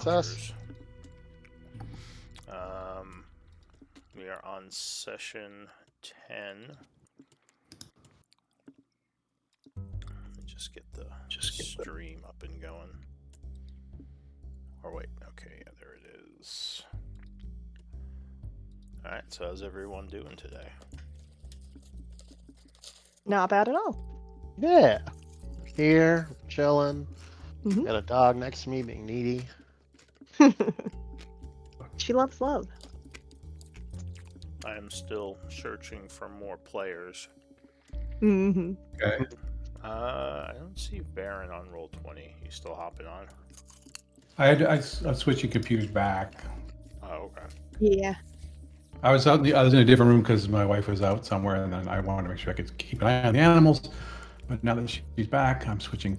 That's us. We are on session 10. Let me just get the stream up and going. Or wait, okay, yeah, there it is. Alright, so how's everyone doing today? Not bad at all. Yeah. Here, chilling. Mhm. Got a dog next to me being needy. She loves love. I am still searching for more players. Mm-hmm. Okay. I don't see Baron on Roll20. He's still hopping on. I switching computers back. Oh, okay. Yeah. I was in a different room because my wife was out somewhere, and then I wanted to make sure I could keep an eye on the animals. But now that she's back, I'm switching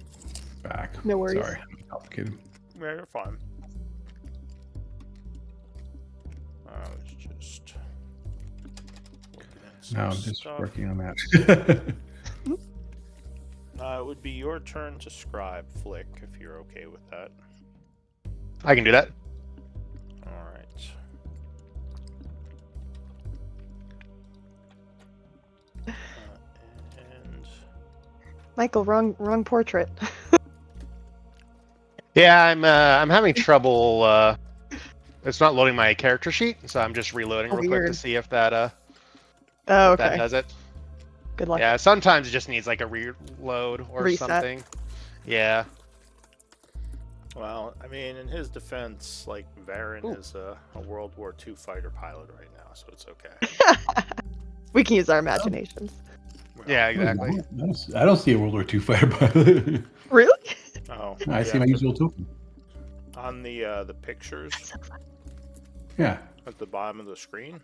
back. No worries. Sorry, I'm complicated. Yeah, you're fine. I was just looking at some Now I'm just stuff. working on that. It would be your turn to scribe, Flick, if you're okay with that. I can do that. Alright. And Michael, wrong portrait. Yeah, I'm having trouble. It's not loading my character sheet, so I'm just reloading real quick to Weird. see if that Oh, if that okay. does it. Good luck. Yeah, sometimes it just needs like a reload or Reset. something. Yeah. well, I mean, in his defense, like Varen Ooh. is a World War II fighter pilot right now, so it's okay. We can use our imaginations. Yeah, exactly. I don't see a World War II fighter pilot. Really? Oh, I see yeah, my usual token. on the pictures Yeah. at the bottom of the screen.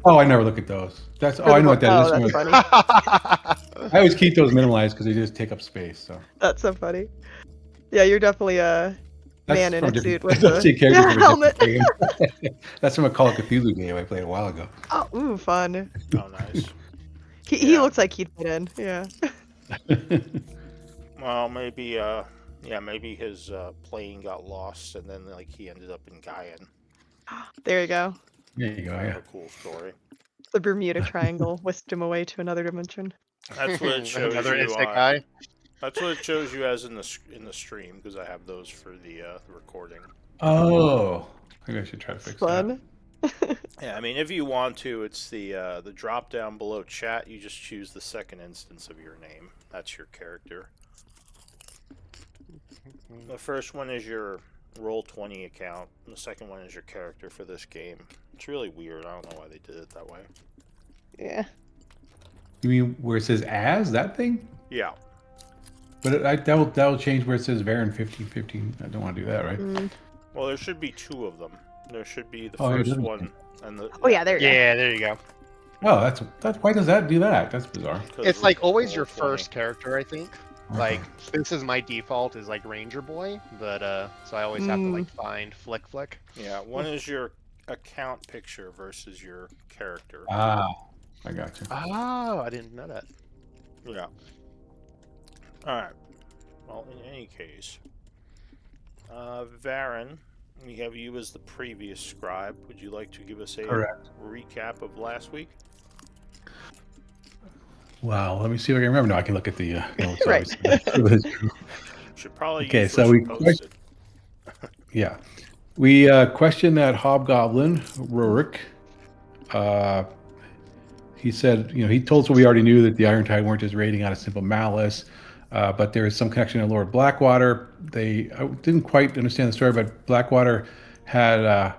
Oh, I never look at those. I know what that is. Oh, that's funny. I always keep those minimalized because they just take up space. So That's so funny. Yeah, you're definitely a that's man in from a suit different- with that's a a character from a helmet. different game. That's from a Call of Cthulhu game I played a while ago. Oh, ooh, fun. Oh, nice. He Yeah. looks like he'd fit in. Yeah. Well, maybe maybe his plane got lost, and then like he ended up in Guyana. There you go. There you go. Kind of Yeah. a cool story. The Bermuda Triangle whisked him away to another dimension. That's what it shows Another you. isekai. That's what it shows you as in the stream, because I have those for the recording. Oh, maybe I should try to fix that. Fun. Yeah, I mean, if you want to, it's the drop down below chat. You just choose the second instance of your name. That's your character. The first one is your Roll20 account. And the second one is your character for this game. It's really weird. I don't know why they did it that way. Yeah. You mean where it says "as" that thing? Yeah. But that'll change where it says Varen 1515. I don't want to do that, right? Mm. Well, there should be two of them. There should be the Oh, yeah, first there is one and the. Oh yeah, there you go. Yeah, there you go. Oh, that's why does that do that? That's bizarre. 'cause It's like always your Roll20. first character, I think. Like this is my default is like Ranger Boy, but so I always have to like find Flick. Yeah, one is your account picture versus your character. Ah, I got you. Oh, I didn't know that. Yeah. Alright. Well, in any case, Varen, we have you as the previous scribe. Would you like to give us a Correct. recap of last week? Wow, let me see if I can remember. No, I can look at the notes. Right. obviously. Should probably Okay, use so what we you posted. Yeah. We questioned that hobgoblin, Rurik. He said, he told us what we already knew, that the Irontide weren't just raiding out of simple malice, but there is some connection to Lord Blackwater. I didn't quite understand the story, but Blackwater had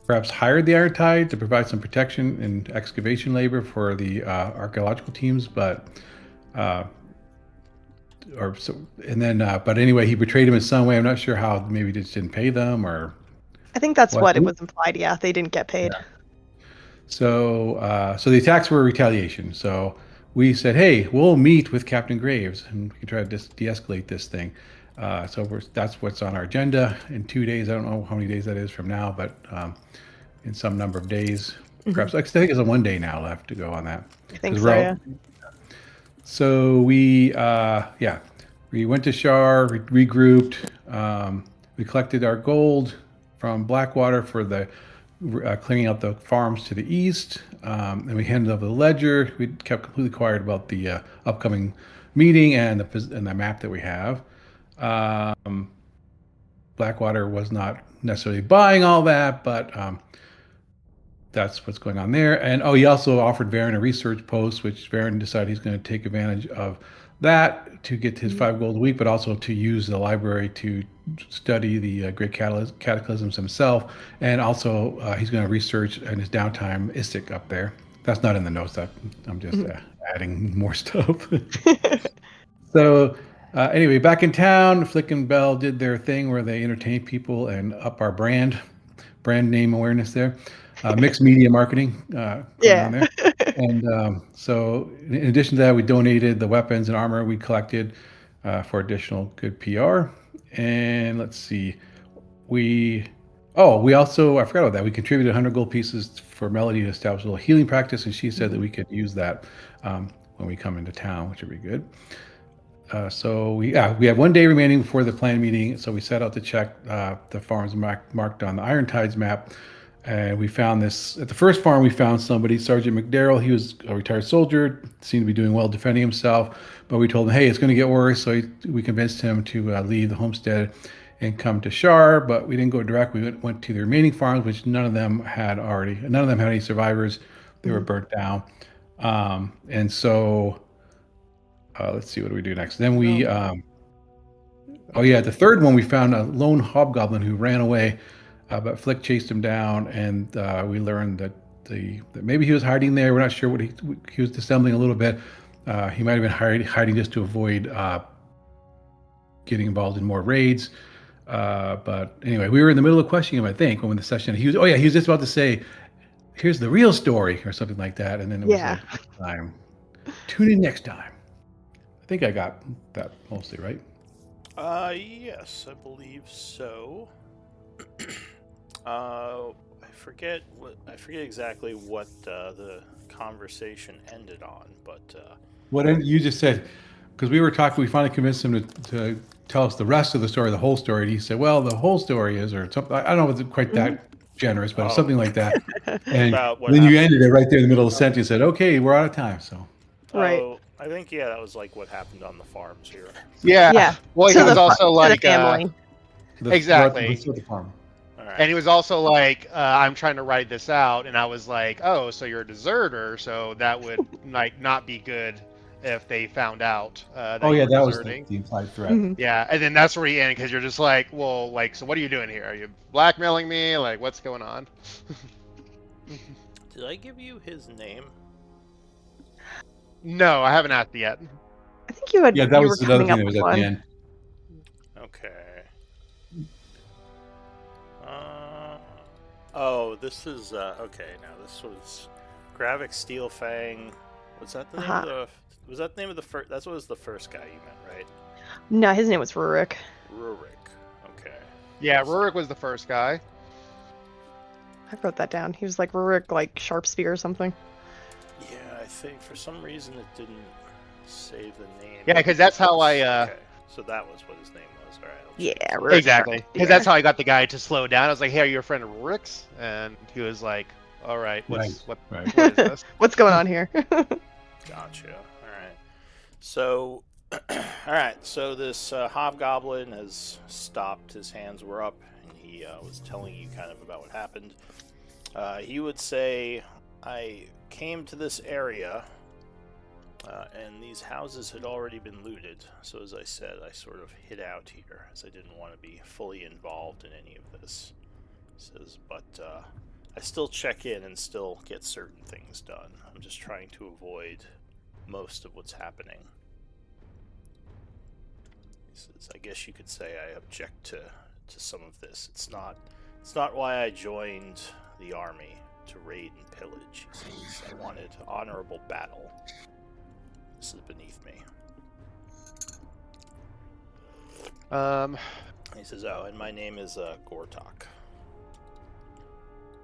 perhaps hired the Irontide to provide some protection and excavation labor for the archaeological teams, but anyway, he betrayed him in some way. I'm not sure how. Maybe he just didn't pay them, or I think that's What? what it was implied. Yeah, they didn't get paid. so the attacks were retaliation. So we said, hey, we'll meet with Captain Graves and we can try to de-escalate this thing. That's what's on our agenda in 2 days. I don't know how many days that is from now, but in some number of days, perhaps. I think it's a 1 day now left to go on that. I think 'Cause so. we're Yeah. So we went to Chaur, regrouped, we collected our gold, from Blackwater for the clearing out the farms to the east, and we handed over the ledger. We kept completely quiet about the upcoming meeting and the map that we have. Um, Blackwater was not necessarily buying all that, but that's what's going on there. And oh, he also offered Varen a research post, which Varen decided he's going to take advantage of that to get his 5 gold a week, but also to use the library to study the great cataclysms himself. And also, he's going to research in his downtime Istik up there. That's not in the notes. I'm just adding more stuff. So, anyway, back in town, Flick and Bell did their thing where they entertain people and up our brand name awareness there. Mixed media marketing going on there. And so, in addition to that, we donated the weapons and armor we collected for additional good PR. And let's see, we also, I forgot about that. We contributed 100 gold pieces for Melody to establish a little healing practice, and she said that we could use that when we come into town, which would be good. So we have 1 day remaining before the planned meeting. So we set out to check the farms marked on the Iron Tides map. And we found this at the first farm. We found somebody, Sergeant McDarrell. He was a retired soldier, seemed to be doing well defending himself. But we told him, hey, it's going to get worse. So we convinced him to leave the homestead and come to Chaur. But we didn't go direct. We went to the remaining farms, which none of them had any survivors. They were burnt down. And so let's see, what do we do next? Then we, the third one, we found a lone hobgoblin who ran away. But Flick chased him down, and we learned that maybe he was hiding there. We're not sure what he was dissembling a little bit. He might have been hiding just to avoid getting involved in more raids. But anyway, we were in the middle of questioning him, I think, when the session. He was just about to say, "Here's the real story," or something like that, and then it was like, next time. Tune in next time. I think I got that mostly right. Yes, I believe so. I forget exactly what the conversation ended on, but you just said, because we were talking, we finally convinced him to tell us the rest of the story, the whole story. And he said, "Well, the whole story is," or something. I don't know if it's quite that generous, but something like that. And then you ended it right there in the middle of the sentence. You said, "Okay, we're out of time." So Right. I think that was like what happened on the farms here. Yeah. Well, he was also like family. exactly. The farm. Right. And he was also like, I'm trying to write this out, and I was like, oh, so you're a deserter, so that would like not be good if they found out that you were deserting. Was the implied threat. Yeah, and then that's where he ended, because you're just like, well, like, so what are you doing here? Are you blackmailing me? Like, what's going on? Did I give you his name? No, I haven't asked yet. I think you had. Yeah, that was another thing that was at the end. Okay. Oh, this is okay. Now this was Gravik Steelfang. Was that the name of the? Was that the name of the first? That was the first guy you met, right? No, his name was Rurik. Rurik. Okay. Yeah, Rurik was the first guy. I wrote that down. He was like Rurik, like Sharp Spear or something. Yeah, I think for some reason it didn't say the name. Yeah, because that's how I. Okay, so that was what his name was. All right. Yeah, Rurik. Exactly. Because that's how I got the guy to slow down. I was like, "Hey, are you a friend of Rurik's?" And he was like, "All right, what is this?" What's going on here? Gotcha. All right. So, all right. So this hobgoblin has stopped. His hands were up, and he was telling you kind of about what happened. He would say, "I came to this area, and these houses had already been looted. So as I said, I sort of hid out here, as I didn't want to be fully involved in any of this." He says, "But I still check in and still get certain things done. I'm just trying to avoid most of what's happening." He says, "I guess you could say I object to some of this. It's not why I joined the army, to raid and pillage." He says, "I wanted honorable battle. This is beneath me." He says, "Oh, and my name is Gortok."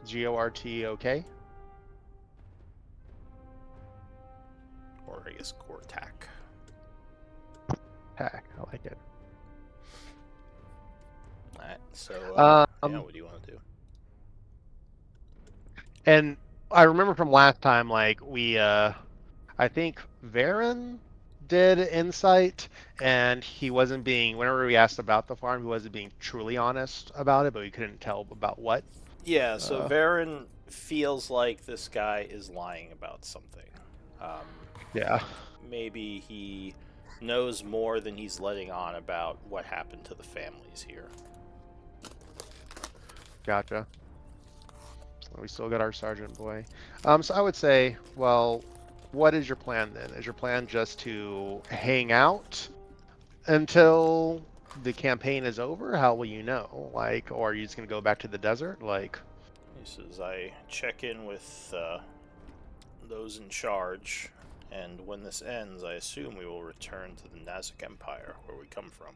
Gortok. Or I guess Gortak. Tack. I like it. Alright, so Yeah, what do you want to do? And I remember from last time, like I think Varen did insight, and he wasn't being. Whenever we asked about the farm, he wasn't being truly honest about it, but we couldn't tell about what. Yeah, so Uh, Varen feels like this guy is lying about something. yeah, Maybe he knows more than he's letting on about what happened to the families here. gotcha. We still got our sergeant boy. So I would say, well, what is your plan then? Is your plan just to hang out until the campaign is over? How will you know? Like, or are you just gonna go back to the desert? Like, He says, I check in with those in charge, and when this ends, I assume we will return to the Nazic Empire, where we come from.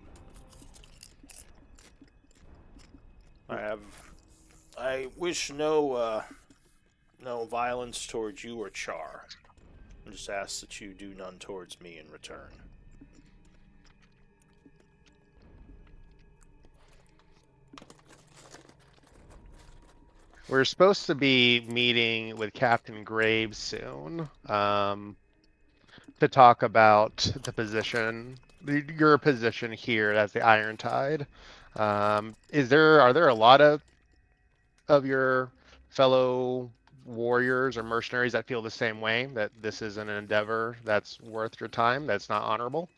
I wish no violence towards you or Chaur. I just ask that you do none towards me in return. we're supposed to be meeting with Captain Graves soon, to talk about the position, your position here as the Iron Tide. Are there a lot of your fellow warriors or mercenaries that feel the same way, that this is an endeavor that's worth your time, that's not honorable?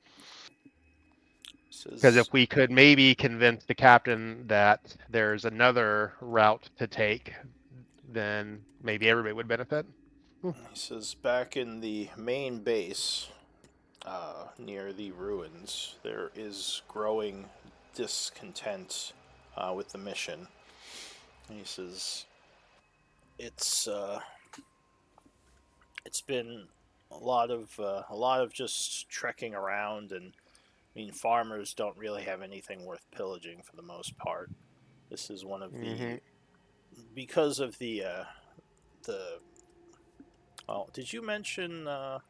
Because if Says, we could maybe convince the captain that there's another route to take, then maybe everybody would benefit. he says, back in the main base, near the ruins, there is growing discontent with the mission. And he says, it's it's been a lot of just trekking around, and I mean, farmers don't really have anything worth pillaging for the most part. This is one of Mm-hmm. because of the. Well, did you mention that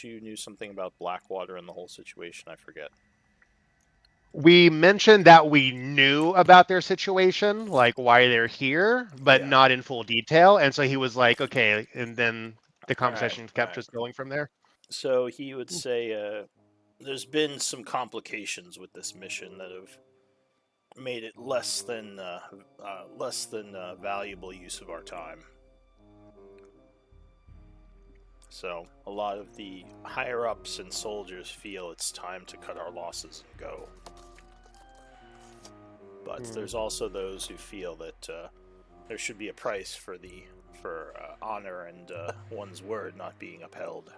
you knew something about Blackwater and the whole situation? I forget. We mentioned that we knew about their situation, like why they're here, but Yeah. not in full detail. And so he was like, okay. And then the All right. conversation All kept right. just going from there. So he would say, "There's been some complications with this mission that have made it less than valuable use of our time. So a lot of the higher ups and soldiers feel it's time to cut our losses and go. But there's also those who feel that there should be a price for honor and one's word not being upheld."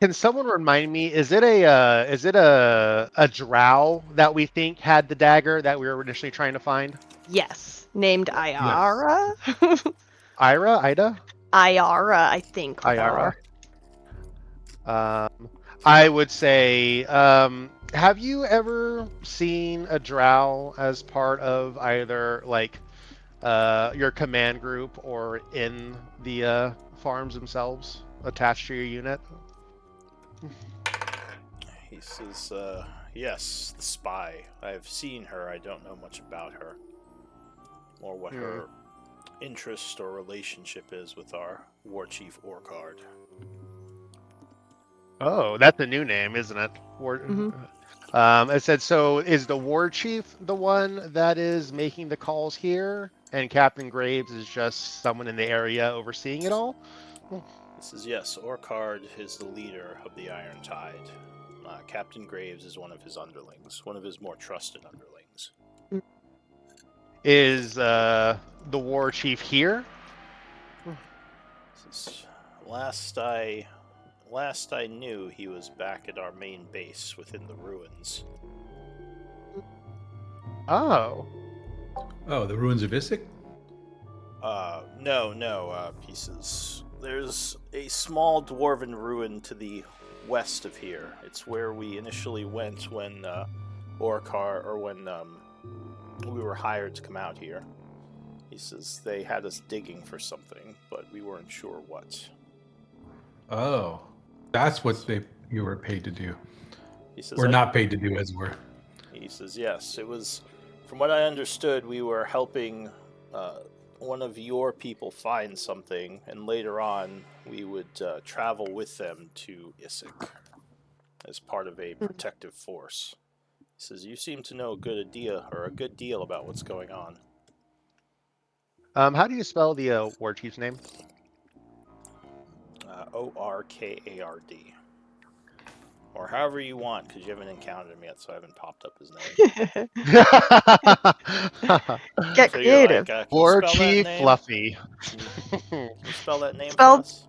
Can someone remind me, is it a drow that we think had the dagger that we were initially trying to find? Yes, named Yes. Ayara. Ida? Ayara, I think with Ayara. R. I would say, have you ever seen a drow as part of either like your command group or in the farms themselves attached to your unit? He says, "Yes, the spy. I've seen her. I don't know much about her, or what her interest or relationship is with our war chief Orcard." Oh, that's a new name, isn't it? It said, so is the war chief the one that is making the calls here, and Captain Graves is just someone in the area overseeing it all? He says, "Yes, Orcard is the leader of the Iron Tide. Captain Graves is one of his underlings, one of his more trusted underlings." Is the war chief here? He says, Last I knew, he was back at our main base within the ruins. Oh. Oh, the ruins of Issyk? No, pieces. There's a small dwarven ruin to the west of here. It's where we initially went when we were hired to come out here. He says they had us digging for something, but we weren't sure what. Oh, that's what you were paid to do. He says, Or not paid to do, as it were. He says, yes, it was, from what I understood, we were helping one of your people find something, and later on we would travel with them to Issyk as part of a protective force. He says, you seem to know a good deal about what's going on. How do you spell the war chief's name? Orkard. Or however you want, because you haven't encountered him yet, so I haven't popped up his name. Get So you're like, creative. can you War spell that chief name? Fluffy. Can you spell that name for Spelled us?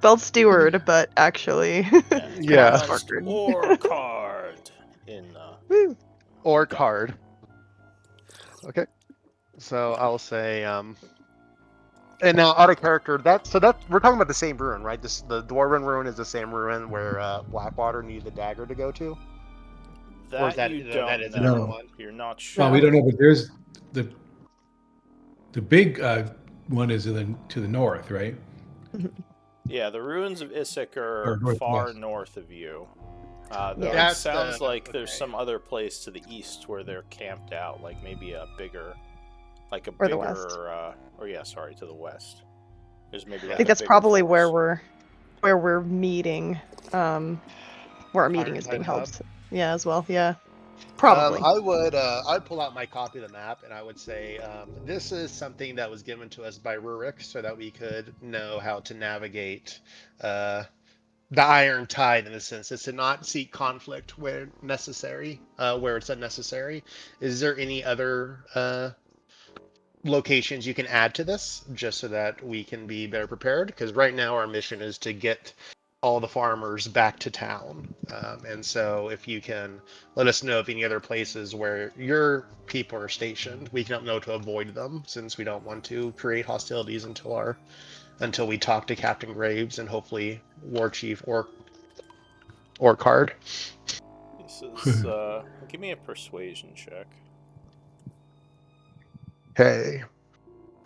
spelled steward, but actually Yeah, it's Yeah. pronounced Sparkard. Orkard in Woo. Or Go. card. Okay. So I'll say and now out of character, that's we're talking about the same ruin, right? The Dwarven ruin is the same ruin where Blackwater needed the dagger to go to? Or is That that you that don't is a different know. No. one? You're not Well, sure. we don't know, but there's the big one is to the north, right? Yeah, the ruins of Issyk are Or far northwest. north of you. Though Yeah. it That's sounds like there's okay. some other place to the east where they're camped out, like maybe a bigger, Or the west. to the west. There's maybe I like think a that's bigger probably force. where we're meeting. Where our meeting is Ironside being held. Hub. Yeah, as well. Yeah. Probably. I'd pull out my copy of the map and I would say this is something that was given to us by Rurik so that we could know how to navigate the Iron Tide in a sense is to not seek conflict where necessary, where it's unnecessary. Is there any other locations you can add to this just so that we can be better prepared? Because right now our mission is to get all the farmers back to town. And so if you can let us know of any other places where your people are stationed, we can know to avoid them since we don't want to create hostilities until we talk to Captain Graves and hopefully War Chief or Card. He says, give me a persuasion check. Okay.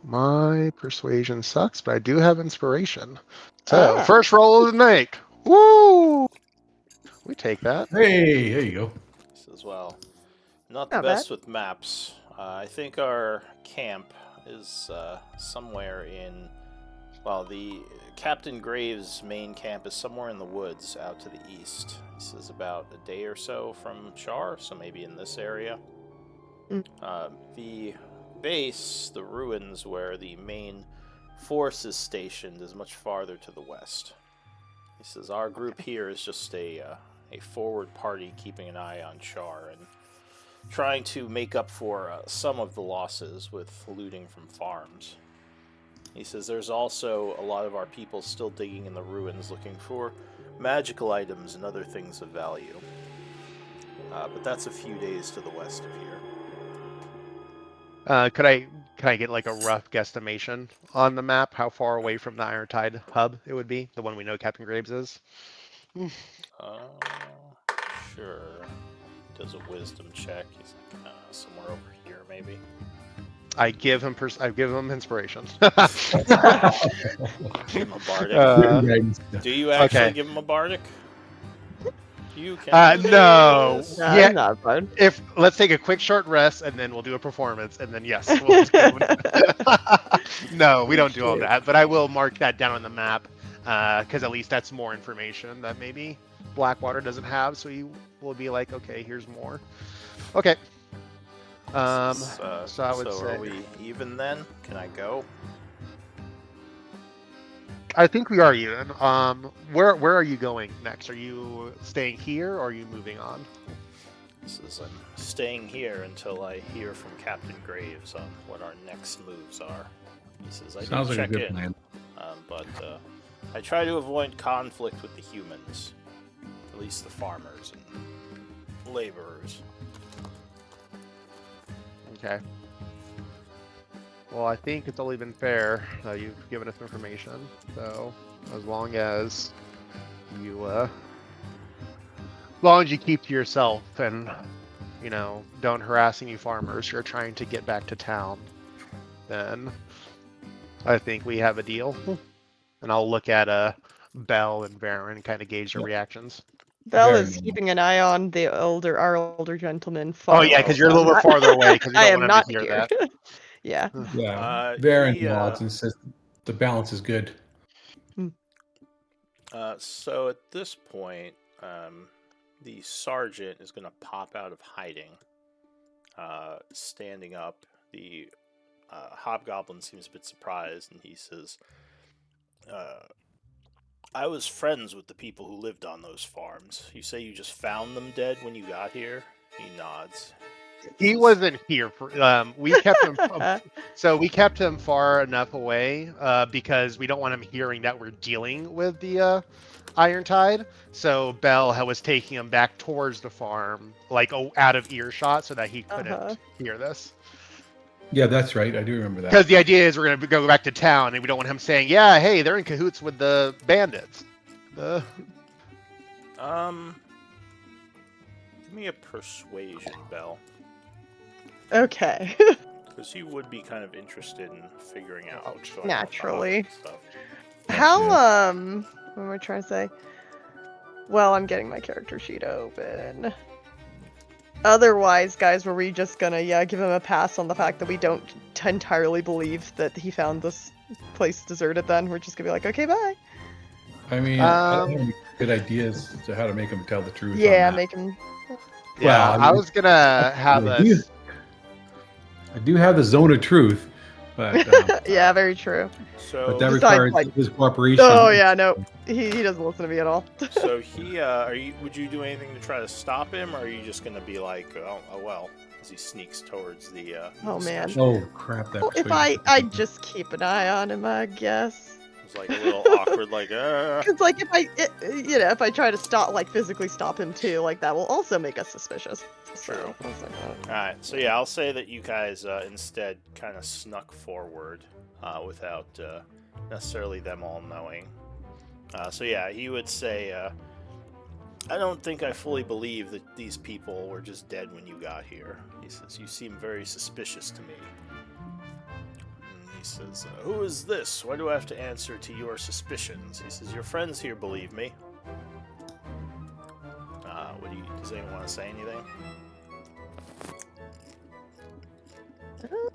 My persuasion sucks, but I do have inspiration. So, first roll of the night. Woo! We take that. Hey, there you go. He says, well, not the Not bad. best with maps. I think our camp is somewhere in. Well, the Captain Graves' main camp is somewhere in the woods out to the east. He says about a day or so from Chaur, so maybe in this area. Mm. The base, the ruins where the main force is stationed, is much farther to the west. He says our group here is just a forward party keeping an eye on Chaur and trying to make up for some of the losses with looting from farms. He says there's also a lot of our people still digging in the ruins looking for magical items and other things of value. But that's a few days to the west of here. Could I get like a rough guesstimation on the map how far away from the Iron Tide hub it would be, the one we know Captain Graves is? Sure. Does a wisdom check. He's like somewhere over here, maybe. I give him inspiration. Give him a bardic. Do you actually okay. give him a bardic? You can do no. this. Yeah. Not fun. If let's take a quick short rest and then we'll do a performance and then yes, we'll no, we don't do all that. But I will mark that down on the map because at least that's more information that maybe Blackwater doesn't have. So you will be like, okay, here's more. Okay. So I would say. Are we even then? Can I go? I think we are even. Where are you going next? Are you staying here or are you moving on? He says I'm staying here until I hear from Captain Graves on what our next moves are. He says I Sounds do like check a good in, plan. but I try to avoid conflict with the humans, at least the farmers and laborers. Okay. Well, I think it's only been fair that you've given us information. So, as long as you keep to yourself and, don't harass any farmers who are trying to get back to town, then I think we have a deal. And I'll look at Bell and Baron and kind of gauge their reactions. Belle Very is normal. keeping an eye on our older gentleman Oh far yeah, away. because you're a little bit farther away because you I don't am want him not to hear here. that. Yeah. Yeah, Baron He nods and says the balance is good. So at this point, the sergeant is going to pop out of hiding, standing up. The hobgoblin seems a bit surprised, and he says, "I was friends with the people who lived on those farms. You say you just found them dead when you got here?" He nods. He wasn't here for. We kept him. So we kept him far enough away because we don't want him hearing that we're dealing with the Iron Tide. So Bell was taking him back towards the farm, like out of earshot, so that he Uh-huh. couldn't hear this. Yeah, that's right. I do remember Because that. the idea is we're going to go back to town, and we don't want him saying, "Yeah, hey, they're in cahoots with the bandits." Um, Give me a persuasion, Bell, Okay. because he would be kind of interested in figuring out what's Ouch. going on with the Naturally. and stuff. How, Yeah. what am I trying to say? Well, I'm getting my character sheet open. Otherwise, guys, were we just gonna, give him a pass on the fact that we don't entirely believe that he found this place deserted then? We're just gonna be like, okay, bye. I mean, I don't Um, have any good ideas to how to make him tell the truth on Yeah, that. make him. yeah, Well, I I mean, was gonna have us. I do have the zone of truth, but Yeah, very true. So, that Besides, requires like, his cooperation. oh yeah, no, he doesn't listen to me at all. so he, are you? Would you do anything to try to stop him, or are you just gonna be like, oh well, as he sneaks towards the? Oh, man. discussion? Oh crap! That Well, if persuasion. I just keep an eye on him, I guess. It's like a little awkward, like, Because, like, if I try to stop, like, physically stop him too, like, that will also make us suspicious. True. So, I was like, Alright, so yeah, I'll say that you guys instead kind of snuck forward without necessarily them all knowing. So yeah, he would say, I don't think I fully believe that these people were just dead when you got here. He says, you seem very suspicious to me. And he says, who is this? Why do I have to answer to your suspicions? He says, your friends here believe me. Does anyone want to say anything?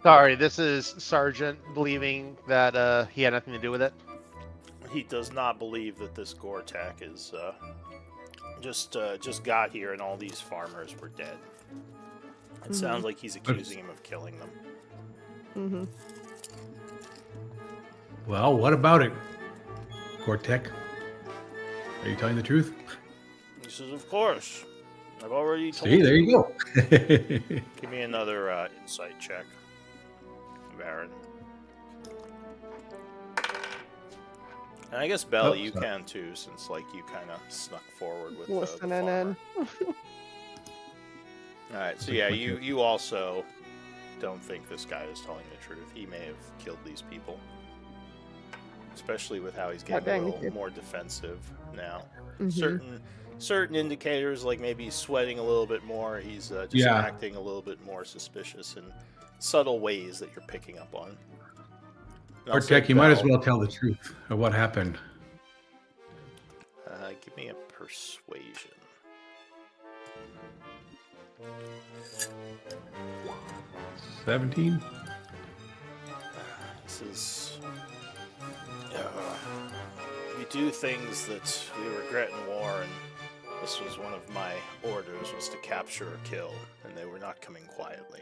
Sorry, this is Sergeant believing that he had nothing to do with it. He does not believe that this Gortak is just got here and all these farmers were dead. It sounds like he's accusing him of killing them. mm-hmm. Well, what about it, Cortec? Are you telling the truth? He says, of course. I've already told See, there you go. Give me another insight check, Baron. And I guess, Belle, you sorry. can too, since like you kind of snuck forward with Listening the farmer. in. All right, so yeah, you also don't think this guy is telling the truth. He may have killed these people, especially with how he's getting a little more defensive now. Mhm. Certain indicators, like maybe he's sweating a little bit more. He's just acting a little bit more suspicious in subtle ways that you're picking up on. Cortec, you might as well tell the truth of what happened. Give me a persuasion. $17. This is. We do things that we regret in war, and this was one of my orders, was to capture or kill, and they were not coming quietly.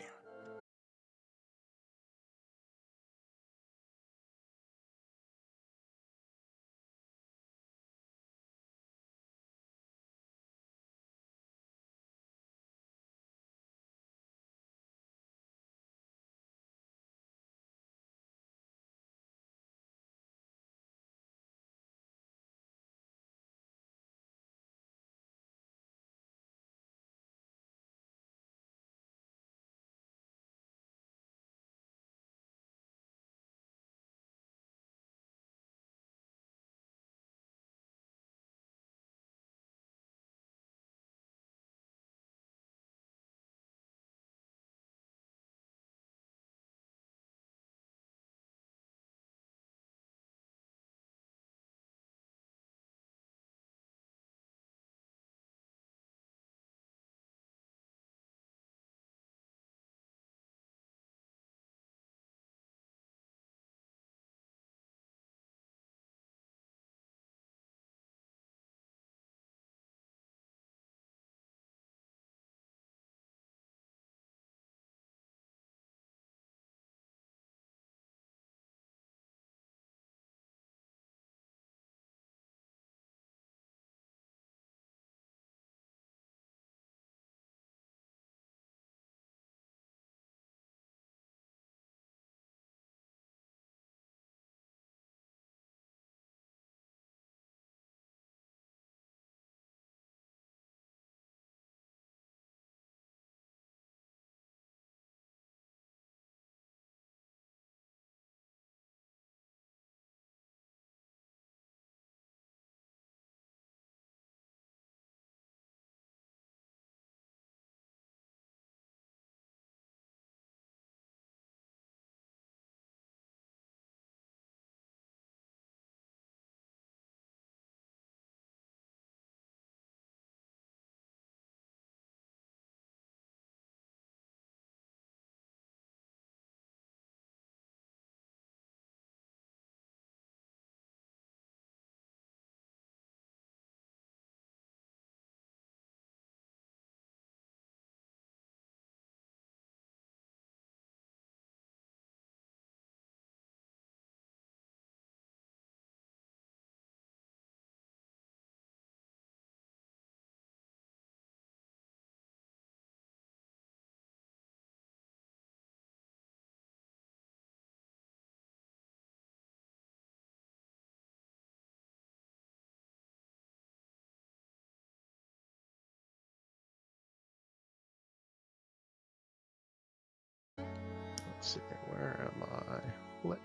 Let's see, where am I? Flip.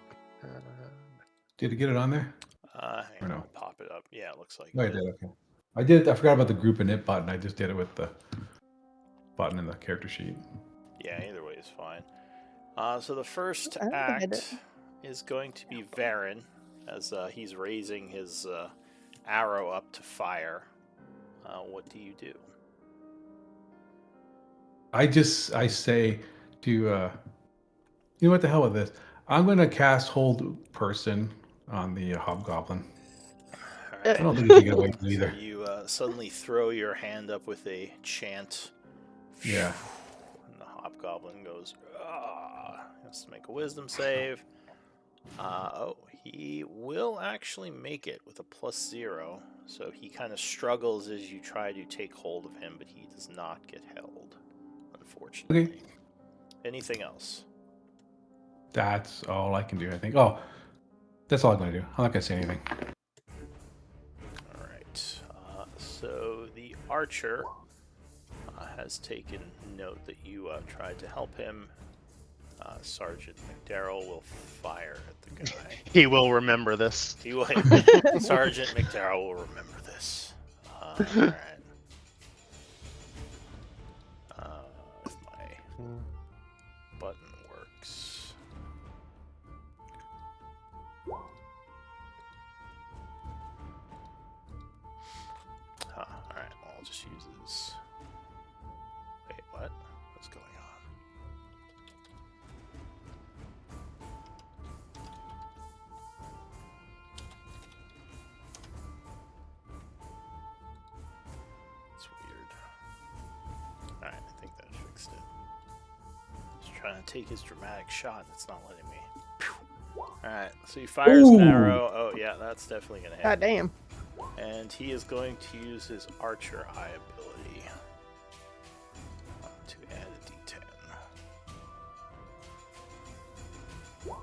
Did you get it on there? Hang Or on, no? I'll pop it up. Yeah, it looks like Oh, I it did. did. Okay. I did. I forgot about the group init button. I just did it with the button in the character sheet. Yeah, either way is fine. So the first I had it. act is going to be Varen, as he's raising his arrow up to fire. What do you do? I say to you know what the hell with this? I'm going to cast hold person on the hobgoblin. All Uh, I right. don't think he can get away from it So either. you suddenly throw your hand up with a chant. Yeah. And the hobgoblin goes, ah. He has to make a wisdom save. He will actually make it with a +0. So he kind of struggles as you try to take hold of him, but he does not get held, unfortunately. Okay. Anything else? That's all I can do, I think. Oh, that's all I'm going to do. I'm not going to say anything. All right. So the archer has taken note that you tried to help him. Sergeant McDarrell will fire at the guy. He will remember this. He will. Sergeant McDarrell will remember this. All right. If my button works. All right. Well, I'll just use this. Wait, what? What's going on? It's weird. Alright, I think that fixed it. Just trying to take his dramatic shot and it's not letting me. Alright, so he fires an Ooh. arrow. Oh, yeah, that's definitely going to hit. God damn. And he is going to use his Archer Eye ability to add a d10.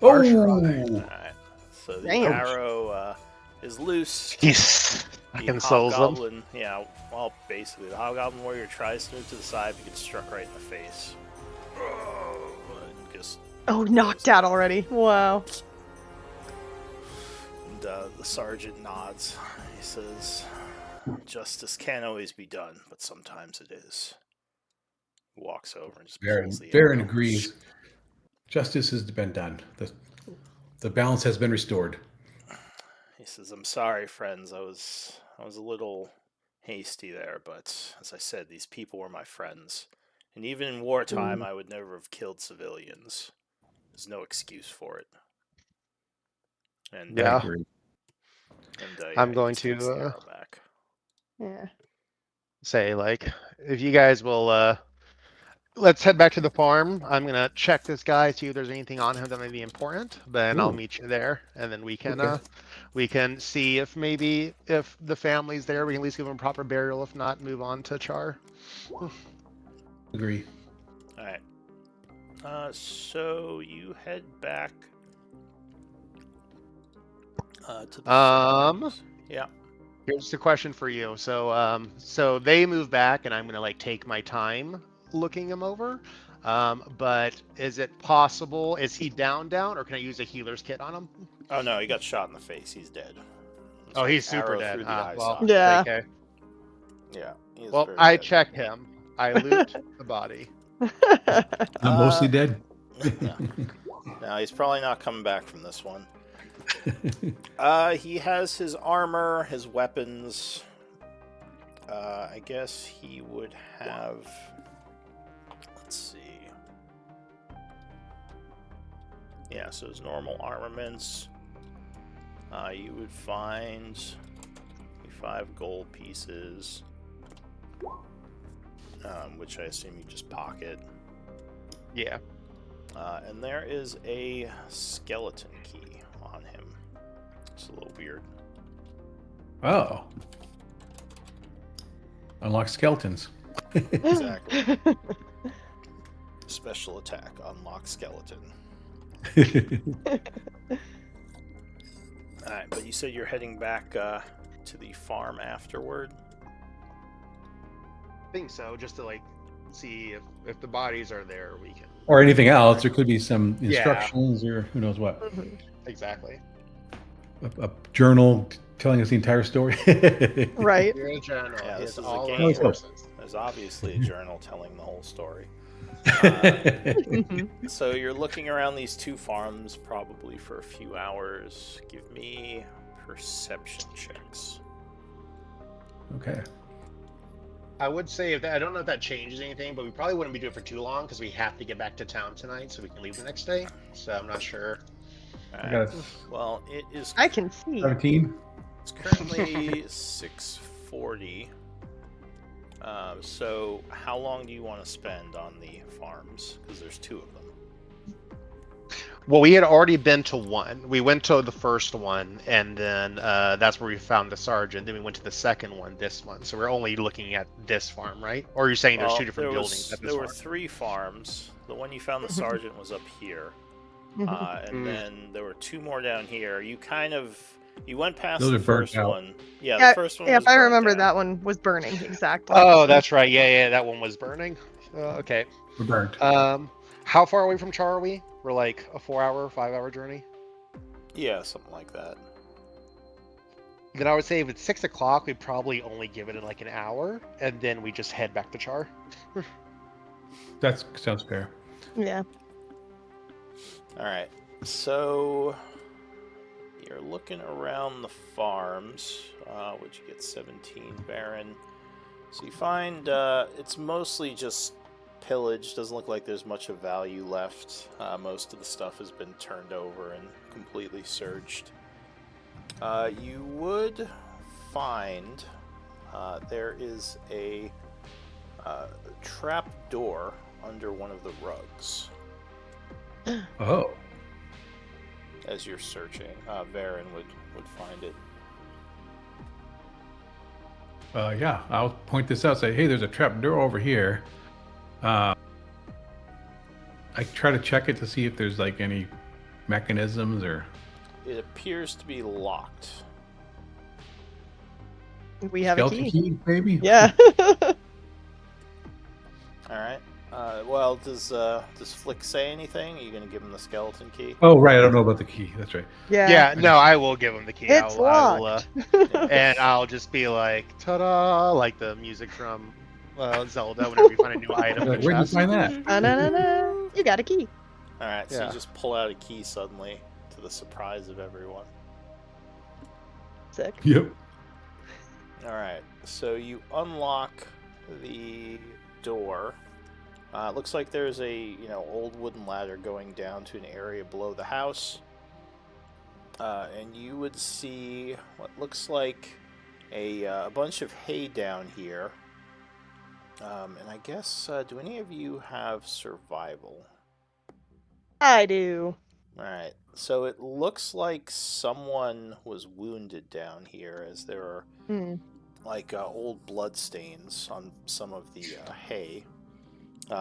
Archer Oh. Alright, so the Damn. arrow is loose. He's The fucking souls him. hobgoblin, yeah, well, basically, the hobgoblin warrior tries to move to the side, but gets struck right in the face. And just Oh, knocked out already. Wow. And the sergeant nods. He says, "Justice can't always be done, but sometimes it is." He walks over and just pulls the Baron arrow. agrees. Justice has been done. The balance has been restored. He says, "I'm sorry, friends. I was a little hasty there, but as I said, these people were my friends. And even in wartime, I would never have killed civilians. There's no excuse for it." And Yeah. I agree. I'm he going just takes to, the arrow back. Yeah. Say, like, if you guys will, let's head back to the farm. I'm gonna check this guy, see if there's anything on him that may be important. Then I'll Ooh. meet you there, and then we can, Okay. we can see if maybe if the family's there, we can at least give him proper burial. If not, move on to Char. Agree. All right. So you head back to the farms. Yeah. Here's the question for you. So they move back, and I'm gonna like take my time looking him over. But is it possible? Is he down, or can I use a healer's kit on him? Oh no, he got shot in the face. He's dead. Oh, he's super Arrow dead. through the eye Well, socket. Yeah. okay. Yeah. He is Well, very I dead. check him. I loot the body. I'm mostly dead. No, he's probably not coming back from this one. He has his armor, his weapons. I guess he would have. Let's see. Yeah, so his normal armaments. You would find 5 gold pieces, which I assume you just pocket. Yeah. And there is a skeleton key on him. It's a little weird. Oh. Unlock skeletons. Exactly. Special attack, unlock skeleton. Alright, but you said you're heading back to the farm afterward? I think so. Just to like see if the bodies are there, we can Or anything else. There could be some Yeah. instructions or who knows what. Mhm. Exactly. A journal telling us the entire story. Right. You're a journal. Yeah, It's this is a all game our Always where hope. sources. there's obviously a journal telling the whole story. Mhm. So you're looking around these two farms probably for a few hours. Give me perception checks. Okay. I would say I don't know if that changes anything, but we probably wouldn't be doing it for too long because we have to get back to town tonight so we can leave the next day. So I'm not sure. All I right. got a Well, it is. I can see. 17. It's currently 6:40. So how long do you want to spend on the farms? Because there's two of them. Well, we had already been to one. We went to the first one, and then that's where we found the sergeant. Then we went to the second one, this one. So we're only looking at this farm, right? Or are you saying there's two different buildings at this There were farm? 3 farms. The one you found the Mhm. sergeant was up here, Mhm. and then there were 2 more down here. You went past Those the are burnt first out. one. Yeah, Yeah, the first one yeah, was if I burnt remember, down. that one was burning exactly. Oh, that's right. Yeah, that one was burning. Okay. We're burnt. How far away from Char are we? We're like a 4-hour, 5-hour journey. Yeah, something like that. Then I would say if it's 6 o'clock, we'd probably only give it in like an hour, and then we just head back to Char. That sounds fair. Yeah. All right. So you're looking around the farms. Would you get 17, Baron? So you find it's mostly just pillage. Doesn't look like there's much of value left. Most of the stuff has been turned over and completely searched. You would find there is a trap door under one of the rugs Oh. as you're searching. Varen would find it. Yeah, I'll point this out. Say, hey, there's a trap door over here. I try to check it to see if there's like any mechanisms or. It appears to be locked. We have a Skeleton key. key, maybe? Yeah. All right. Well, does Flick say anything? Are you gonna give him the skeleton key? Oh, right. I don't know about the key. That's right. Yeah. Yeah, no, I will give him the key. It's I will, locked. and I'll just be like, ta-da, like the music from Zelda whenever you find a new item in Like, the where'd you chest. find that? Na-na-na-na. You got a key. All right. So Yeah. you just pull out a key suddenly, to the surprise of everyone. Sick. Yep. All right. So you unlock the door. It looks like there's a old wooden ladder going down to an area below the house, and you would see what looks like a bunch of hay down here. And I guess do any of you have survival? I do. All right. So it looks like someone was wounded down here, as there are Hmm. like old blood stains on some of the hay.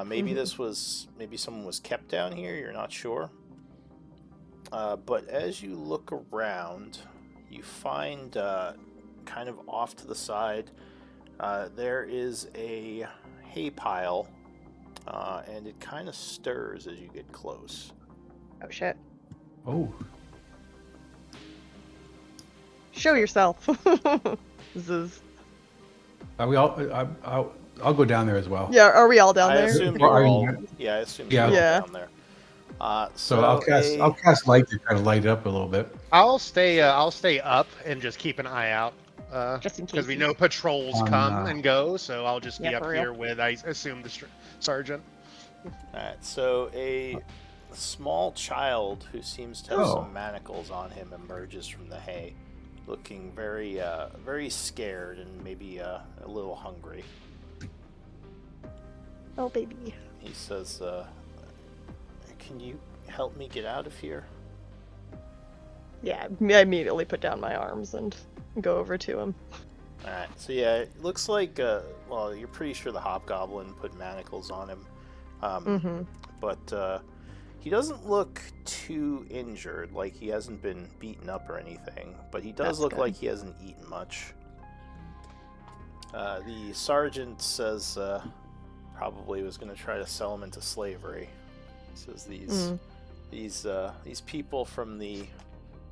Maybe Mhm. maybe someone was kept down here. You're not sure. But as you look around, you find kind of off to the side there is a hay pile, and it kind of stirs as you get close. Oh shit. Oh. Show yourself. This is. Are we all? I'll go down there as well. Yeah. Are we all down I there? assumed Or you are were you- all. Yeah, I assumed you Yeah. were all Yeah. down there. So I'll cast light to kind of light it up a little bit. I'll stay up and just keep an eye out. Just in case. Because we know patrols come and go, so I'll just be Yeah, up for real. here with, I assume, the sergeant. Alright, so a small child who seems to have Oh. some manacles on him emerges from the hay, looking very, very scared and maybe a little hungry. Oh baby. He says, "Can you help me get out of here?" Yeah. I immediately put down my arms and go over to him. Alright, so yeah, it looks like, well, you're pretty sure the hobgoblin put manacles on him. Mm-hmm. But he doesn't look too injured, like he hasn't been beaten up or anything, but he does That's look good. like he hasn't eaten much. The sergeant says probably was going to try to sell him into slavery. Says Mm. these people from the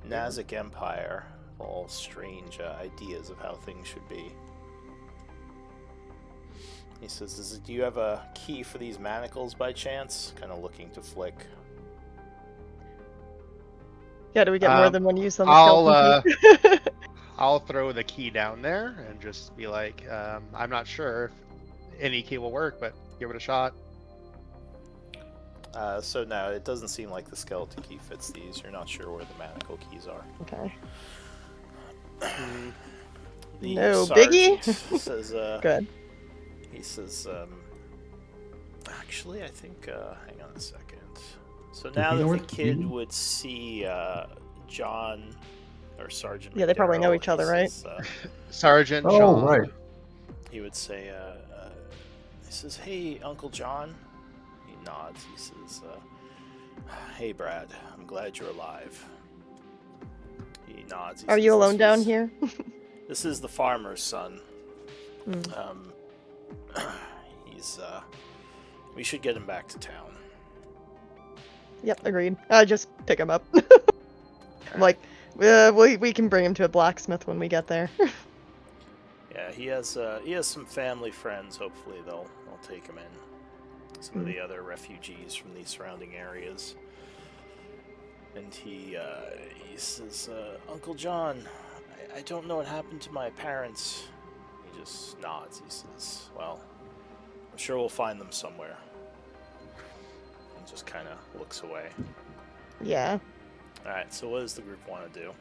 Nazic Empire have all strange ideas of how things should be. He says, "Do you have a key for these manacles by chance?" Kind of looking to Flick. Yeah, do we get more Um, than one use on the I'll skeleton key? I'll throw the key down there and just be like, I'm not sure if any key will work, but give it a shot. So no, it doesn't seem like the skeleton key fits these. You're not sure where the manacle keys are. Okay. Mm, The No sergeant biggie. says, Good. he says, actually, I think, hang on a second. So Do now we know that where the the kid key- would see John or Sergeant Yeah, they probably know McDarrell, each he other, right? says, Sergeant Oh, Sean. right. he would say, he says, "Hey, Uncle John." He nods. He says, "Hey, Brad. I'm glad you're alive." He nods. He Are says, you alone "This down was- here? This is the farmer's son. Mm. He's we should get him back to town." Yep, agreed. Just pick him up. I'm like, we can bring him to a blacksmith when we get there. Yeah, he has some family friends. Hopefully they'll take him in. Some of the other refugees from the surrounding areas. And he says, "Uncle John, I don't know what happened to my parents." He just nods. He says, "Well, I'm sure we'll find them somewhere." And just kind of looks away. Yeah. All right. So what does the group want to do?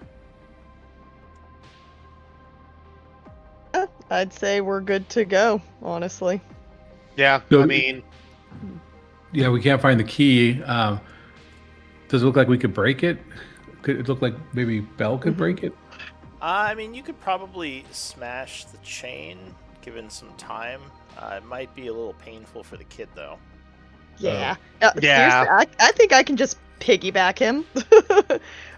I'd say we're good to go, honestly. Yeah, So- I mean, Yeah, we can't find the key. Does it look like we could break it? Could it look like maybe Belle could break it? I mean, you could probably smash the chain, given some time. It might be a little painful for the kid, though. Yeah. Yeah. Seriously, I think I can just piggyback him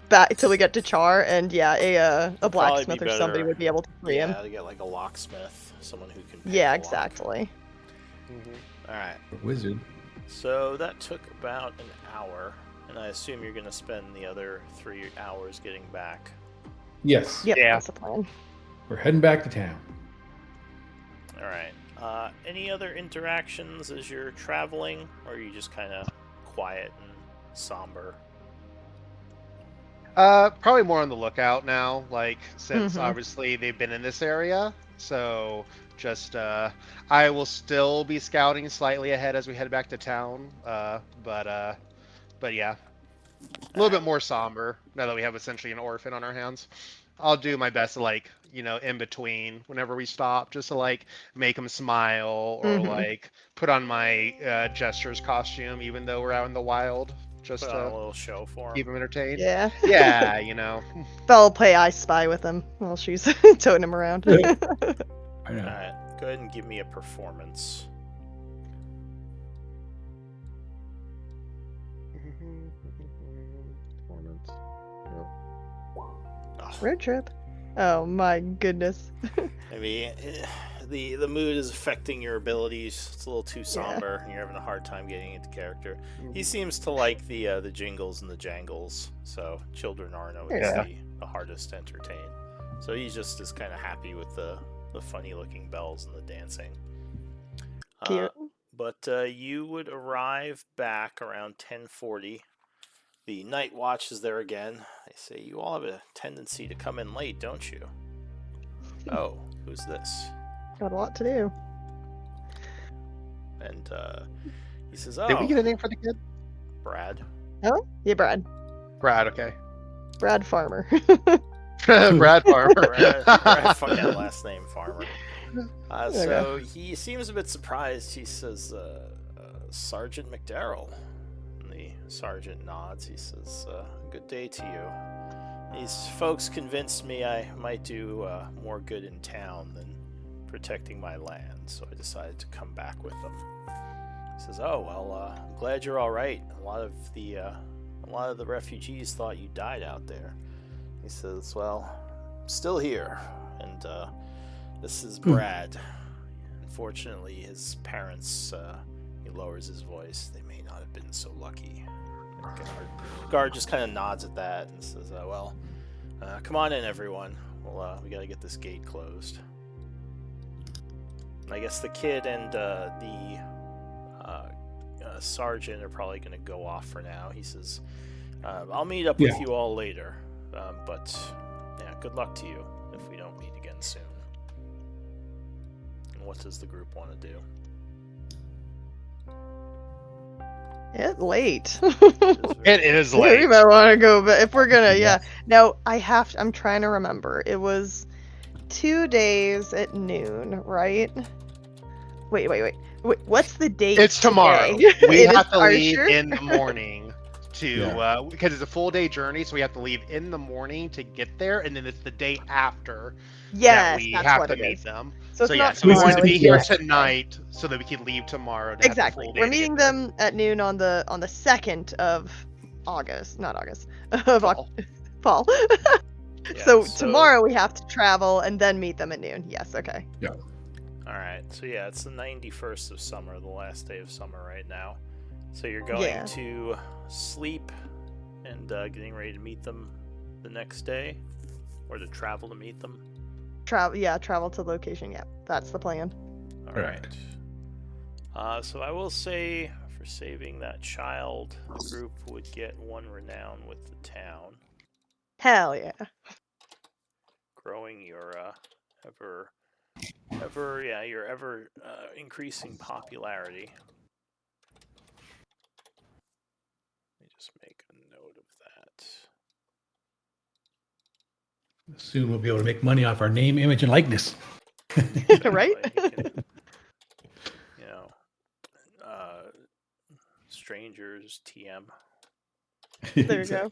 back till we get to Chaur, and yeah, a It'd probably blacksmith be or somebody better- would be able to free him. Yeah, to get like a locksmith, someone who can. Pick Yeah, the lock. exactly. All right. Wizard. So that took about an hour, and I assume you're going to spend the other 3 hours getting back. Yes. Yep, Yeah. that's the plan. We're heading back to town. All right. Any other interactions as you're traveling, or are you just kind of quiet and somber? probably more on the lookout now, like, since Mhm. obviously they've been in this area. So just, I will still be scouting slightly ahead as we head back to town. But yeah, a little bit more somber now that we have essentially an orphan on our hands. I'll do my best to, like, in between whenever we stop, just to, like, make him smile or Mhm. like put on my gestures costume, even though we're out in the wild, just Put on a to little show for keep him. him entertained. Yeah. Yeah. Belle will play I Spy with him while she's toting him around. I All know. right. Go ahead and give me a performance. Oh, Road trip. Oh my goodness. maybe the mood is affecting your abilities. It's a little too somber, and you're having a hard time getting into character. He seems to like the jingles and the jangles, so children aren't always Yeah. the hardest to entertain. So he just is kind of happy with the funny looking bells and the dancing. Cute. But you would arrive back around 10:40. The night watch is there again. They say you all have a tendency to come in late, don't you? Oh, who's this? Got a lot to do. And he says, "Oh, Did we get a name for the kid? Brad." Yeah, Brad. Brad, okay. Brad Farmer. Brad Farmer. Brad yeah, last name Farmer. Okay. So he seems a bit surprised. He says, "Sergeant McDarrell." And the sergeant nods. He says, "Good day to you. These folks convinced me I might do more good in town than protecting my land, so I decided to come back with them." He says, "Oh well, I'm glad you're all right. A lot of the refugees thought you died out there." He says, "Well, I'm still here, and this is Brad. Unfortunately, his parents," he lowers his voice, "they may not have been so lucky. And guard just kind of nods at that and says, come on in, everyone. Well, we got to get this gate closed. I guess the kid and the sergeant are probably going to go off for now. He says, I'll meet up with you all later. But, yeah, good luck to you if we don't meet again soon. And what does the group want to do? It's late. It is We late. might want to go, but if we're gonna, yeah. Now I'm trying to remember. It was 2 days at noon, right? Wait. What's the date? It's tomorrow. today? We It have is- to are you leave sure? in the morning because it's a full day journey, so we have to leave in the morning to get there, and then it's the day after that Yes, we that's have what to it meet is. them. So it's yeah, not so we tomorrow. want to be it's here the next day. tonight so that we can leave tomorrow. To Exactly. Have the full day We're to get meeting there. them at noon on the 2nd of August, not August, of Fall. fall. Yeah, So tomorrow we have to travel and then meet them at noon. Yes, okay. Alright, so yeah, it's the 91st of summer, the last day of summer right now. So you're going Yeah. to sleep and getting ready to meet them the next day? Or to travel to meet them? Travel to location. Yeah, that's the plan. Alright. So I will say, for saving that child, the group would get 1 renown with the town. Hell yeah. Growing your ever increasing popularity. Let me just make a note of that. Soon we'll be able to make money off our name, image, and likeness. Right? You can, strangers TM. There you go.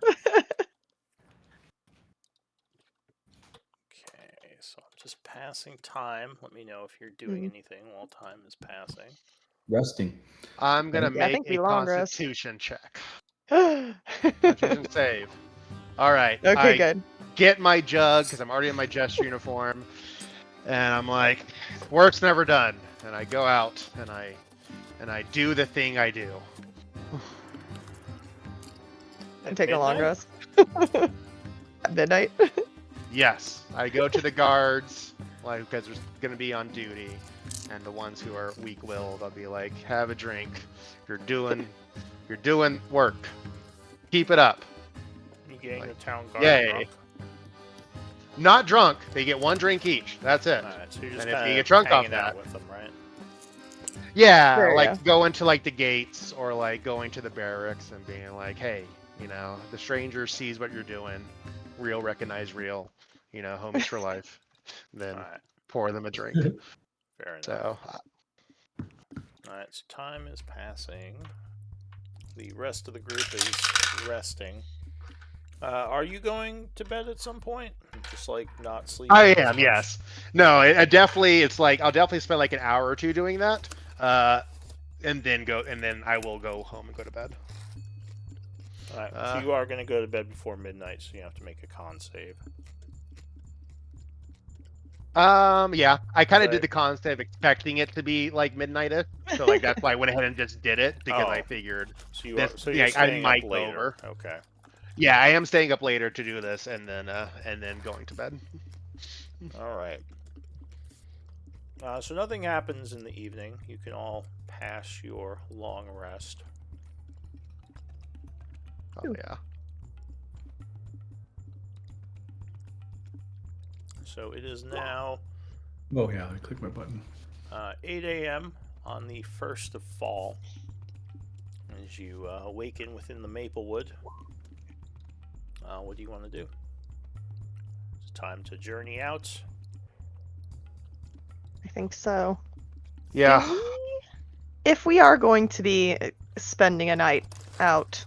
Okay, so I'm just passing time. Let me know if you're doing anything while time is passing. Resting. I'm gonna Yeah, I make think we a long rest. Constitution check. Okay, Constitution save. All right. good. Get my jug because I'm already in my jester uniform, and I'm like, work's never done. And I go out and I do the thing I do. And take a long midnight? rest. At midnight. Yes, I go to the guards, like because they're gonna be on duty, and the ones who are weak-willed, I'll be like, have a drink. You're doing work. Keep it up. You getting Like, the town guard yay. drunk? Not drunk. They get 1 drink each. That's it. Alright, so you're just And if you kinda get drunk off hanging out that- with them, right? Yeah, There you like go. going to like the gates or like going to the barracks and being like, hey, the stranger sees what you're doing. Real recognize real. Homies for life. Then Alright, pour them a drink. fair enough. So Alright, so time is passing. The rest of the group is resting. Are you going to bed at some point? Just like not sleeping? I as am, much? yes. No, I definitely. It's like I'll definitely spend like an hour or 2 doing that, and then I will go home and go to bed. Alright, so you are going to go to bed before midnight, so you have to make a con save. Yeah, I kind of Right. did the con save expecting it to be like midnight-ish, so like that's why I went ahead and just did it because I Oh. figured. So you This- are, so yeah, you're I staying might up go later. over. Okay. Yeah, I am staying up later to do this, and then going to bed. All right. So nothing happens in the evening. You can all pass your long rest. Oh yeah. So it is now Oh yeah, I click my button. 8 a.m. on the 1st of fall. As you awaken within the Maplewood, what do you want to do? It's time to journey out. I think so. Yeah. If we are going to be spending a night out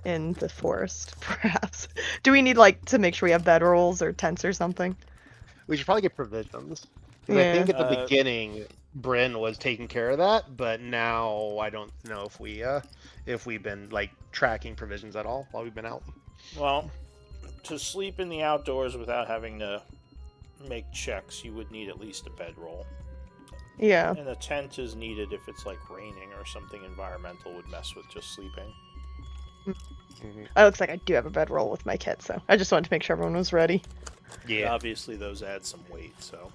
in the forest, perhaps, do we need to make sure we have bedrolls or tents or something? We should probably get provisions. 'Cause Yeah. I think at the Uh, beginning, Bryn was taking care of that, but now I don't know if we've been like tracking provisions at all while we've been out. Well, to sleep in the outdoors without having to make checks, you would need at least a bedroll. Yeah. And a tent is needed if it's like raining or something environmental would mess with just sleeping. Mhm. It looks like I do have a bedroll with my kit, so I just wanted to make sure everyone was ready. And Yeah. obviously those add some weight, so.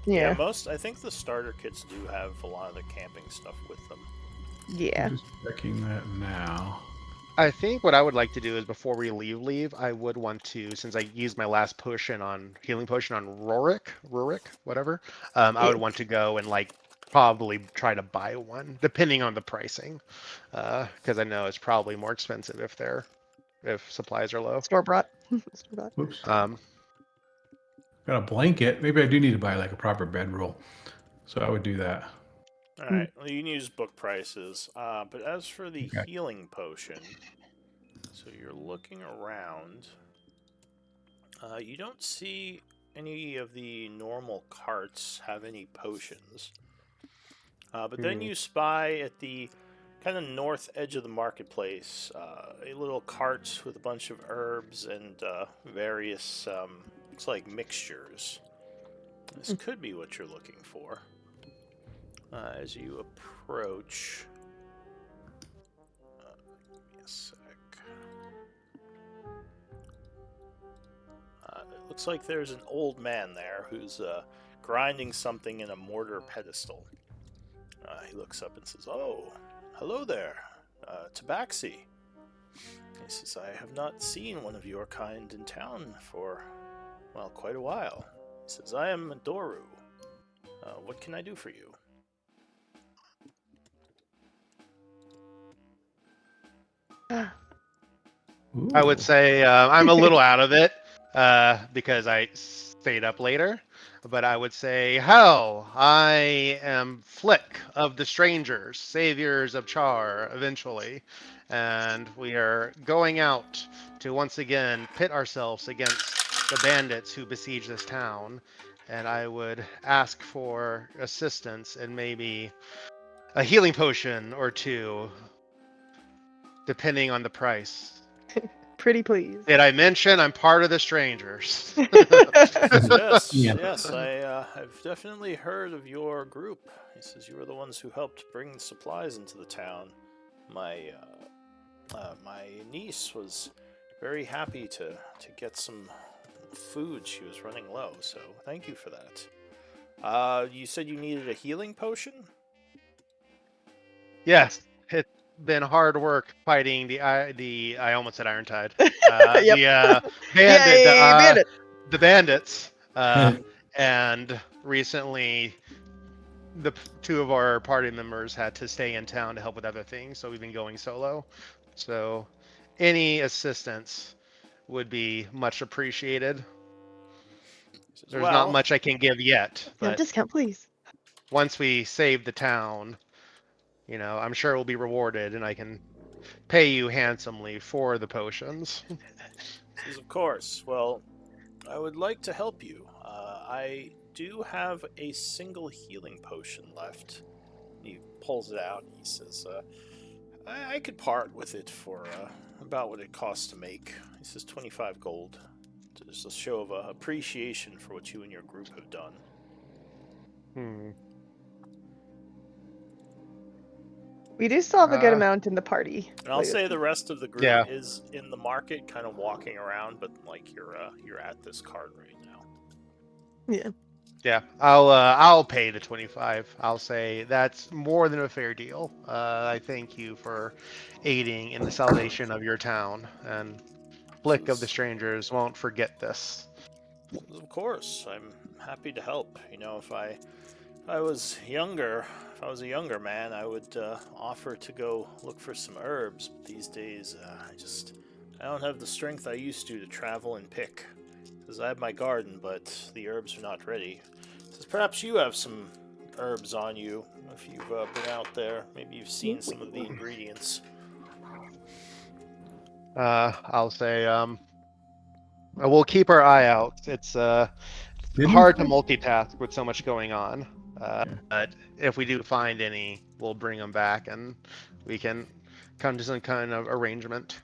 Yeah. I think the starter kits do have a lot of the camping stuff with them. Yeah. I'm just checking that now. I think what I would like to do is before we leave, I would want to, since I used my last healing potion on Rurik, whatever, I would Yeah. want to go and like probably try to buy one, depending on the pricing, because I know it's probably more expensive if supplies are low. Store bought. Store bought. Whoops. Um, Got a blanket. Maybe I do need to buy like a proper bedroll. So I would do that. Alright, well, you can use book prices. But as for the Okay. healing potion, so you're looking around, you don't see any of the normal carts have any potions. But then you spy at the kind of north edge of the marketplace a little cart with a bunch of herbs and various, looks like mixtures. This could be what you're looking for. As you approach, give me a sec. It looks like there's an old man there who's grinding something in a mortar pedestal. He looks up and says, "Oh, hello there, Tabaxi." He says, "I have not seen one of your kind in town for, well, quite a while." He says, "I am Doru. What can I do for you?" I would Ooh. say I'm a little out of it because I stayed up later. But I would say, hell, I am Flick of the Strangers, saviors of Chaur, eventually. And we are going out to once again pit ourselves against the bandits who besiege this town. And I would ask for assistance and maybe a healing potion or two, depending on the price. Pretty please. Did I mention I'm part of the Strangers? Says, yes, Yeah. yes, I've definitely heard of your group. He says, you were the ones who helped bring the supplies into the town. My niece was very happy to get some food. She was running low, so thank you for that. You said you needed a healing potion? Yes, it's been hard work fighting I almost said Iron Tide. Yep. The bandit Yay, bandit. the bandits and recently two of our party members had to stay in town to help with other things, so we've been going solo. So any assistance would be much appreciated. He says, There's not well, much I can give yet, Yeah, but discount, please. once we save the town, I'm sure we'll be rewarded and I can pay you handsomely for the potions. he says, of course. Well, I would like to help you. I do have a single healing potion left. He pulls it out and he says, I could part with it for about what it costs to make. He says 25 gold. Just a show of appreciation for what you and your group have done. We do still have a good amount in the party. And I'll say the rest of the group Yeah. is in the market, kind of walking around, but like you're at this card right now. Yeah. Yeah, I'll pay the 25. I'll say that's more than a fair deal. I thank you for aiding in the salvation of your town, and Flick of the Strangers won't forget this. Of course, I'm happy to help. If I was younger, if I was a younger man, I would offer to go look for some herbs. But these days, I don't have the strength I used to travel and pick. Because I have my garden, but the herbs are not ready. Says perhaps you have some herbs on you if you've been out there. Maybe you've seen some of the ingredients. I'll say we'll keep our eye out. It's Didn't hard to we- multitask with so much going on. But if we do find any, we'll bring them back and we can come to some kind of arrangement.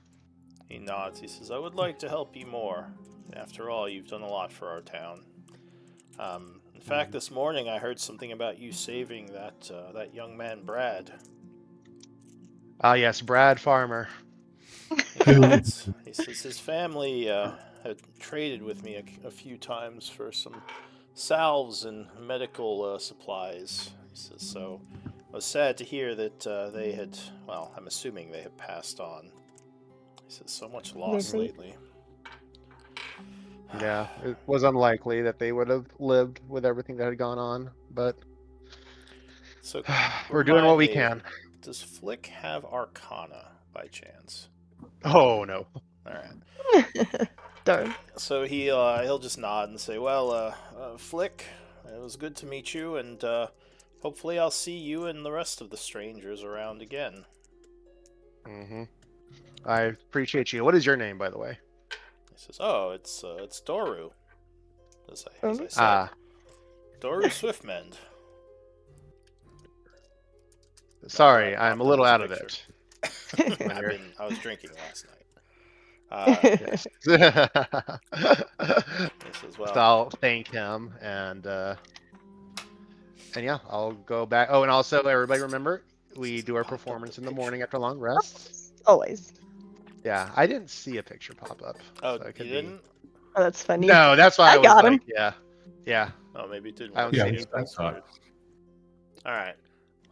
He nods. He says, I would like to help you more. After all, you've done a lot for our town. In fact, this morning I heard something about you saving that young man, Brad. Ah, yes, Brad Farmer. He says his family had traded with me a few times for some salves and medical supplies. He says so. I was sad to hear that they had. Well, I'm assuming they have passed on. He says so much loss Maybe. lately. Yeah, it was unlikely that they would have lived with everything that had gone on, but So we're doing what remind we me, can. does Flick have Arcana by chance? Oh no. All right. Darn. So he'll just nod and say, "Well, Flick, it was good to meet you, and hopefully I'll see you and the rest of the strangers around again." Hmm. I appreciate you. What is your name, by the way? He says, "Oh, it's Doru, as I said, Ah, Doru Swiftmend." sorry, That I'm a popped up little as out of picture. it. I was drinking last night. Yes. He says, So "Well, I'll thank him and yeah, I'll go back. Oh, and also everybody remember we do our Popped up performance the in the picture. morning after long rests. Always. Yeah, I didn't see a picture pop up. oh, So it you could be. didn't? Oh, that's funny. No, that's why I I was got him. like, yeah. Oh, maybe it didn't I work. don't Yeah, see for you. anything. I saw it. All right.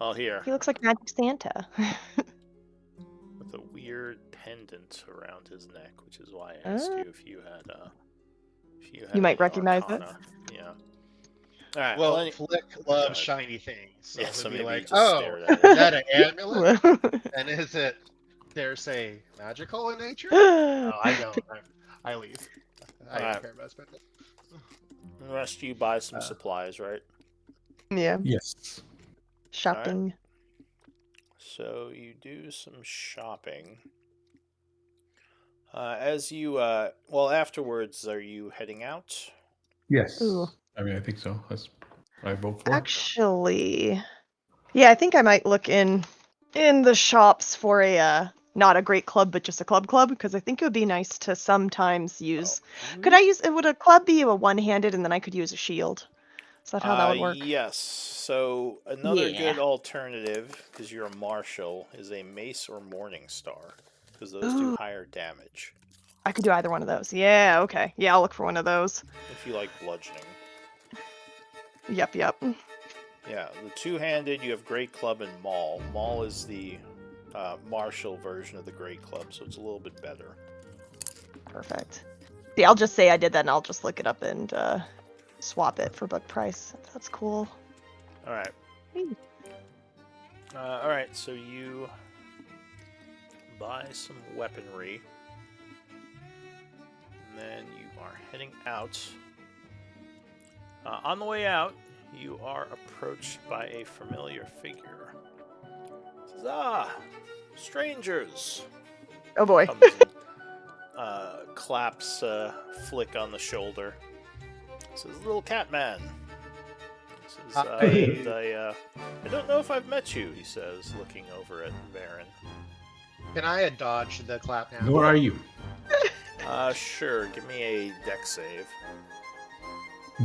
Well, here He looks like Magic Santa. with a weird pendant around his neck, which is why I asked you if you had You might any recognize it. Arcana. Yeah. All right. Well, any- Flick Go loves ahead. shiny things, so Yeah, it'd so be maybe he like, just oh, stared at is it. that an amulet? And is it, dare say, magical in nature? Oh, I don't. I leave. I don't Alright. care about spending. The rest of you buy some Uh, supplies, right? Yeah. Yes. Shopping. So you do some shopping. As you afterwards, are you heading out? Yes. Ooh. I mean, I think so. That's what I vote for. Actually, yeah, I think I might look in the shops for a not a great club, but just a club because I think it would be nice to sometimes use. Could I use? Would a club be a one-handed, and then I could use a shield? Is that how that would work? Yes. So another Yeah. good alternative, because you're a marshal, is a mace or morning star, because those do Ooh. higher damage. I could do either one of those. Yeah, okay. Yeah, I'll look for one of those. If you like bludgeoning. Yep. Yeah, the two-handed, you have Great Club and Maul. Maul is the martial version of the Great Club, so it's a little bit better. Perfect. See, I'll just say I did that, and I'll just look it up and swap it for book price. That's cool. All right. Hmm. All right, so you buy some weaponry, and then you are heading out. On the way out, you are approached by a familiar figure. It says, strangers! Oh boy. Comes and, claps Flick on the shoulder. Says, little cat man. He says, Hey. I don't know if I've met you, he says, looking over at Varen. Can I dodge the clap now? Nor are you. Sure, give me a deck save.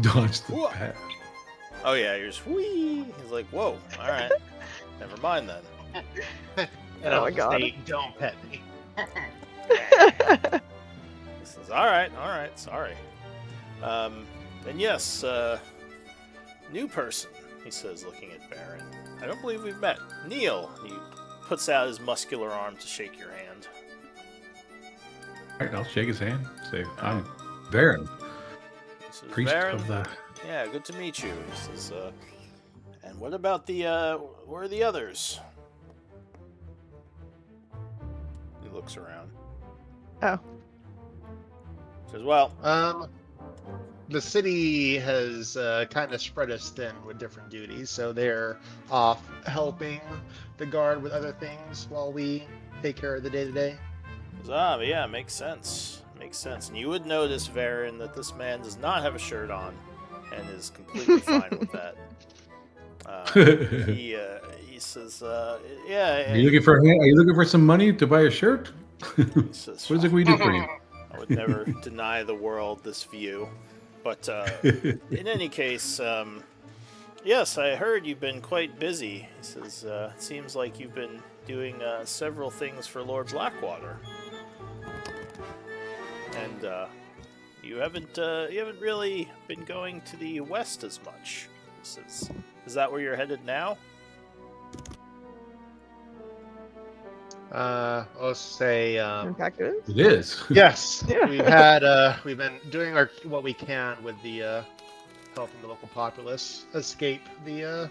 Dodge the Whoa. bat. Oh yeah, you're just whee! He's like, whoa, alright. Never mind then. And Oh I'll my just God. say, don't pet me. He says, alright, sorry. And yes, new person, he says, looking at Baron. I don't believe we've met. Neil, he puts out his muscular arm to shake your hand. All right, I'll shake his hand. Say, I'm Varen, He says, priest Baron, of the. yeah, good to meet you. He says, and what about the, where are the others? He looks around. Oh. Says, well, The city has kind of spread us thin with different duties, so they're off helping the guard with other things while we take care of the day-to-day. but yeah, makes sense. Makes sense. And you would notice, Varen, that this man does not have a shirt on and is completely fine with that. He says, yeah. Are you looking for some money to buy a shirt? He What says, is it we do for you? I would never deny the world this view. But in any case, yes, I heard you've been quite busy. He says, it seems like you've been doing several things for Lord Blackwater, and you haven't really been going to the west as much. He says, is that where you're headed now? I'll say In fact, it is. It is. yes. Yeah. We've been doing what we can with the helping the local populace escape the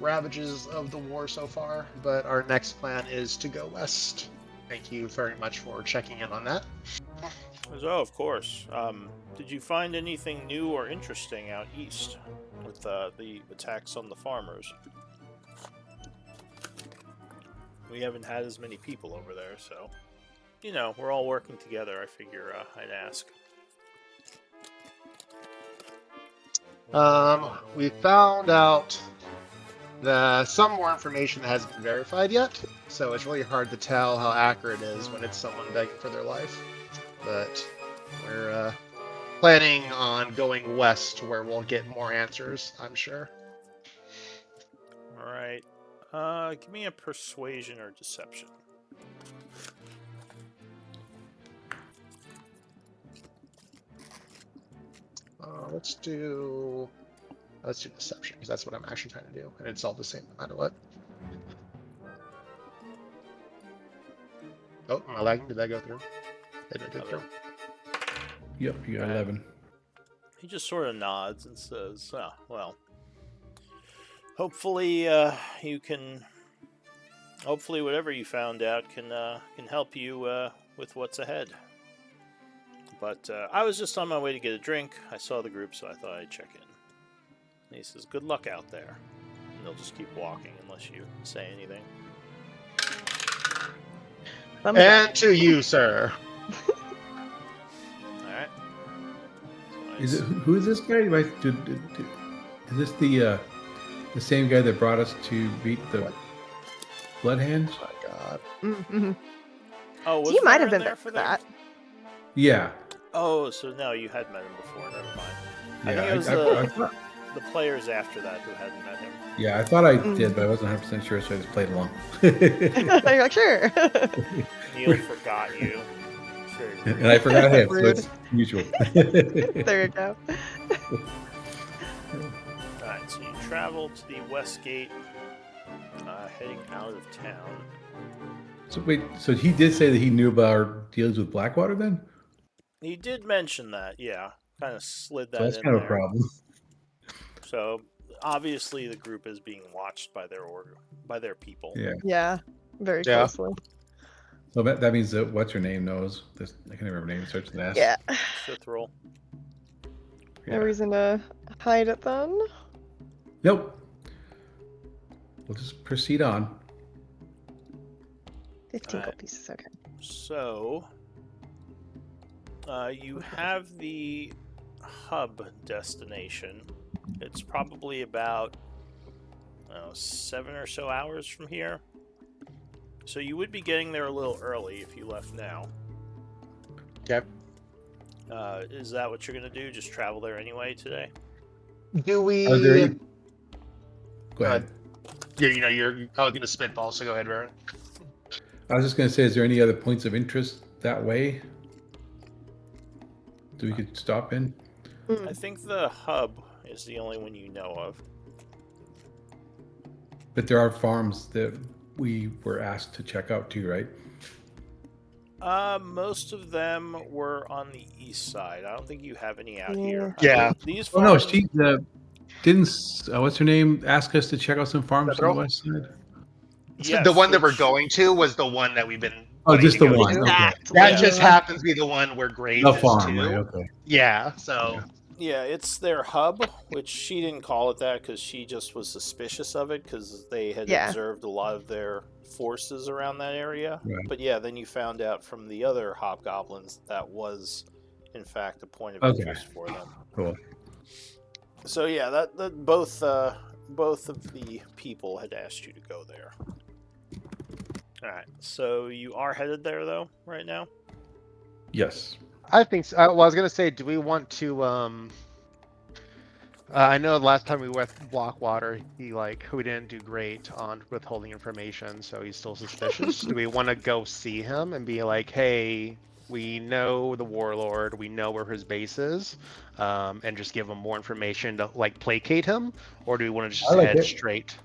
ravages of the war so far. But our next plan is to go west. Thank you very much for checking in on that. He says, oh, of course. Did you find anything new or interesting out east with the attacks on the farmers? We haven't had as many people over there, so we're all working together. I figure I'd ask. We found out some more information that hasn't been verified yet, so it's really hard to tell how accurate it is when it's someone begging for their life. But we're planning on going west where we'll get more answers, I'm sure. All right. Give me a persuasion or deception. Let's do deception, because that's what I'm actually trying to do, and it's all the same no matter what. Oh, am I lagging? Did that go through? It did go through. Yep, you got 11. He just sort of nods and says, "Oh, well. Hopefully, Hopefully, whatever you found out can help you with what's ahead." But I was just on my way to get a drink. I saw the group, so I thought I'd check in. And he says, "Good luck out there." And they'll just keep walking unless you say anything. And to you, sir. All right. Is it who is this guy? Is this the same guy that brought us to beat the Bloodhands? Oh my God. Mm-hmm. Oh, was He might have Varen been there there for for that. Yeah. Oh, so no, you had met him before. Never mind. I Yeah, think it was I thought, the players after that who hadn't met him. yeah, I thought I did, but I wasn't 100% sure, so I just played along. You're like, sure. Neil forgot you. Sure. And I forgot him, so Rude. it's usual. There you go. Alright, so you travel to the west gate, heading out of town. So wait, so he did say that he knew about our deals with Blackwater then? He did mention that, yeah. Kind of slid that So that's in kind of a there. problem. So obviously the group is being watched by their people. Yeah. Yeah, very Yeah. closely. So that means that what's her name knows. This, I can't remember her name. It starts with an S. Yeah. Fifth roll. No reason to hide it then. Nope. We'll just proceed on. 15 gold Alright. pieces, okay. So you have the hub destination. It's probably about 7 or so hours from here. So you would be getting there a little early if you left now. Okay. Is that what you're going to do? Just travel there anyway today? Do we? Are there any... Go ahead. I was going to spitball, so go ahead, Baron. I was just going to say, is there any other points of interest that way that we could stop in? I think the hub is the only one you know of. But there are farms that we were asked to check out too, right? Most of them were on the east side. I don't think you have any out here. Yeah. These Oh no, farms, she didn't. What's her name? Ask us to check out some farms on the Pedro? west side. yes, The one that we're which- going to was the one that we've been. Oh, wanting just to the go one. to. Okay. Exactly. That Yeah. just happens to be the one where Graves The is farm, too. right? Okay. Yeah. So. Yeah, it's their hub, which she didn't call it that because she just was suspicious of it because they had Yeah. observed a lot of their forces around that area. Right. But yeah, then you found out from the other hobgoblins that was, in fact, a point of Okay. interest for them. Cool. So yeah, that both of the people had asked you to go there. All right, so you are headed there though right now. Yes. I think so. Well, I was gonna say, do we want to? I know the last time we went Blockwater, we didn't do great on withholding information, so he's still suspicious. Do we want to go see him and be like, hey, we know the warlord, we know where his base is, and just give him more information to like placate him, or do we want to I just like head it. straight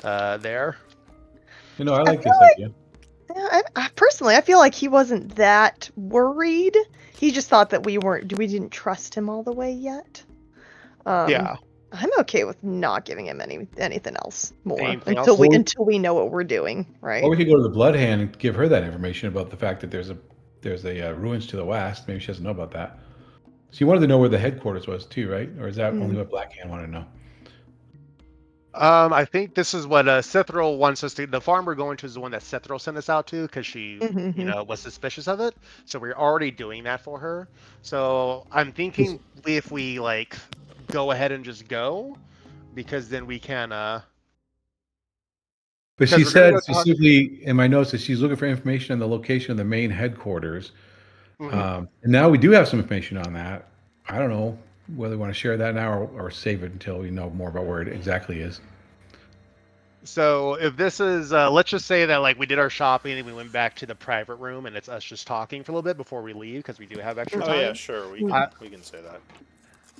there? I I like feel this like idea. personally, I feel like he wasn't that worried. He just thought that we didn't trust him all the way yet. Yeah. I'm okay with not giving him anything else more Anything else? until we know what we're doing, Or right? we could go to the Blood Hand and give her that information about the fact that there's a ruins to the west. Maybe she doesn't know about that. So you wanted to know where the headquarters was too, right? Or is that only what Black Hand wanted to know? I think this is what Cithril wants us to. The farm we're going to is the one that Cithril sent us out to because she, Mm-hmm. was suspicious of it. So we're already doing that for her. So I'm thinking if we like go ahead and just go, because then we can. But Because she we're gonna said go talk. specifically in my notes that she's looking for information on the location of the main headquarters. Mhm. And now we do have some information on that. I don't know whether we want to share that now or save it until we know more about where it exactly is. So if this is, let's just say that like we did our shopping and we went back to the private room and it's us just talking for a little bit before we leave because we do have extra Oh yeah, time. sure. I, We can say that.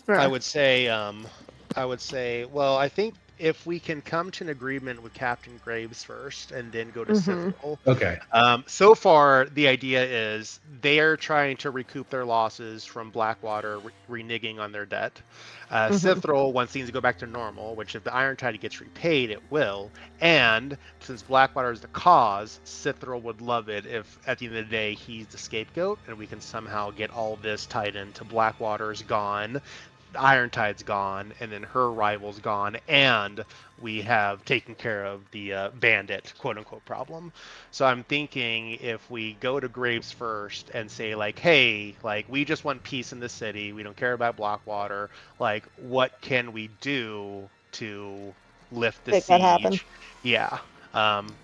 I Yeah. would say, well, I think if we can come to an agreement with Captain Graves first and then go to Mm-hmm. Cithril. Okay. So far, the idea is they are trying to recoup their losses from Blackwater reneging on their debt. Mm-hmm. Cithril wants things to go back to normal, which if the Iron Tide gets repaid, it will. And since Blackwater is the cause, Cithril would love it if at the end of the day he's the scapegoat and we can somehow get all this tied into Blackwater's gone, Irontide's gone, and then her rival's gone, and we have taken care of the bandit quote unquote problem. So I'm thinking if we go to Graves first and say like, hey, like we just want peace in the city, we don't care about Blackwater, like what can we do to lift the Make that happen. siege? Yeah.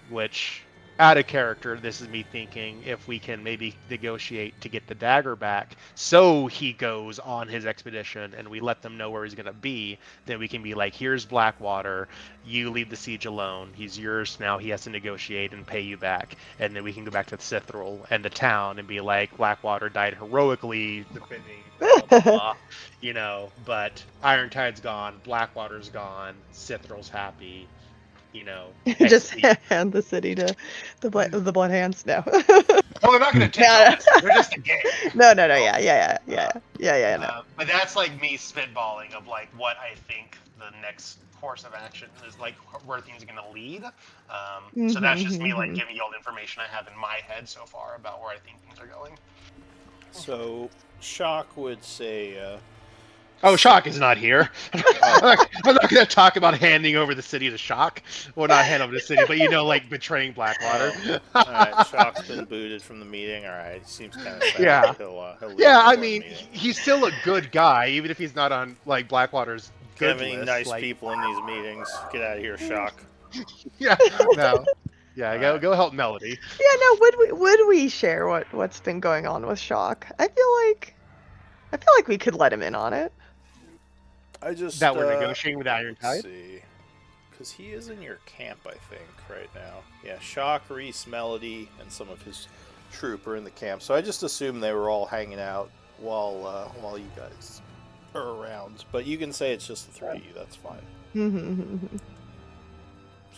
Which out of character, this is me thinking if we can maybe negotiate to get the dagger back so he goes on his expedition and we let them know where he's going to be, then we can be like, here's Blackwater, you leave the siege alone, he's yours now, he has to negotiate and pay you back, and then we can go back to Cithril and the town and be like, Blackwater died heroically defending blah blah blah, but Irontide's gone, Blackwater's gone, Cithril's happy, Just XP. hand the city to the Blood Hands now. Well, they're not going to take Yeah. over. They're just a gang. No. Yeah. No. But that's like me spitballing of like what I think the next course of action is, like where things are going to lead. So that's just me like Mm-hmm. giving you all the information I have in my head so far about where I think things are going. So Shock would say, Oh, Shock is not here. I'm not going to talk about handing over the city to Shock. Well, not hand over the city, but like betraying Blackwater. all right, Shock's been booted from the meeting. All right, he seems kind of sad. Yeah. He'll leave Yeah, I before the mean, meeting. he's still a good guy, even if he's not on like Blackwater's Can good have any list. nice like, people in these meetings? Get out of here, Shock. Yeah, no, yeah, Alright. go help Melody. Yeah, no, would we share what's been going on with Shock? I feel like we could let him in on it. I just That we're negotiating with Iron let's Tide. see, because he is in your camp, I think, right now. Yeah, Shock, Reese, Melody, and some of his troop are in the camp. So I just assumed they were all hanging out while you guys are around. But you can say it's just the three of you. That's fine. Mm-hmm.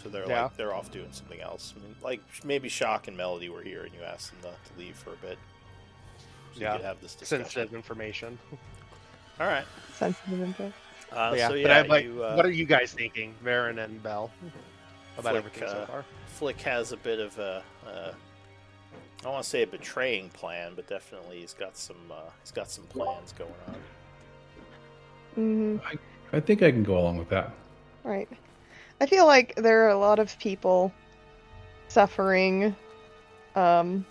So they're Yeah. they're off doing something else. I mean, like maybe Shock and Melody were here, and you asked them to leave for a bit. So you could have this discussion. Sensitive information. All right. Sensitive info. But yeah, So but I'm like, you, what are you guys thinking, Varen and Bell, about Flick, everything so far? Flick has a bit of a, I don't want to say a betraying plan, but definitely he's got some plans going on. Mm-hmm. I think I can go along with that. Right. I feel like there are a lot of people suffering for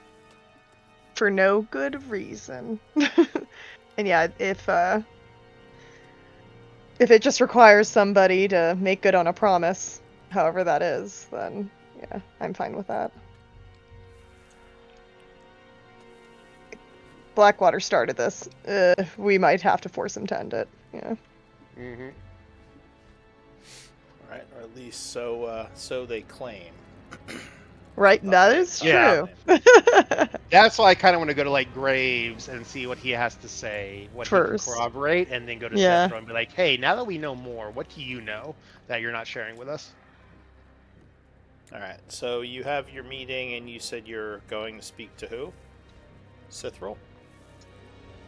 no good reason. And yeah, if it just requires somebody to make good on a promise, however that is, then yeah, I'm fine with that. Blackwater started this. We might have to force him to end it. Yeah. Mm-hmm. All right, or at least so they claim. Right, that is Yeah. true. That's why I kind of want to go to like Graves and see what he has to say, what he can First. corroborate, and then go to Yeah. Cithro and be like, "Hey, now that we know more, what do you know that you're not sharing with us?" All right, so you have your meeting, and you said you're going to speak to who? Cithril?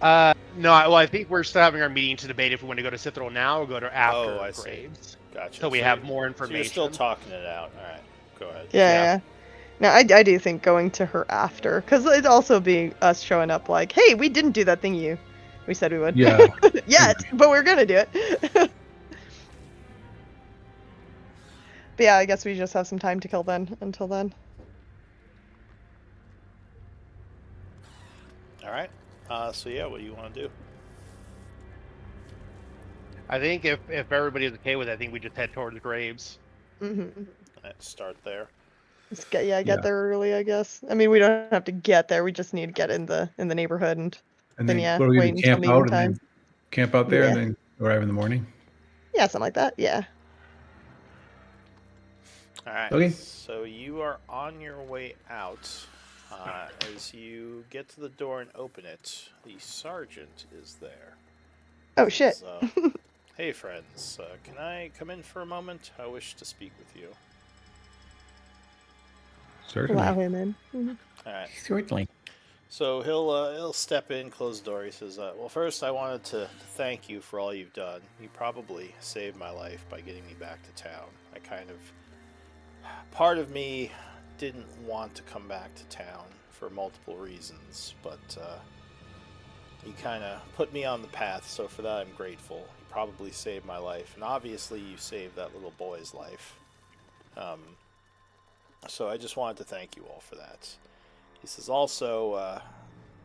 No, well, I think we're still having our meeting to debate if we want to go to Cithro now or go to after Oh, I see. Graves. Gotcha. So we have more information. So you're still talking it out. All right, go ahead. Yeah. No, I do think going to her after, because it'd also be us showing up like, hey, we didn't do that thing we said we would. Yeah. Yet, but we're gonna do it. But yeah, I guess we just have some time to kill then. Until then. All right. So yeah, what do you want to do? I think if everybody's okay with it, I think we just head towards Graves. Mm-hmm. Let's start there. Just get there early, I guess. I mean, we don't have to get there. We just need to get in the neighborhood and then yeah, what are we wait gonna until camp meeting out and time. then camp out there and Yeah. then arrive in the morning? Yeah, something like that. Yeah. All right. Okay. So you are on your way out. As you get to the door and open it, the sergeant is there. Oh shit. Hey friends, can I come in for a moment? I wish to speak with you. Certainly. Allow him in. All right. Certainly. So he'll step in, close the door. He says, "Well, first I wanted to thank you for all you've done. You probably saved my life by getting me back to town. Part of me didn't want to come back to town for multiple reasons, but you kind of put me on the path. So for that, I'm grateful. You probably saved my life, and obviously you saved that little boy's life. So I just wanted to thank you all for that." He says, also,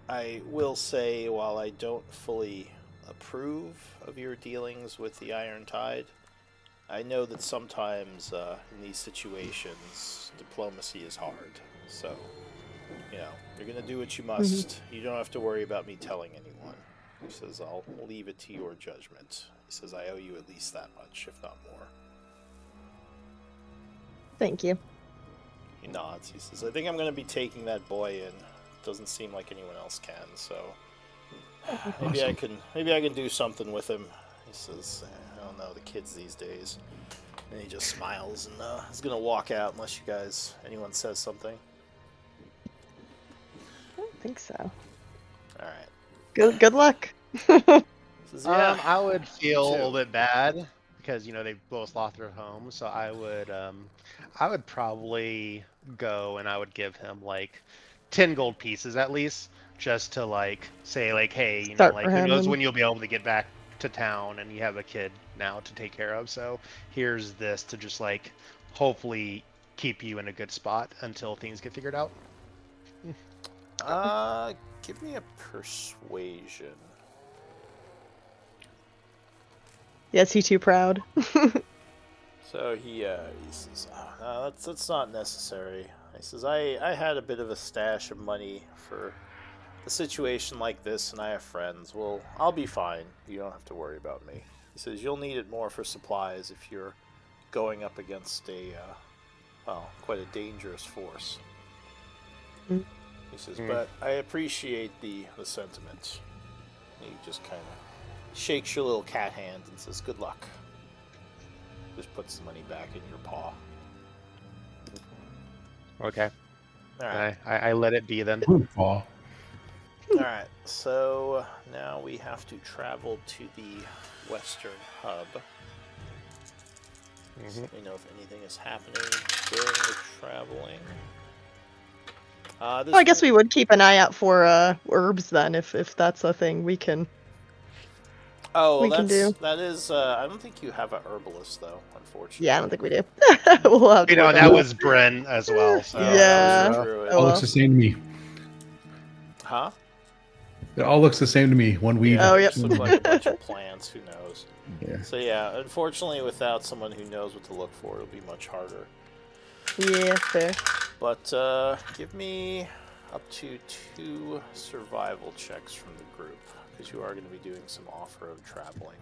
I will say, while I don't fully approve of your dealings with the Iron Tide, I know that sometimes in these situations, diplomacy is hard. So, you're going to do what you must. Mm-hmm. You don't have to worry about me telling anyone. He says, I'll leave it to your judgment. He says, I owe you at least that much, if not more. Thank you. He nods. He says, I think I'm going to be taking that boy in. Doesn't seem like anyone else can, so maybe Awesome. I can do something with him. He says, I don't know, the kids these days. And he just smiles and is going to walk out unless anyone says something. I don't think so. All right. Good luck. Says, I would feel a little bit bad because they both lost their homes, so I would probably go and I would give him like 10 gold pieces at least, just to say hey, who knows when you'll be able to get back to town and you have a kid now to take care of, so here's this to just hopefully keep you in a good spot until things get figured out. Give me a persuasion. Yes, he too proud. So he says, that's not necessary. He says, I had a bit of a stash of money for a situation like this, and I have friends. Well, I'll be fine. You don't have to worry about me. He says, you'll need it more for supplies if you're going up against quite a dangerous force. Mm. He says, but I appreciate the sentiment. He just kind of shakes your little cat hand and says, good luck. Just puts the money back in your paw. Okay. All right. I let it be then. Paw. Alright, so now we have to travel to the western hub. So let me know if anything is happening during the traveling. I guess we would keep an eye out for herbs then, if that's a thing we can. Oh, can do. That is. I don't think you have a herbalist though, unfortunately. Yeah, I don't think we do. We'll have to that was Bryn as well. So yeah. It all looks the same to me. Huh? It all looks the same to me. One weed. Oh, yep. Just looks like a bunch of plants. Who knows? Yeah. So yeah, unfortunately, without someone who knows what to look for, it'll be much harder. Yeah, fair. But give me up to 2 survival checks from the group, because you are going to be doing some off-road traveling.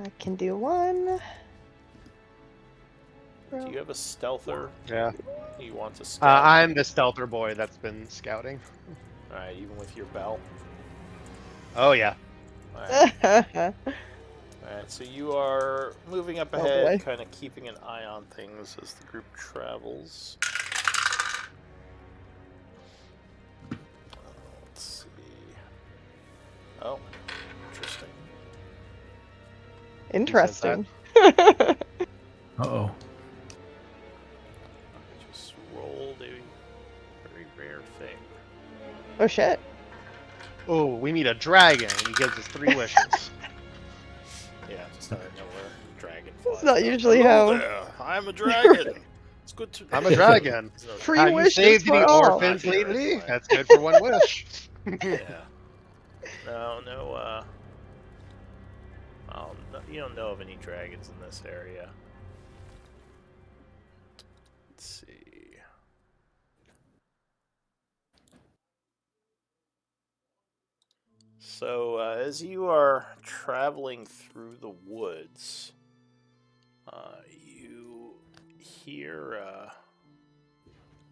I can do one. Do you have a stealther Yeah. you want to scout? I'm the stealther boy that's been scouting. Alright, even with your bell? Oh yeah. Alright, so you are moving up Oh, ahead, boy. kind of keeping an eye on things as the group travels. Let's see. Oh, interesting. Interesting. Uh-oh. I just rolled a very rare thing. Oh shit. Oh, we meet a dragon. He gives us 3 wishes. Yeah, just out of nowhere, dragon That's flies not up. usually Hello how. there, I'm a dragon. It's good to. I'm a dragon. So, Free Have you wishes saved any for all. orphans Not here, lately? anyway. That's good for 1 wish. Yeah. No. You don't know of any dragons in this area. Let's see. So, as you are traveling through the woods, you hear,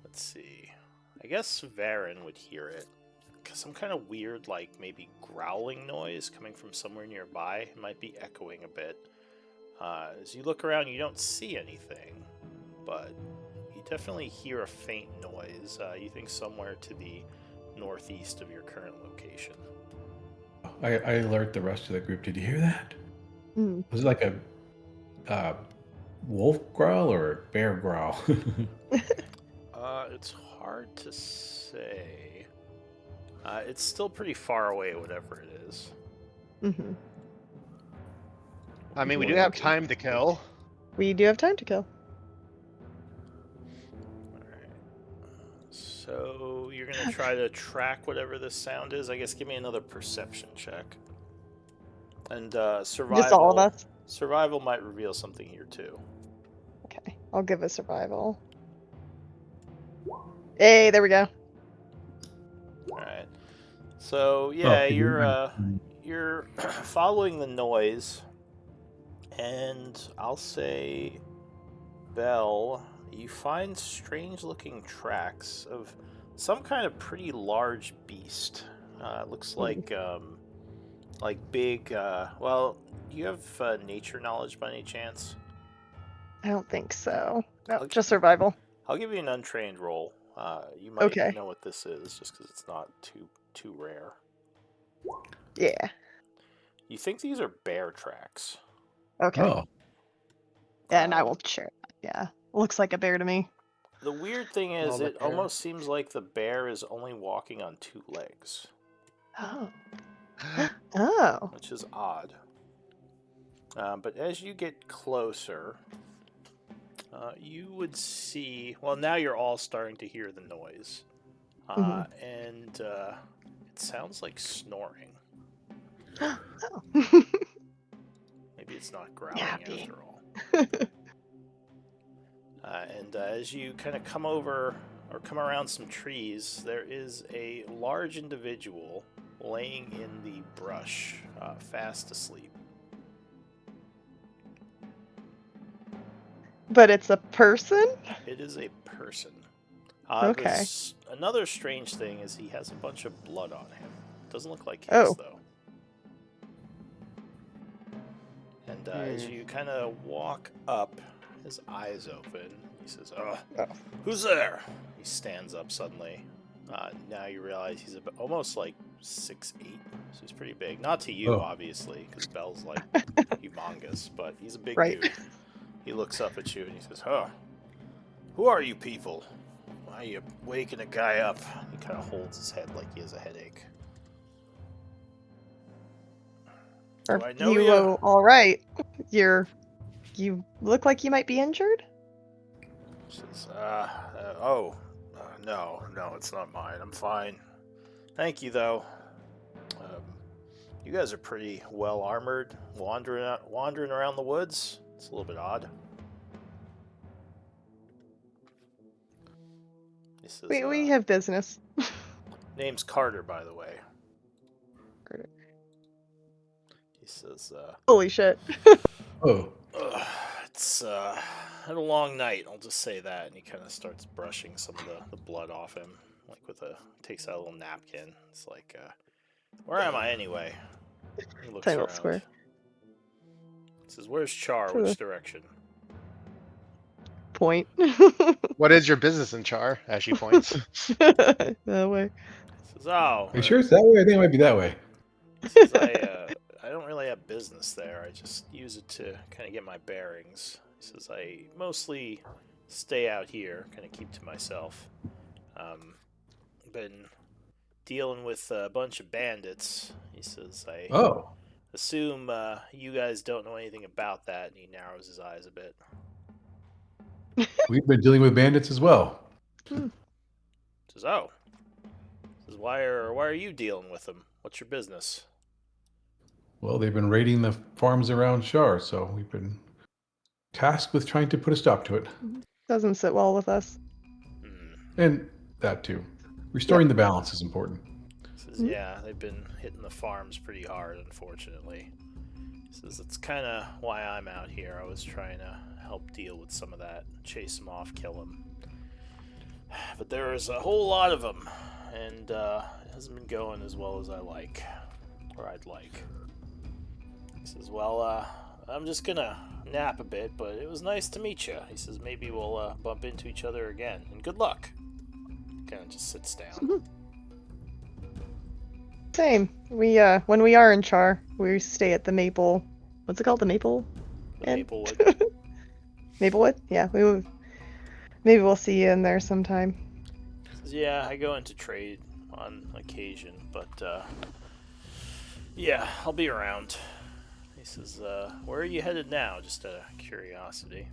let's see, I guess Varen would hear it. Some kind of weird, like, maybe growling noise coming from somewhere nearby. It might be echoing a bit. As you look around, you don't see anything, but you definitely hear a faint noise. You think somewhere to the northeast of your current location. I alert the rest of the group. Did you hear that? Mm. Was it like a wolf growl or a bear growl? It's hard to say. It's still pretty far away, whatever it is. Mm-hmm. I mean, we do have time to kill. We do have time to kill. Alright. So, you're going to try to track whatever this sound is. I guess give me another perception check. And survival. Just all of us. Survival might reveal something here, too. Okay, I'll give a survival. Hey, there we go. Alright. So, yeah, Oh, you're following the noise. And I'll say, Belle, you find strange-looking tracks of some kind of pretty large beast. It looks like big. Well, do you have nature knowledge by any chance? I don't think so. No, Okay. just survival. I'll give you an untrained roll. You might Okay. know what this is, just because it's not too rare. Yeah. You think these are bear tracks? Okay. Oh, And I will share that. Yeah. Looks like a bear to me. The weird thing is, the it bear. almost seems like the bear is only walking on 2 legs, Oh. Oh. which is odd. But as you get closer, you would see. Well, now you're all starting to hear the noise, and it sounds like snoring. Oh. Maybe it's not growling Happy. after all. And as you kind of come over or come around some trees, there is a large individual laying in the brush, fast asleep. But it's a person? It is a person. Okay. Another strange thing is he has a bunch of blood on him. Doesn't look like his, Oh. though. And as you kind of walk up, his eyes open. He says, Oh. Who's there? He stands up suddenly. Now you realize he's almost like 6'8", so he's pretty big. Not to you, Oh. obviously, because Belle's like humongous, but he's a big Right. dude. He looks up at you and he says, who are you people? Why are you waking a guy up? He kind of holds his head like he has a headache. Are Do I know you ya? all right? You look like you might be injured? He says, no, it's not mine. I'm fine. Thank you, though. You guys are pretty well armored, wandering around the woods. It's a little bit odd. He says, We have business. Name's Carter, by the way. Carter. He says, Holy shit. Oh, it's had a long night, I'll just say that. And he kind of starts brushing some of the blood off him, like takes out a little napkin. It's like, where am I anyway? He looks Tiny little around. square. He says, where's Chaur? Sure. Which direction? Point. What is your business in Char? As she points. That way. He says, oh. are you sure it's that way? I think it might be that way. He says, I don't really have business there. I just use it to kind of get my bearings. He says, I mostly stay out here, kind of keep to myself. Been dealing with a bunch of bandits. He says, I Oh, assume you guys don't know anything about that, and he narrows his eyes a bit. we've been dealing with bandits as well. He says, oh. He says, why are you dealing with them? What's your business? Well, they've been raiding the farms around Shar, so we've been tasked with trying to put a stop to it. Doesn't sit well with us. And that too. Restoring the balance is important. Says, yeah, they've been hitting the farms pretty hard, unfortunately. Says, that's kind of why I'm out here. I was trying to help deal with some of that, chase them off, kill them. But there is a whole lot of them, and it hasn't been going as well as I like, or I'd like. He says, well, I'm just gonna nap a bit, but it was nice to meet you. He says, maybe we'll bump into each other again, and good luck. Kind of just sits down. Same. We when we are in Char, we stay at the Maple. What's it called? The Maple. The Inn? Maplewood. Maplewood. Yeah, maybe we'll see you in there sometime. Says, yeah, I go into trade on occasion, but yeah, I'll be around. He says, where are you headed now? Just out of curiosity.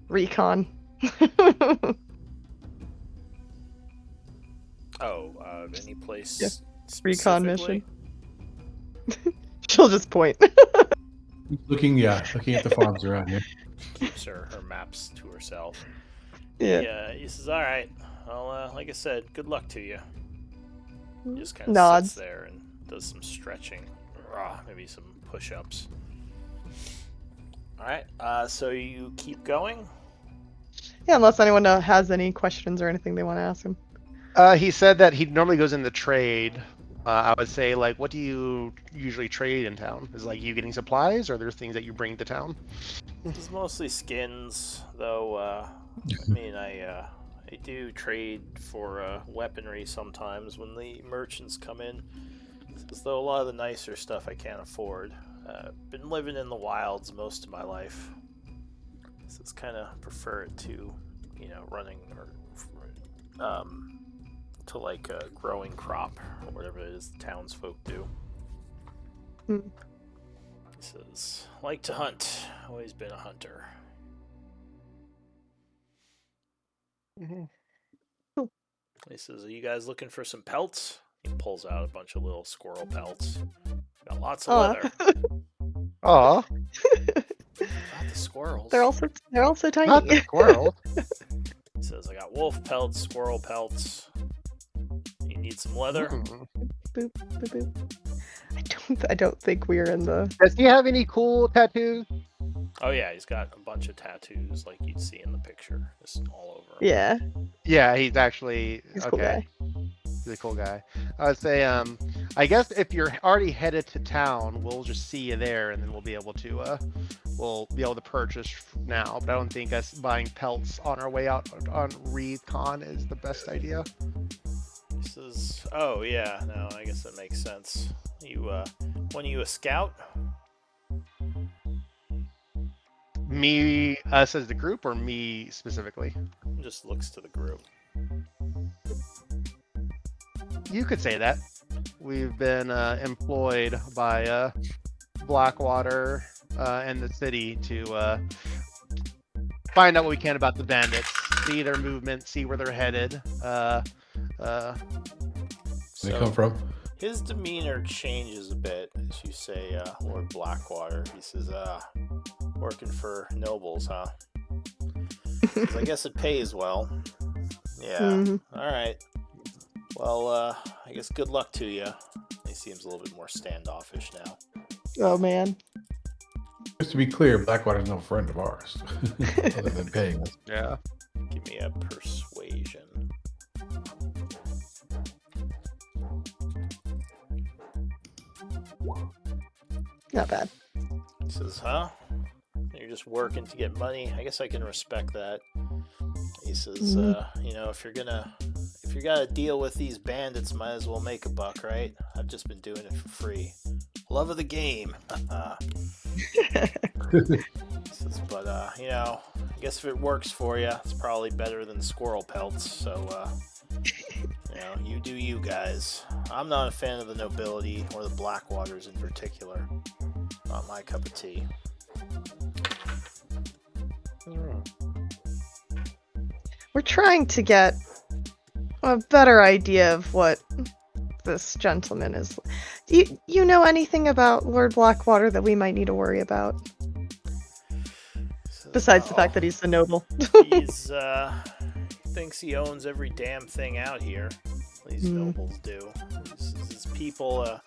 Recon. Oh, any place Yeah. Recon specifically? mission. She'll just point. Looking at the farms around here. Keeps her maps to herself. Yeah. He says, all right. Well, like I said, good luck to you. He just kind of Nods. sits there and does some stretching. Maybe some push-ups. All right. So you keep going? Yeah, unless anyone has any questions or anything they want to ask him. He said that he normally goes into trade. I would say, like, what do you usually trade in town? Is like you getting supplies, or there's things that you bring to town? It's mostly skins, though. I mean, I do trade for weaponry sometimes when the merchants come in. As though a lot of the nicer stuff I can't afford. Been living in the wilds most of my life, so it's kind of prefer it to, running or to like a growing crop or whatever it is the townsfolk do. He says, like to hunt. Always been a hunter. He says, are you guys looking for some pelts? He pulls out a bunch of little squirrel pelts. Got lots of leather. Aw, Not the squirrels. They're all so tiny. not the squirrel. He says, I got wolf pelts, squirrel pelts. You need some leather? Mm. Boop, boop, boop. I don't think we're in the. Does he have any cool tattoos? Oh yeah, he's got a bunch of tattoos like you'd see in the picture. Just all over him. Yeah, Yeah, he's actually he's a cool okay. guy. He's a cool guy. I would say, I guess if you're already headed to town, we'll just see you there, and then we'll be able to purchase now. But I don't think us buying pelts on our way out on recon is the best idea. He says, oh yeah, no, I guess that makes sense. When you a scout? Me, us as the group, or me specifically? Just looks to the group. You could say that. We've been employed by Blackwater and the city to find out what we can about the bandits, see their movement, see where they're headed. Where they come from? His demeanor changes a bit as you say, Lord Blackwater. He says, working for nobles, huh? He says, I guess it pays well. Yeah. Mhm. All right. Well, I guess good luck to you. He seems a little bit more standoffish now. Oh man. Just to be clear, Blackwater's no friend of ours, other than paying us. Yeah. Give me a persuasion. Not bad. He says, "Huh? You're just working to get money. I guess I can respect that." He says, "You know, if you're gonna deal with these bandits, might as well make a buck, right? I've just been doing it for free. Love of the game." He says, "But you know, I guess if it works for you, it's probably better than squirrel pelts. So, you know, you do you guys. I'm not a fan of the nobility or the Blackwaters in particular. Not my cup of tea." We're trying to get a better idea of what this gentleman is. Do you know anything about Lord Blackwater that we might need to worry about? Says, Besides the "Well, fact that he's the noble. he's thinks he owns every damn thing out here. These nobles do. These people,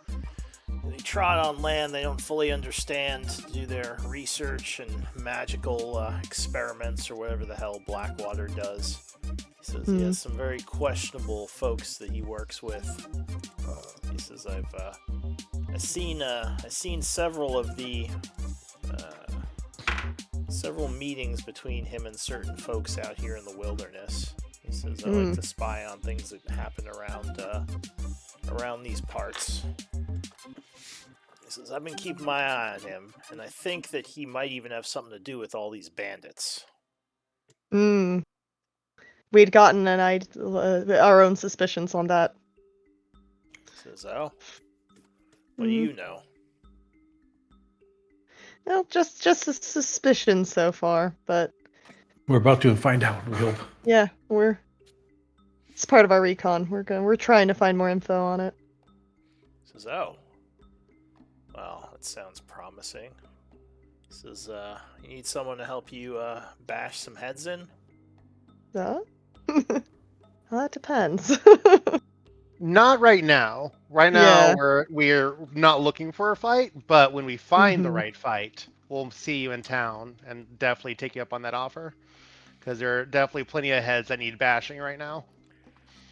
they trot on land they don't fully understand to do their research and magical experiments or whatever the hell Blackwater does. He says he has some very questionable folks that he works with. He says I've seen several of the several meetings between him and certain folks out here in the wilderness. He says I like to spy on things that happen around these parts. He says I've been keeping my eye on him, and I think that he might even have something to do with all these bandits. We'd gotten our own suspicions on that. He says, "Oh, what do you know?" Well, just a suspicion so far, but We're about to find out, we hope. yeah, it's part of our recon. We're trying to find more info on it. He says, "Oh, well, that sounds promising." He says, "You need someone to help you bash some heads in?" Well, that depends. Not right now. Right now, Yeah. we're not looking for a fight, but when we find the Mhm. right fight, we'll see you in town and definitely take you up on that offer. Because there are definitely plenty of heads that need bashing right now.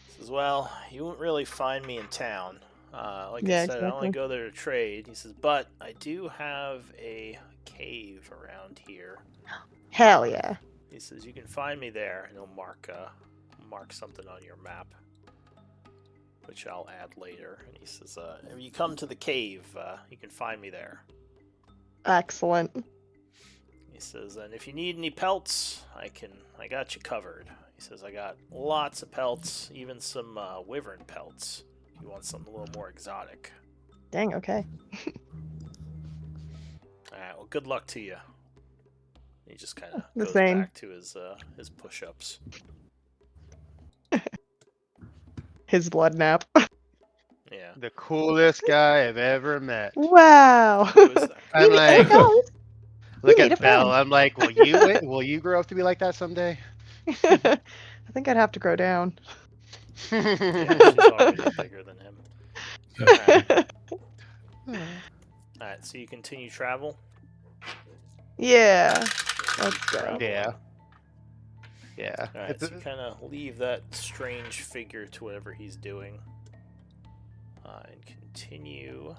He says, "Well, you won't really find me in town. Like I Yeah, said, I only exactly. go there to trade." He says, "But I do have a cave around here." Hell yeah. He says, "You can find me there," and he'll mark something on your map, which I'll add later. And he says, "If you come to the cave, you can find me there." Excellent. He says, "And if you need any pelts, I got you covered." He says, "I got lots of pelts, even some wyvern pelts. If you want something a little more exotic." Dang, okay. All right. Well, good luck to you. He just kind of The goes same. back to his push-ups. His blood nap. Yeah. The coolest guy I've ever met. Wow. Who is that? I'm Hey like, guys, look need a at Belle. friend. I'm like, will you grow up to be like that someday? I think I'd have to grow down. Yeah, she's already bigger than him. All right. All right. So you continue travel. Yeah. Let's go. Travel. Yeah. Yeah. All right. So you kind of leave that strange figure to whatever he's doing, and continue.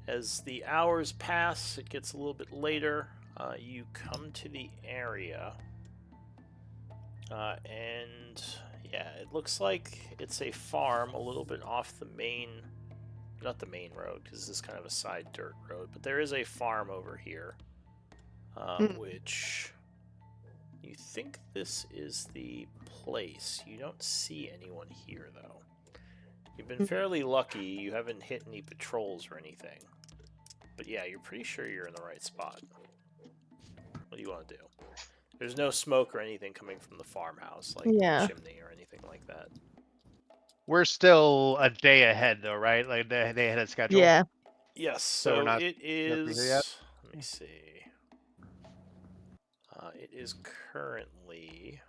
As the hours pass, it gets a little bit later. You come to the area, and yeah, it looks like it's a farm a little bit off the main, not the main road, because this is kind of a side dirt road, but there is a farm over here, which you think this is the place. You don't see anyone here, though. You've been fairly lucky. You haven't hit any patrols or anything. But yeah, you're pretty sure you're in the right spot. What do you want to do? There's no smoke or anything coming from the farmhouse, like Yeah. chimney or anything like that. We're still a day ahead, though, right? Like a day ahead of schedule. Yeah. Yes, So we're so not it here is. yet? Let me see. It is currently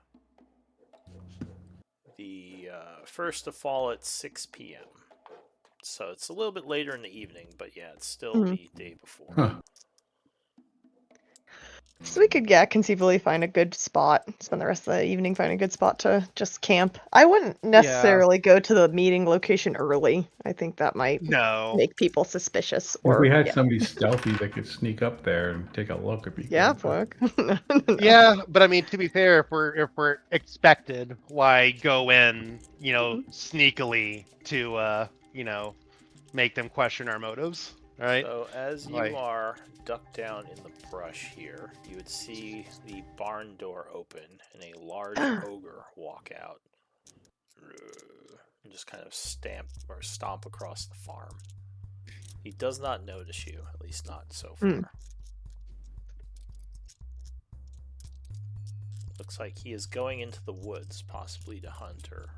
the first to fall at 6 p.m. So it's a little bit later in the evening, but yeah, it's still the day before. Huh. So we could, conceivably find a good spot, spend the rest of the evening finding a good spot to just camp. I wouldn't necessarily go to the meeting location early. I think that might No. make people suspicious. If we had yeah. somebody stealthy that could sneak up there and take a look, it'd be Yeah, good. fuck. No. Yeah, but I mean, to be fair, if we're expected, why go in, sneakily to make them question our motives, right? So as you Like- are ducked down in the brush here, you would see the barn door open and a large ogre walk out and just kind of stomp across the farm. He does not notice you, at least not so far. Looks like he is going into the woods, possibly to hunt or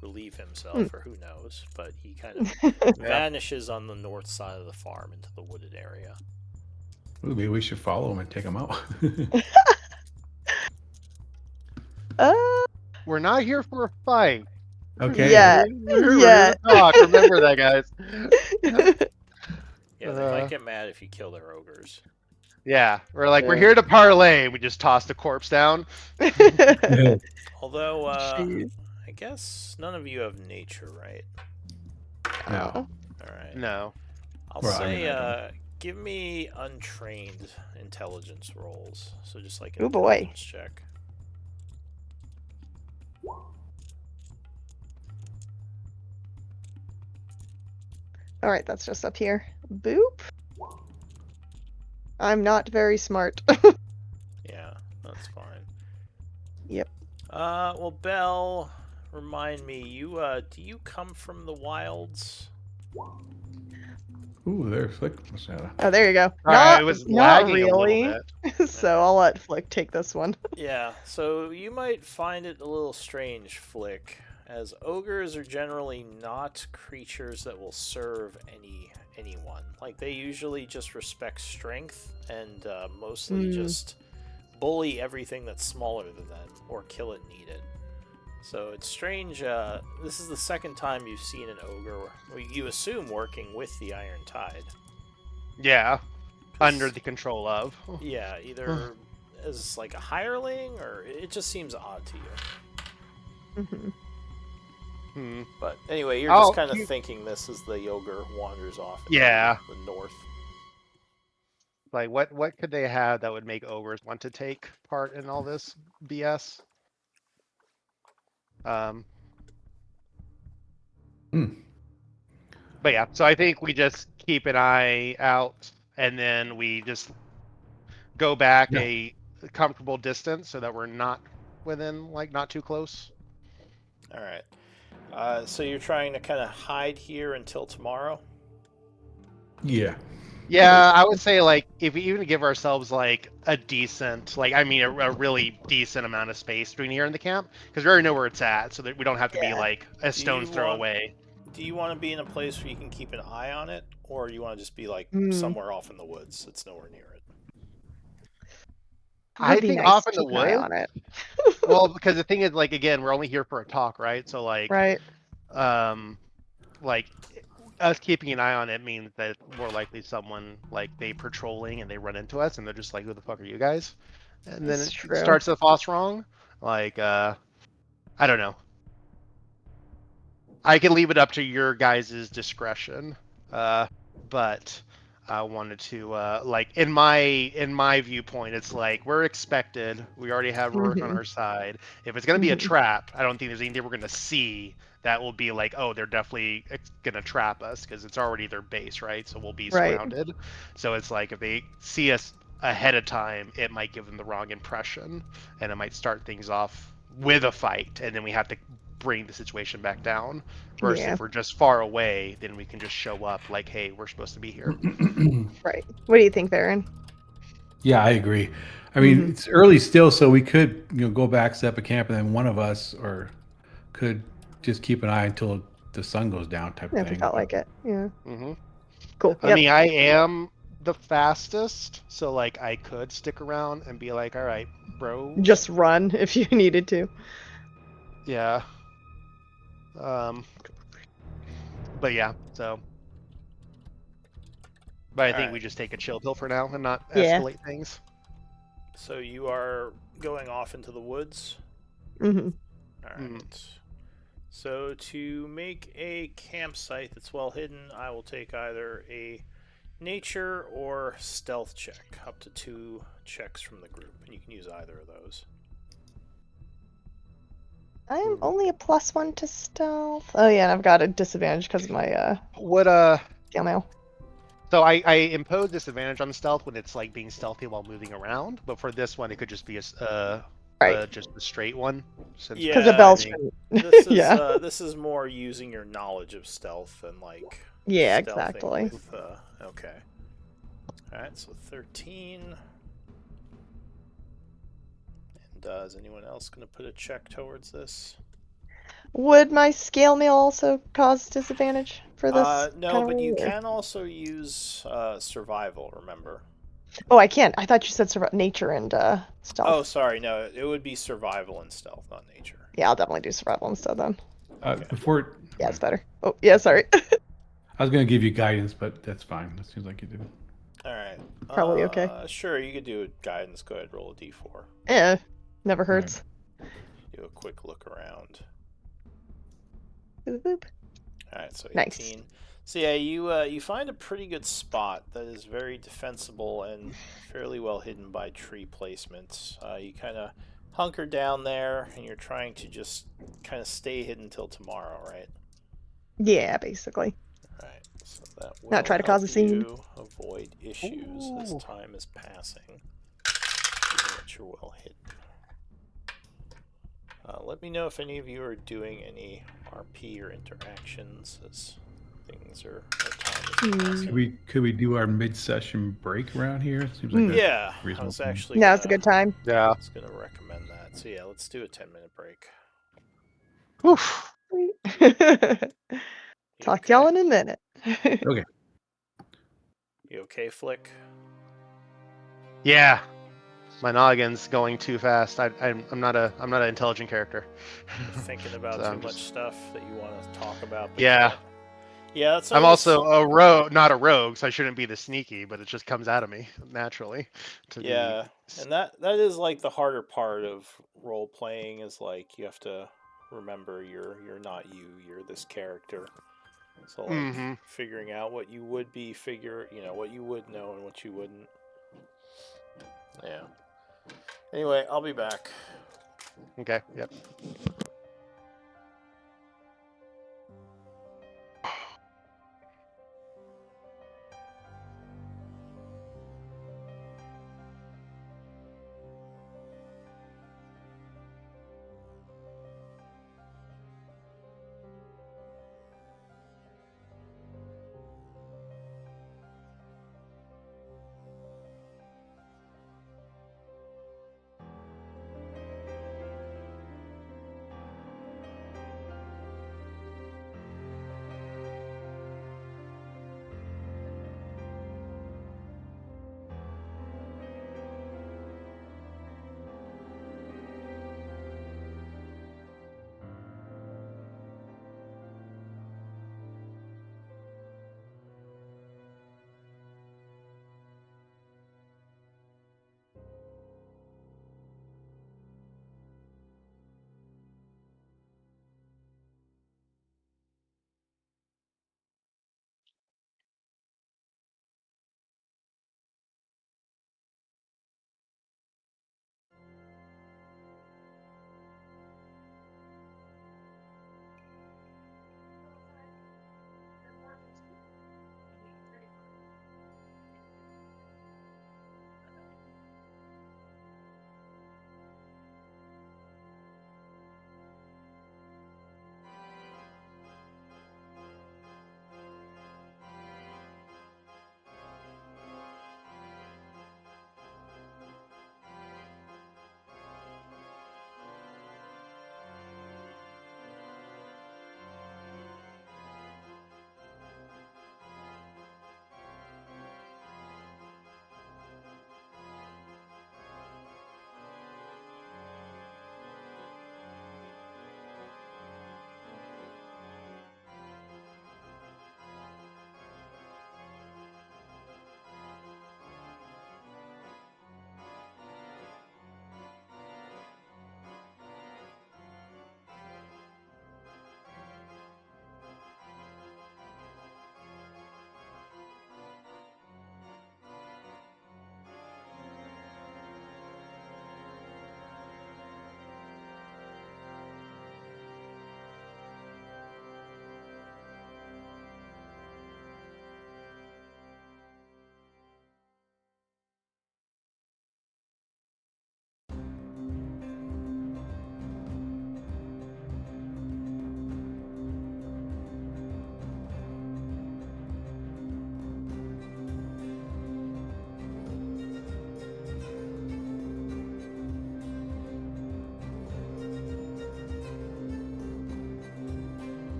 relieve himself, or who knows. But he kind of vanishes on the north side of the farm into the wooded area. Maybe we should follow him and take him out. We're not here for a fight. Okay. Yeah. We're here to talk. Remember that, guys. Yeah, they might get mad if you kill their ogres. Yeah, we're here to parlay. We just toss the corpse down. Although, Jeez. I guess none of you have nature, right? No. All right. No. I'll Well, I say, mean, I give me untrained intelligence rolls. So just like an Oh, boy. intelligence check. All right, that's just up here. Boop. I'm not very smart. Yeah, that's fine. Yep. Well, Belle, remind me, do you come from the wilds? Ooh, there's Flick. Oh, there you go. It was not lagging a really. little bit. So I'll let Flick take this one. Yeah, so you might find it a little strange, Flick, as ogres are generally not creatures that will serve anyone. Like, they usually just respect strength and mostly just bully everything that's smaller than them or kill it and eat it. So it's strange. This is the second time you've seen an ogre, you assume, working with the Iron Tide. Yeah, under the control of. Yeah, either as like a hireling, or it just seems odd to you. But anyway, you're just kind of thinking this as the ogre wanders off. Yeah. The north. Like, what could they have that would make ogres want to take part in all this BS? But yeah, so I think we just keep an eye out, and then we just go back a comfortable distance so that we're not within, not too close. All right. So you're trying to kind of hide here until tomorrow? Yeah. Yeah, I would say, if we even give ourselves, a decent, a really decent amount of space between here and the camp, because we already know where it's at, so that we don't have to be, a stone's throw away. Do you want to be in a place where you can keep an eye on it, or you want to just be, somewhere off in the woods that's nowhere near it? I think off in the keep an eye woods. on it. Well, because the thing is, again, we're only here for a talk, right? So, Right. us keeping an eye on it means that more likely someone, they patrolling and they run into us and they're just like, who the fuck are you guys? And then That's it true. starts the false wrong. I don't know. I can leave it up to your guys' discretion. But I wanted to, in my viewpoint, it's we're expected. We already have Rourke on our side. If it's going to be a trap, I don't think there's anything we're going to see that will be oh, they're definitely going to trap us, because it's already their base, right? So we'll be surrounded. So it's if they see us ahead of time, it might give them the wrong impression, and it might start things off with a fight, and then we have to bring the situation back down. Versus if we're just far away, then we can just show up hey, we're supposed to be here. Right. What do you think, Varen? Yeah, I agree. I mean, it's early still, so we could go back, set up a camp, and then one of us could just keep an eye until the sun goes down, type of If thing. it felt like it. Yeah. Cool. Yep. I mean, I am the fastest, so I could stick around and be all right, bro. Just run if you needed to. Yeah. But yeah, so. But I think we Alright. just take a chill pill for now and not Yeah. escalate things. So you are going off into the woods. Hmm. Alright. So to make a campsite that's well hidden, I will take either a nature or stealth check. Up to 2 checks from the group, and you can use either of those. I'm only a +1 to stealth. Oh yeah, and I've got a disadvantage because of my What scale mail. So I impose disadvantage on stealth when it's like being stealthy while moving around, but for this one it could just be Right. just a straight one since we're Because of Yeah, describing. yeah. this is more using your knowledge of stealth and like Yeah, stealthing exactly. with okay. Alright, so 13. And is anyone else gonna put a check towards this? Would my scale mail also cause disadvantage for this No, kind of but you roll? Or- can also use survival, remember? Oh, I can't. I thought you said nature and stealth. Oh, sorry, no, it would be survival and stealth, not nature. Yeah, I'll definitely do survival instead then. Okay. Before, Yeah, it's better. Oh, yeah, sorry. I was going to give you guidance, but that's fine. That seems like you did. Alright. Probably okay. Sure, you could do a guidance. Go ahead, roll a d4. Yeah, never All right. hurts. Do a quick look around. Boop, boop. Alright, so 18. Nice. So yeah, you find a pretty good spot that is very defensible and fairly well hidden by tree placements. You kind of hunker down there, and you're trying to just kind of stay hidden till tomorrow, right? Yeah, basically. Alright, so that will Not try to help cause a scene. you avoid issues as Ooh. time is passing. Even that you're well hidden. Let me know if any of you are doing any RP or interactions as things are time is passing. Could we do our mid-session break around here? Seems like a Yeah, I reasonable was thing. actually Yeah, it's a good time. Yeah. I was gonna recommend that. So yeah, let's do a 10-minute break. Whew. You Talk to okay? y'all in a minute. Okay. You okay, Flick? Yeah. My noggin's going too fast. I'm not an intelligent character. You're thinking about So too I'm much just- stuff that you want to talk about. But Yeah. can't. Yeah, that's I'm always, also a rogue, not a rogue, so I shouldn't be the sneaky, but it just comes out of me naturally to yeah, and that is like the harder part of role playing is like you have to remember you're not you, you're this character. So like Mm-hmm. figuring out what you would be, what you would know and what you wouldn't. Yeah. Anyway, I'll be back. Okay. Yep.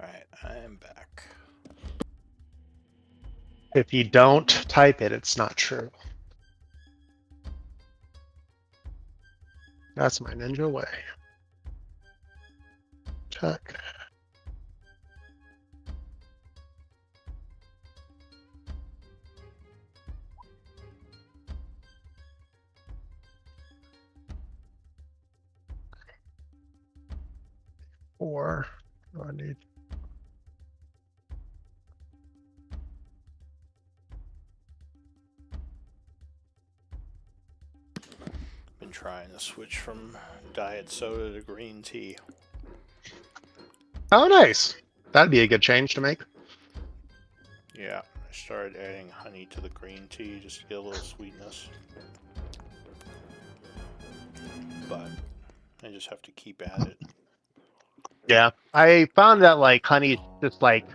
Alright, I am back. If you don't type it, it's not true. That's my ninja way. Check. Or I need. Been trying to switch from diet soda to green tea. Oh, nice. That'd be a good change to make. Yeah, I started adding honey to the green tea just to get a little sweetness. But I just have to keep at it. Yeah, I found that like honey just like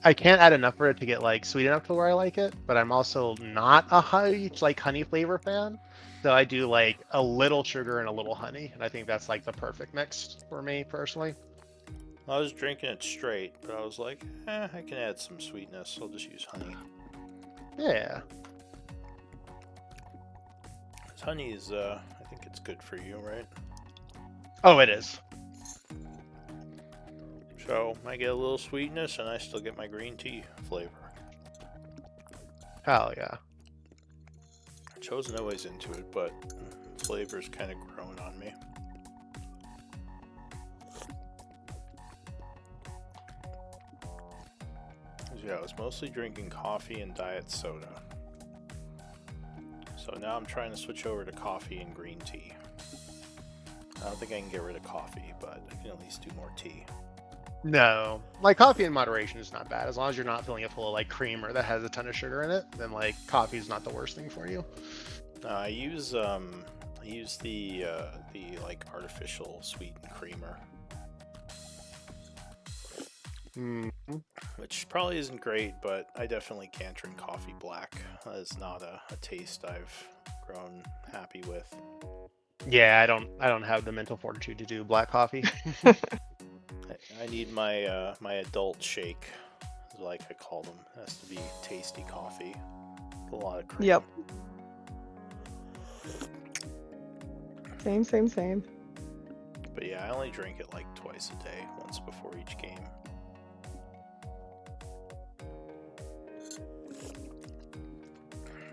I can't add enough for it to get like sweet enough to where I like it, but I'm also not a honey flavor fan. So I do like a little sugar and a little honey, and I think that's like the perfect mix for me personally. I was drinking it straight, but I was like, I can add some sweetness. I'll just use honey. Yeah. 'Cause honey is, I think it's good for you, right? Oh, it is. So I get a little sweetness, and I still get my green tea flavor. Hell yeah. I wasn't always into it, but flavor's kind of grown on me. Yeah, I was mostly drinking coffee and diet soda. So now I'm trying to switch over to coffee and green tea. I don't think I can get rid of coffee, but I can at least do more tea. No, like coffee in moderation is not bad as long as you're not filling it full of like creamer that has a ton of sugar in it. Then like coffee is not the worst thing for you. I use the like artificial sweetened creamer, which probably isn't great, but I definitely can't drink coffee black. That is not a taste I've grown happy with. Yeah, I don't have the mental fortitude to do black coffee. I need my my adult shake, like I call them. It has to be tasty coffee, with a lot of cream. Yep. Same. But yeah, I only drink it like twice a day, once before each game.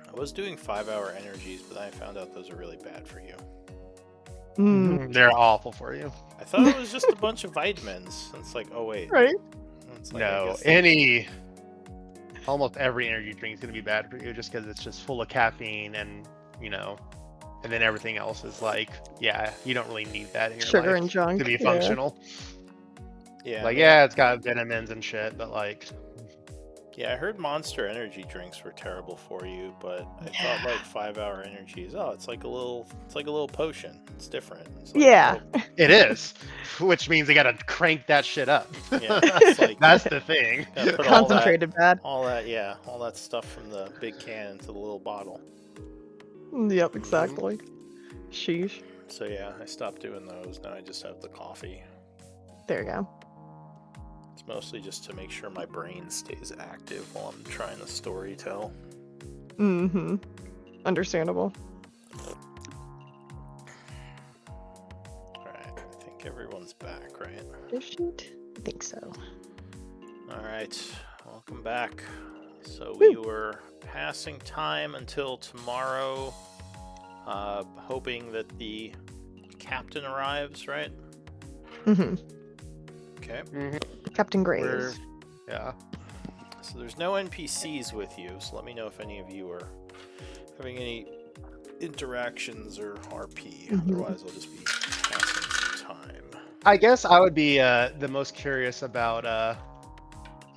I was doing 5-hour energies, but then I found out those are really bad for you. They're awful for you. I thought it was just a bunch of vitamins. It's like, oh wait. Right. It's like, No, almost every energy drink is going to be bad for you just because it's just full of caffeine and, you know, and then everything else is like, yeah, you don't really need that in your Sugar life and junk. to be yeah. functional. Yeah. Like, yeah, it's got vitamins and shit, but like, Yeah, I heard Monster Energy drinks were terrible for you, but I thought like 5-hour energies. Oh, it's like a little potion. It's different. It's like, Yeah. oh, it is, which means they got to crank that shit up. yeah, it's like That's the thing. gotta put Concentrated bad. all that stuff from the big can into the little bottle. Yep, exactly. Sheesh. So yeah, I stopped doing those. Now I just have the coffee. There you go. It's mostly just to make sure my brain stays active while I'm trying to story tell. Mm-hmm. Understandable. Alright, I think everyone's back, right? Oh, shoot. I think so. All right, welcome back. So we were passing time until tomorrow, hoping that the captain arrives, right? Hmm. Okay. Captain We're, Graves. yeah. So there's no NPCs with you, so let me know if any of you are having any interactions or RP. Mhm. Otherwise, I'll just be passing some time. I guess I would be the most curious about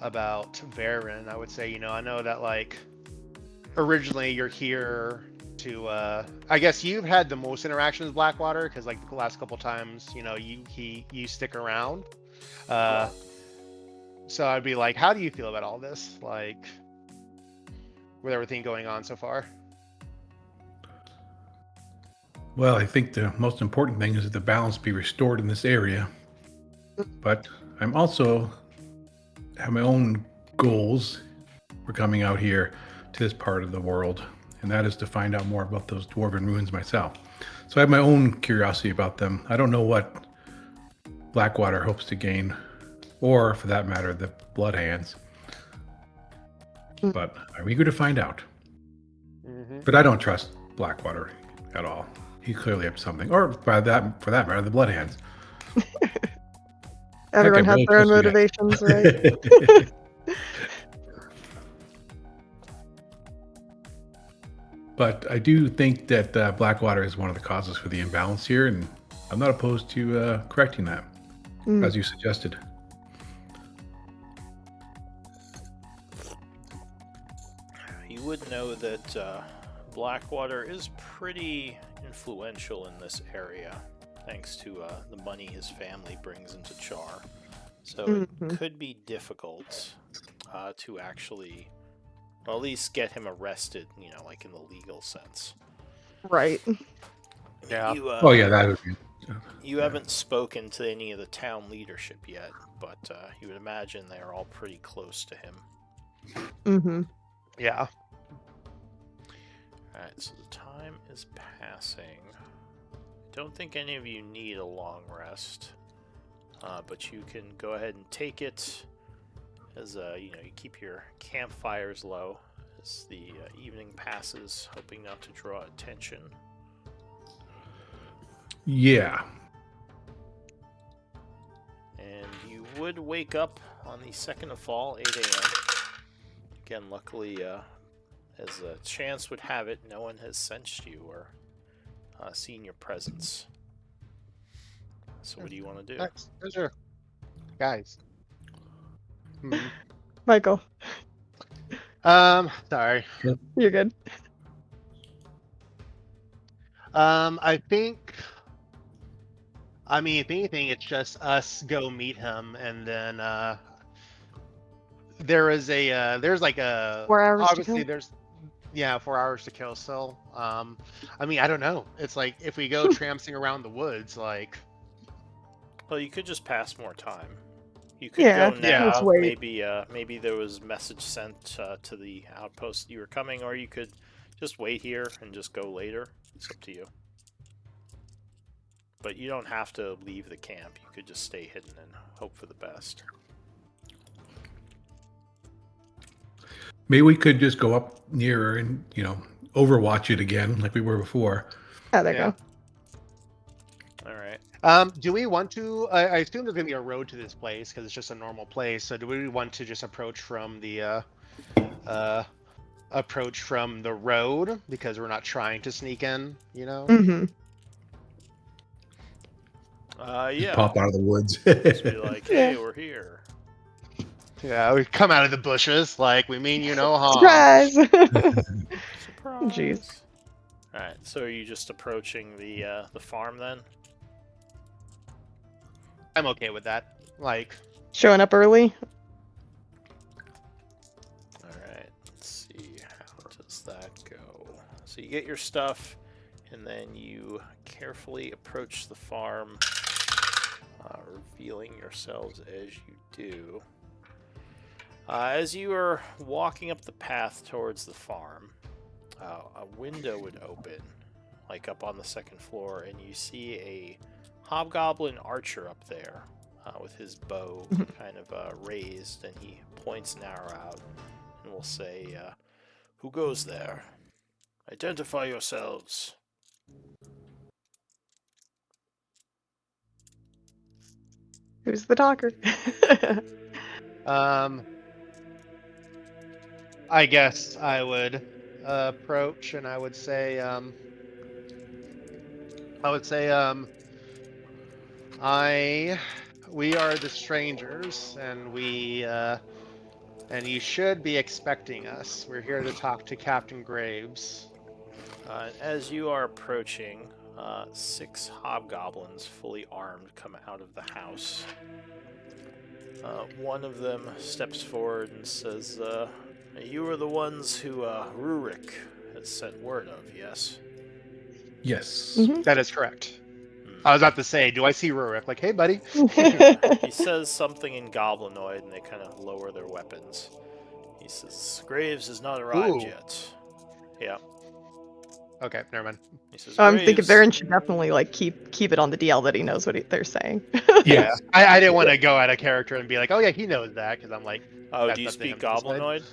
Varen. I would say, I know that like originally you're here to I guess you've had the most interactions with Blackwater because like the last couple times, you stick around. So I'd be like, how do you feel about all this? Like with everything going on so far? Well, I think the most important thing is that the balance be restored in this area. But I'm also have my own goals for coming out here to this part of the world, and that is to find out more about those dwarven ruins myself. So I have my own curiosity about them. I don't know what Blackwater hopes to gain, or for that matter, the Bloodhands. But I'm eager to find out. But I don't trust Blackwater at all. He's clearly up to something, or for that matter, the Bloodhands. Everyone Okay, has really their own trust you motivations, right? guys. But I do think that Blackwater is one of the causes for the imbalance here, and I'm not opposed to correcting that, Mm. as you suggested. You would know that Blackwater is pretty influential in this area, thanks to the money his family brings into Chaur. So Mhm. it could be difficult to actually, well, at least get him arrested, like in the legal sense. Right. Yeah. You, Oh yeah, that would be. you haven't spoken to any of the town leadership yet, but you would imagine they are all pretty close to him. Hmm. Yeah. Alright, so the time is passing. I don't think any of you need a long rest, but you can go ahead and take it as you keep your campfires low as the evening passes, hoping not to draw attention. Yeah. And you would wake up on the 2nd of fall, 8 a.m. Again, luckily, as a chance would have it, no one has sensed you or seen your presence. So what do you want to do? Next. Sure. Guys. Michael, Sorry. you're good. I think. I mean, if anything, it's just us go meet him, and then there's like a 4 hours to obviously kill. there's 4 hours to kill still. I mean, I don't know. It's like if we go tramping around the woods, like Well, you could just pass more time. You could Yeah, go yeah. now. let's wait. Maybe there was message sent to the outpost you were coming, or you could just wait here and just go later. It's up to you. But you don't have to leave the camp. You could just stay hidden and hope for the best. Maybe we could just go up nearer and overwatch it again, like we were before. Ah, there you Yeah. go. All right. Do we want to? I assume there's gonna be a road to this place because it's just a normal place. So do we want to just approach from the road because we're not trying to sneak in? Hmm. Just Yeah. pop out of the woods. Just be like, hey, Yeah. we're here. Yeah, we come out of the bushes like we mean you no harm. Surprise! Surprise. Jeez. All right. So are you just approaching the farm then? I'm okay with that. Like, Showing up early. All right. Let's see. How does that go? So you get your stuff, and then you carefully approach the farm, revealing yourselves as you do. As you are walking up the path towards the farm, a window would open, like up on the 2nd floor, and you see a hobgoblin archer up there, with his bow kind of raised, and he points an arrow out and will say, "Who goes there? Identify yourselves." Who's the talker? I guess I would approach and I would say, we are the strangers, and and you should be expecting us. We're here to talk to Captain Graves. As you are approaching, 6 hobgoblins, fully armed, come out of the house. One of them steps forward and says, "You are the ones who Rurik has sent word of, yes?" Yes. That is correct. I was about to say, do I see Rurik? Like, hey, buddy. He says something in Goblinoid, and they kind of lower their weapons. He says, "Graves has not arrived Ooh. yet." Yeah. Okay, never mind. He says, I'm thinking "Graves." Baron should definitely like keep it on the DL that he knows what they're saying. Yeah, I didn't want to go at a character and be like, oh yeah, he knows that, because I'm like, Oh, that's do you the thing speak I'm deciding. Goblinoid?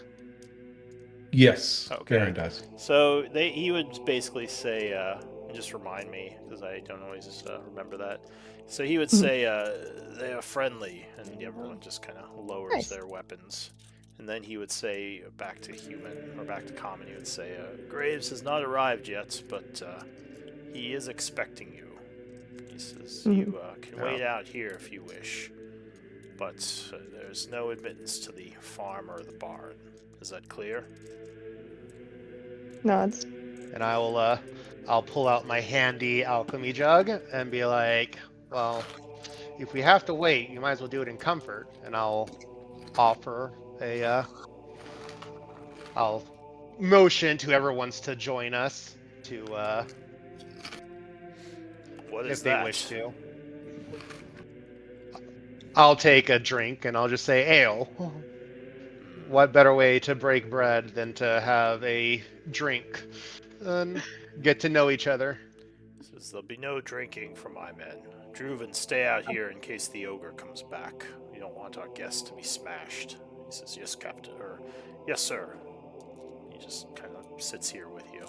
Yes. Okay. Baron does. So he would basically say, just remind me, because I don't always remember that. So he would say, they are friendly, and everyone just kind of lowers Nice. their weapons. And then he would say, back to human, or back to common, he would say, "Graves has not arrived yet, but he is expecting you." He says, "You can wait out here if you wish, but there's no admittance to the farm or the barn. Is that clear?" Nods. And I'll pull out my handy alchemy jug and be like, well, if we have to wait, you might as well do it in comfort. And I'll offer I'll motion to whoever wants to join us to, What is if that? they wish to. I'll take a drink and I'll just say ale. What better way to break bread than to have a drink and get to know each other? Says, "There'll be no drinking for my men. Druven, stay out here in case the ogre comes back. We don't want our guests to be smashed." He says, "Yes, Captain," or "Yes, sir." He just kind of sits here with you.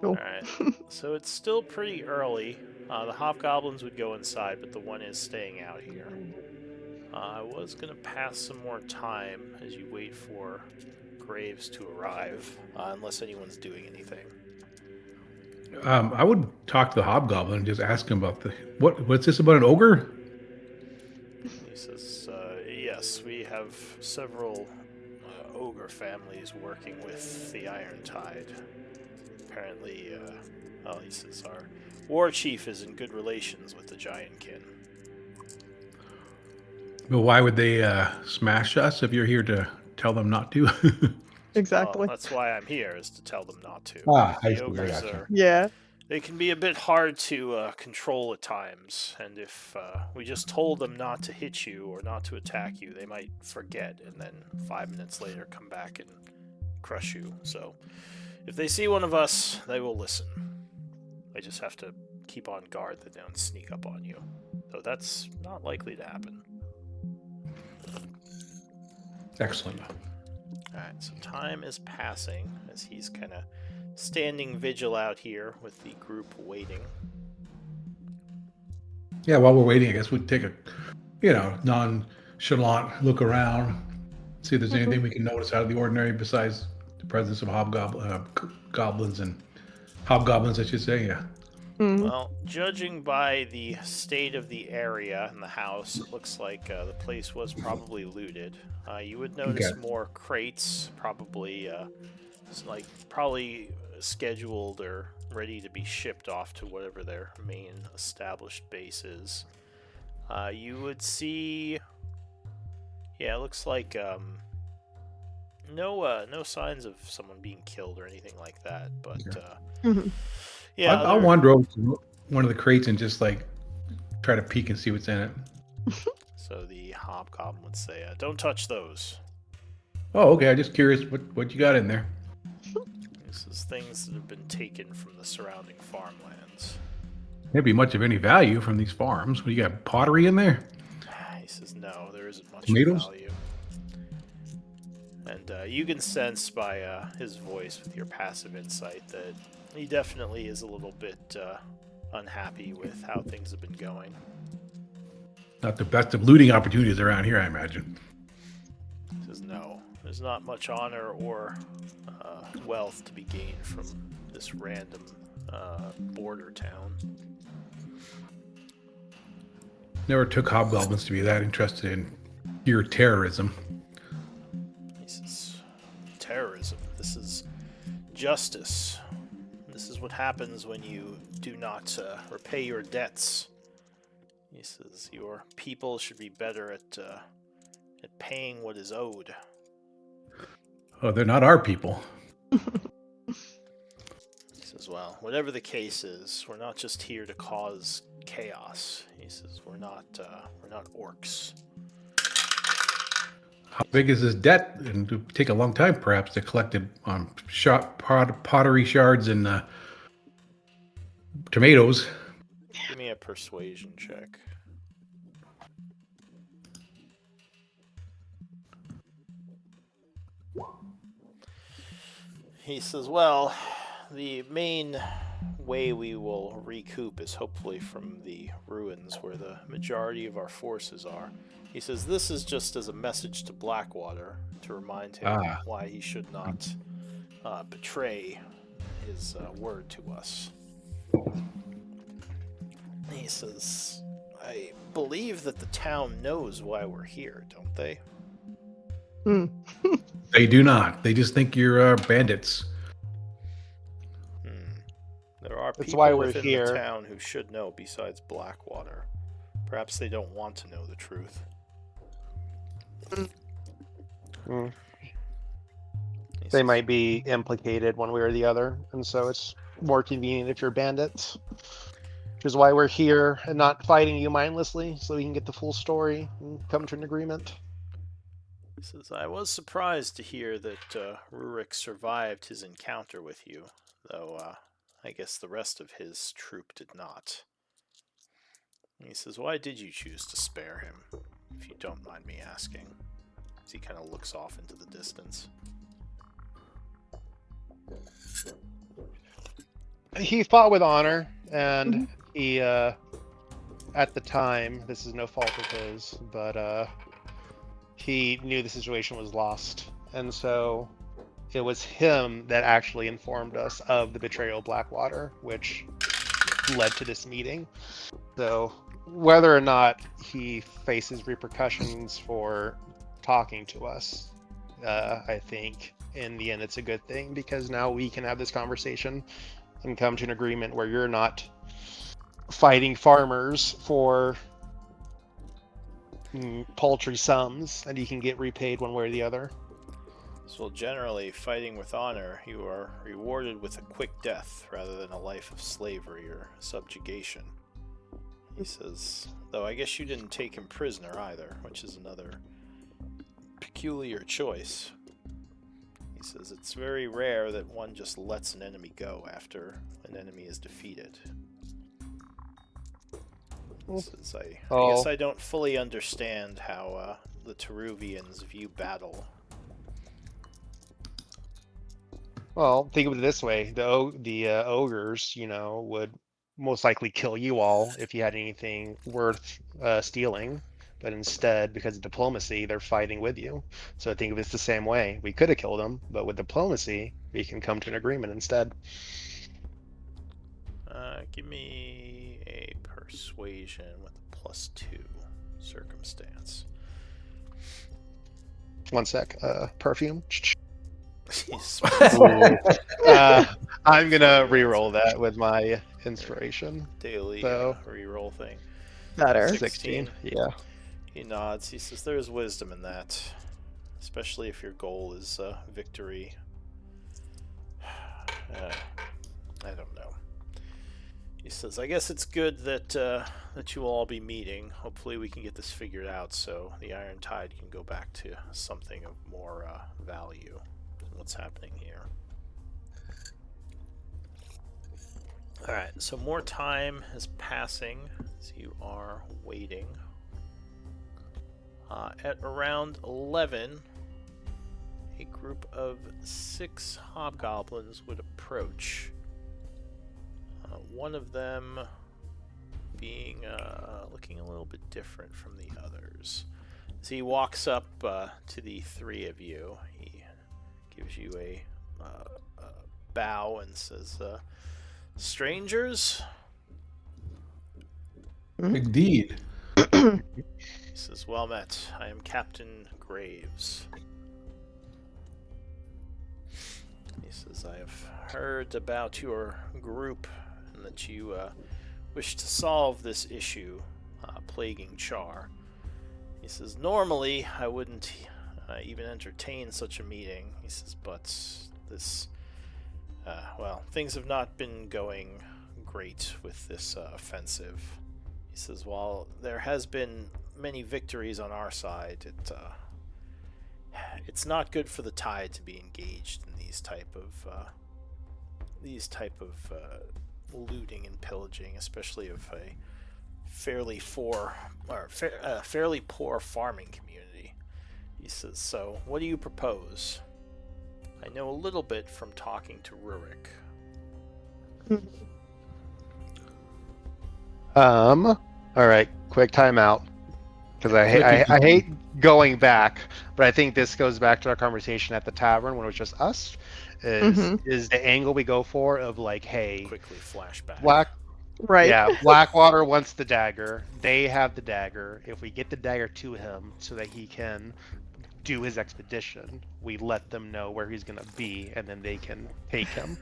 Cool. Alright, so it's still pretty early. The hobgoblins would go inside, but the one is staying out here. I was going to pass some more time as you wait for Graves to arrive, unless anyone's doing anything. I would talk to the hobgoblin and just ask him about what's this about an ogre? He says, "Yes, we have several ogre families working with the Iron Tide. Apparently, he says, our war chief is in good relations with the Giantkin." But why would they smash us if you're here to tell them not to? Exactly. Well, that's why I'm here, is to tell them not to. I The see, ogres gotcha. Yeah. they can be a bit hard to control at times, and if we just told them not to hit you or not to attack you, they might forget, and then 5 minutes later come back and crush you. So, if they see one of us, they will listen. They just have to keep on guard that they don't sneak up on you. Though that's not likely to happen. Excellent. Alright, so time is passing as he's kind of standing vigil out here with the group waiting. Yeah, while we're waiting, I guess we'd take a, nonchalant look around, see if there's anything we can notice out of the ordinary besides the presence of goblins and hobgoblins, I should say. Yeah. Well, judging by the state of the area and the house, it looks like the place was probably looted. You would notice Okay. more crates, probably probably scheduled or ready to be shipped off to whatever their main established base is. You would see, it looks like no signs of someone being killed or anything like that. But yeah, I'll wander over to one of the crates and just try to peek and see what's in it. So the hobgoblin would say, "Don't touch those. Oh, okay. I'm just curious what you got in there. This is things that have been taken from the surrounding farmlands." Can't be much of any value from these farms. You got pottery in there? He says, no, there isn't much of Tomatoes? value. And you can sense by his voice with your passive insight that he definitely is a little bit unhappy with how things have been going. Not the best of looting opportunities around here, I imagine. He says, no, there's not much honor or wealth to be gained from this random border town. Never took hobgoblins to be that interested in pure terrorism. He says, terrorism, this is justice. This is what happens when you do not repay your debts. He says, your people should be better at paying what is owed. Oh, they're not our people. He says, well, whatever the case is, we're not just here to cause chaos. He says, we're not orcs. How big is this debt? And it would take a long time, perhaps, to collect it on pottery shards and tomatoes. Give me a persuasion check. He says, well, the main way we will recoup is hopefully from the ruins where the majority of our forces are. He says this is just as a message to Blackwater to remind him why he should not betray his word to us. He says, I believe that the town knows why we're here, don't they? They do not. They just think you're bandits. There are That's people why we're within here. the town who should know besides Blackwater. Perhaps they don't want to know the truth. Mm. He They says, might be implicated one way or the other, and so it's more convenient if you're bandits. Which is why we're here and not fighting you mindlessly, so we can get the full story and come to an agreement. He says, I was surprised to hear that Rurik survived his encounter with you, though I guess the rest of his troop did not. And he says, why did you choose to spare him, if you don't mind me asking? As he kind of looks off into the distance. He fought with honor, and he, at the time, this is no fault of his, but he knew the situation was lost, and so it was him that actually informed us of the betrayal of Blackwater, which led to this meeting. So whether or not he faces repercussions for talking to us, I think in the end it's a good thing, because now we can have this conversation and come to an agreement where you're not fighting farmers for paltry sums, and you can get repaid one way or the other. So generally, fighting with honor, you are rewarded with a quick death rather than a life of slavery or subjugation. He says, though I guess you didn't take him prisoner either, which is another peculiar choice. He says it's very rare that one just lets an enemy go after an enemy is defeated. He says, I guess I don't fully understand how the Teruvians view battle. Well, think of it this way: the ogres, would most likely kill you all if you had anything worth stealing. But instead, because of diplomacy, they're fighting with you. So I think of it the same way. We could have killed them, but with diplomacy, we can come to an agreement instead. Give me a persuasion with a +2 circumstance. One sec. Perfume. I'm gonna re-roll that with my inspiration. Daily So re-roll thing. Better. 16. Yeah. He nods. He says, "There is wisdom in that, especially if your goal is victory." I don't know. He says, "I guess it's good that that you will all be meeting. Hopefully, we can get this figured out so the Iron Tide can go back to something of more value than what's happening here." All right, so more time is passing as you are waiting. At around 11, a group of 6 hobgoblins would approach. One of them being looking a little bit different from the others. As he walks up to the 3 of you, he gives you a bow and says, "Strangers." Indeed. He says, "Well met. I am Captain Graves." He says, "I have heard about your group and that you wish to solve this issue plaguing Chaur." He says, "Normally, I wouldn't even entertain such a meeting." He says, "But this, well, things have not been going great with this offensive." He says, "While there has been many victories on our side, it's not good for the tide to be engaged in these type of looting and pillaging, especially of a fairly poor farming community." He says, "So, what do you propose? I know a little bit from talking to Rurik." All right, quick timeout. Because I hate going back, but I think this goes back to our conversation at the tavern when it was just us. Is the angle we go for of like, hey, Quickly flashback. Right. Yeah, Blackwater wants the dagger. They have the dagger. If we get the dagger to him so that he can do his expedition, we let them know where he's gonna be, and then they can take him.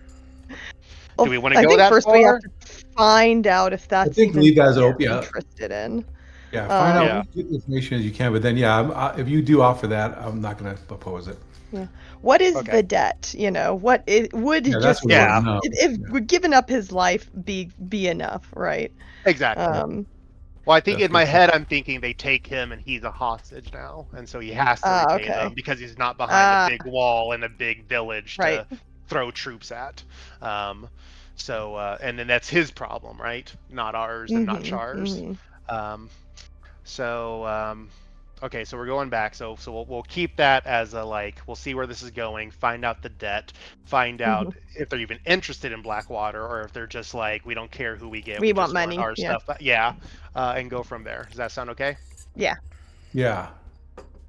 Do we want to I go think that first far? we have to find out if I that's think even leave that as they're open. Yeah, interested in. yeah. Find out Yeah. get the information as you can, but then if you do offer that, I'm not going to oppose it. Yeah. What is Okay. the debt? You know, what it would Yeah, that's just what we want Yeah. to know. if Yeah. we're giving up his life be enough, right? Exactly. Well, I think That's in my good. head, I'm thinking they take him and he's a hostage now, and so he has to retain okay. them because he's not behind a Ah, big wall and a big village right. to throw troops at. And then that's his problem, right? Not ours and not Char's. Um, okay, so we're going back. So we'll keep that as a like. We'll see where this is going. Find out the debt. Find out if they're even interested in Blackwater or if they're just like, we don't care who we get. We We want just want money, our yeah. stuff. Yeah, and go from there. Does that sound okay? Yeah. Yeah.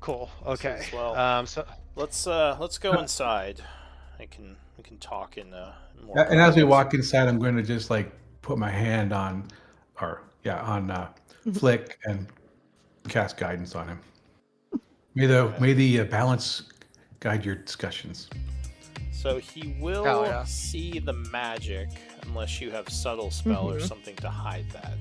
Cool. Okay. Says, "Well, So let's go inside. We can talk in more." And as we confidence." walk inside, I'm going to just like put my hand on, Flick and cast guidance on him. May the balance guide your discussions. So he will Hell yeah. see the magic unless you have subtle spell or something to hide that.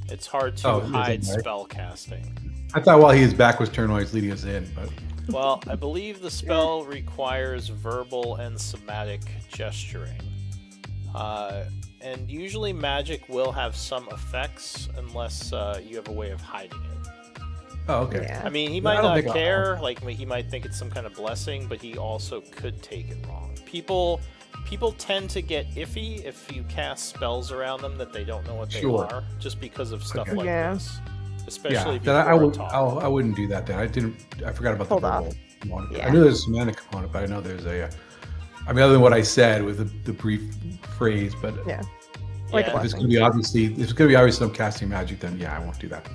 It's hard to hide isn't it? spell casting. I thought while his back was turned while he's leading us in, but Well, I believe the spell requires verbal and somatic gesturing. And usually magic will have some effects unless you have a way of hiding it. oh, okay. Yeah. I mean, he I might don't not think I'll- care. Like, he might think it's some kind of blessing, but he also could take it wrong. People tend to get iffy if you cast spells around them that they don't know what they Sure. are, just because of stuff Okay. like Yeah. this. Especially Yeah, if you then I talk. wouldn't do that then. I forgot about Hold the off. verbal component. Yeah. I knew there's a semantic component, but I know there's other than what I said with the brief phrase, but Yeah. Like Yeah. a if it's blessing. going to be obvious I'm casting magic, then yeah, I won't do that.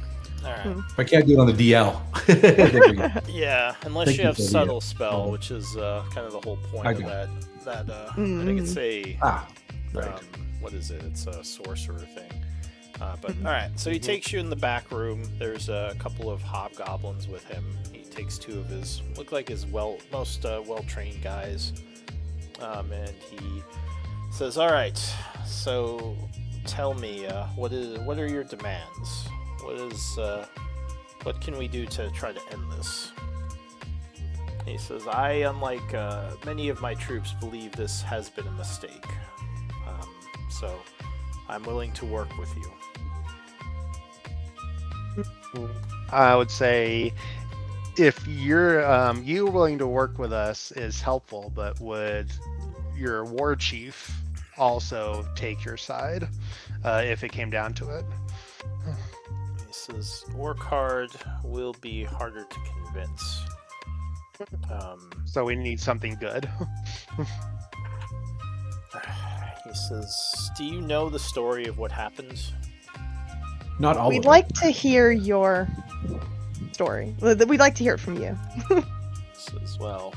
All right. If I can't do it on the DL, there we go. Yeah, unless Thank you you have for the, subtle spell, subtle. which is kind of the whole point I of do. that. I think it's a Right. what is it? It's a sorcerer thing. But all right, so he takes you in the back room. There's a couple of hobgoblins with him. He takes 2 of his most well-trained guys, and he says, "All right, so tell me, what are your demands? What can we do to try to end this?" He says, "I, unlike many of my troops, believe this has been a mistake. So I'm willing to work with you." I would say if you're willing to work with us is helpful, but would your war chief also take your side if it came down to it. He says, Orcard will be harder to convince. So we need something good. He says, do you know the story of what happened? Not all We'd of it. like to hear your story. We'd like to hear it from you. Says, well,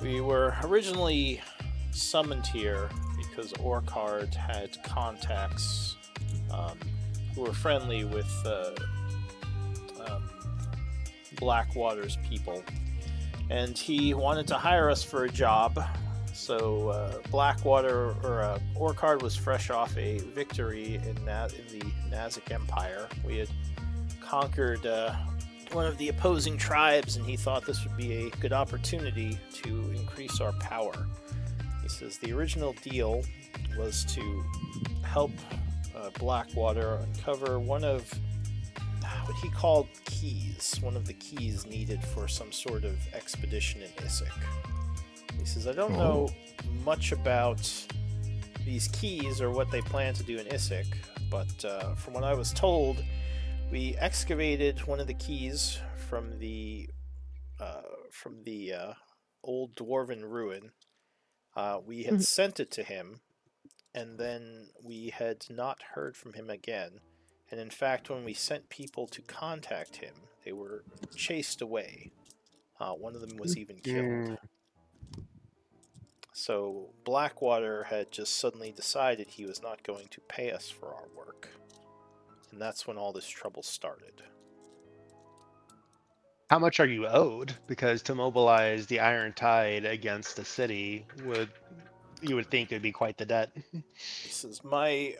we were originally summoned here because Orcard had contacts who were friendly with Blackwater's people, and he wanted to hire us for a job. So Blackwater or Orcard was fresh off a victory in the Nazic Empire. We had conquered one of the opposing tribes, and he thought this would be a good opportunity to increase our power. He says the original deal was to help Blackwater uncover one of what he called keys, one of the keys needed for some sort of expedition in Issyk. He says, I don't know much about these keys or what they plan to do in Issyk, but from what I was told, we excavated one of the keys from the old dwarven ruin. We had sent it to him, and then we had not heard from him again. And in fact, when we sent people to contact him, they were chased away. One of them was even killed. So Blackwater had just suddenly decided he was not going to pay us for our work. And that's when all this trouble started. How much are you owed? Because to mobilize the Iron Tide against the city you would think it would be quite the debt. He says, my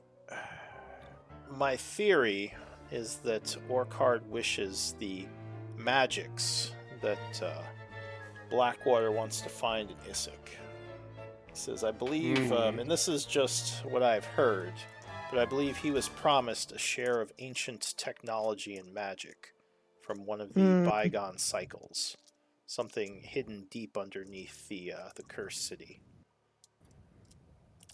theory is that Orcard wishes the magics that Blackwater wants to find in Issyk. He says, I believe, and this is just what I've heard, but I believe he was promised a share of ancient technology and magic from one of the bygone cycles, something hidden deep underneath the cursed city.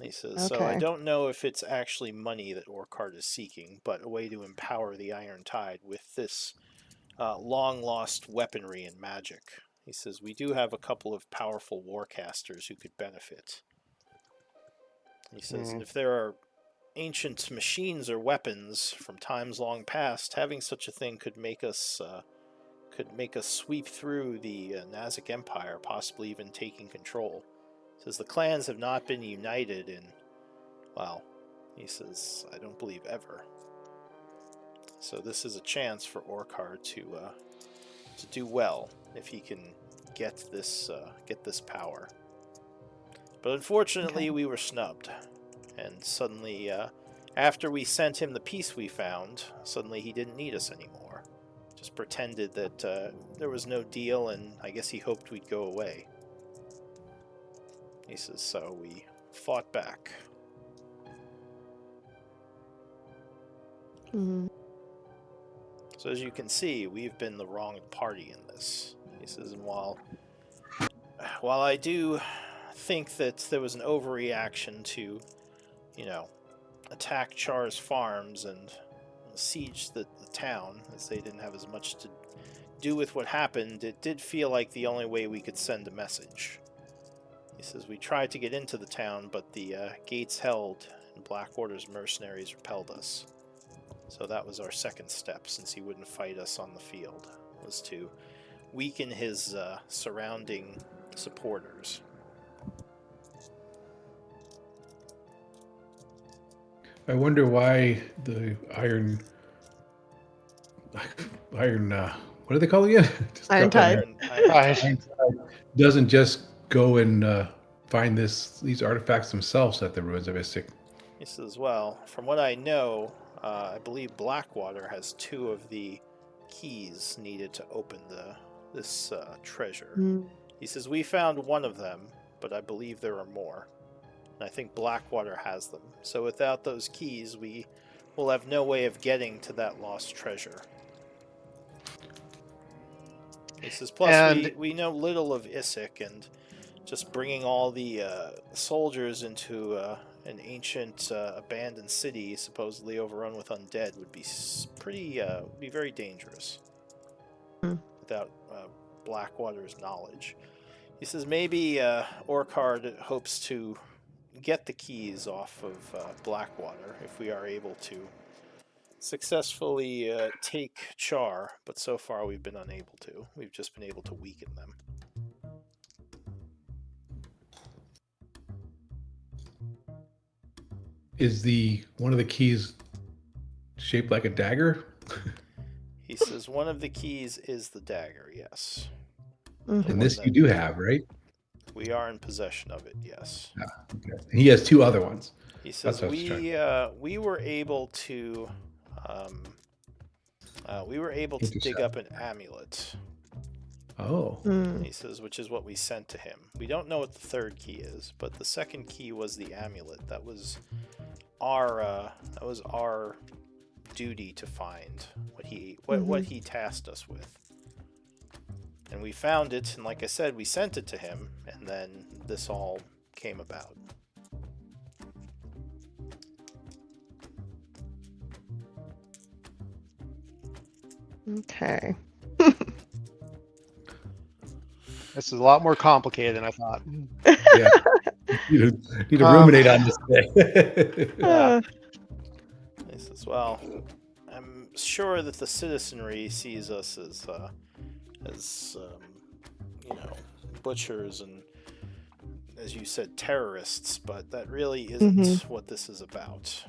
He says, so I don't know if it's actually money that Orcard is seeking, but a way to empower the Iron Tide with this long-lost weaponry and magic. He says, we do have a couple of powerful warcasters who could benefit. He says, and if there are ancient machines or weapons from times long past, having such a thing could make us sweep through the Nazic Empire, possibly even taking control. He says the clans have not been united in, well, he says, I don't believe ever. So this is a chance for Orcard to do well if he can get this power. But unfortunately, we were snubbed, and suddenly, after we sent him the piece we found, suddenly he didn't need us anymore. Just pretended that there was no deal, and I guess he hoped we'd go away. He says, so we fought back. So as you can see, we've been the wrong party in this. He says, and while I do think that there was an overreaction to, attack Chaur's farms and siege the town, as they didn't have as much to do with what happened, it did feel like the only way we could send a message. He says, we tried to get into the town, but the gates held, and Blackwater's mercenaries repelled us. So that was our second step, since he wouldn't fight us on the field, was to weaken his surrounding supporters. I wonder why the iron, what do they call it again? Iron Tide. Doesn't just go and find these artifacts themselves at the ruins of Issyk. He says, well, from what I know, I believe Blackwater has 2 of the keys needed to open this treasure. He says, we found one of them, but I believe there are more. And I think Blackwater has them. So without those keys, we will have no way of getting to that lost treasure. He says, plus we know little of Issyk, and just bringing all the soldiers into an ancient abandoned city supposedly overrun with undead would be be very dangerous Hmm. without Blackwater's knowledge. He says maybe Orcard hopes to get the keys off of Blackwater if we are able to successfully take Chaur, but so far we've been unable to. We've just been able to weaken them. Is one of the keys shaped like a dagger? He says one of the keys is the dagger, yes. Mhm. And this you do have, right? We are in possession of it, yes. Okay. He has two other ones. He says That's what I was trying- we were able to dig up an amulet. Oh. Hmm. He says, which is what we sent to him. We don't know what the third key is, but the second key was the amulet. That was our duty to find what he tasked us with. And we found it, and like I said, we sent it to him, and then this all came about. Okay. This is a lot more complicated than I thought. Yeah. Need to ruminate on this thing. Uh, He says, well, I'm sure that the citizenry sees us as butchers and, as you said, terrorists, but that really isn't what this is about.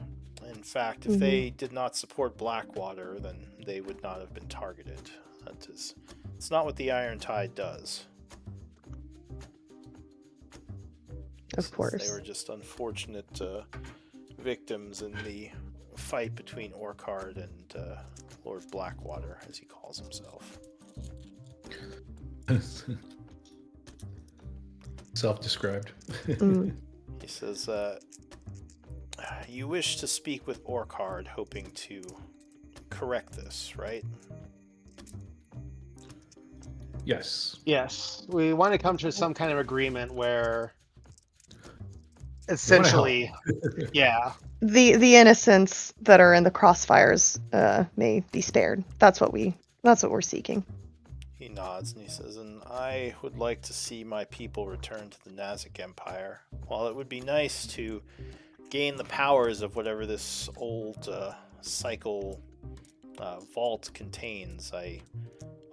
In fact, if they did not support Blackwater, then they would not have been targeted. It's not what the Iron Tide does. Of course. They were just unfortunate victims in the fight between Orcard and Lord Blackwater, as he calls himself. Self-described. He says, you wish to speak with Orcard, hoping to correct this, right? Yes. Yes, we want to come to some kind of agreement where essentially, yeah, The innocents that are in the crossfires may be spared. That's what we're seeking. He nods and he says, and I would like to see my people return to the Nazic Empire. While it would be nice to gain the powers of whatever this old cycle vault contains, I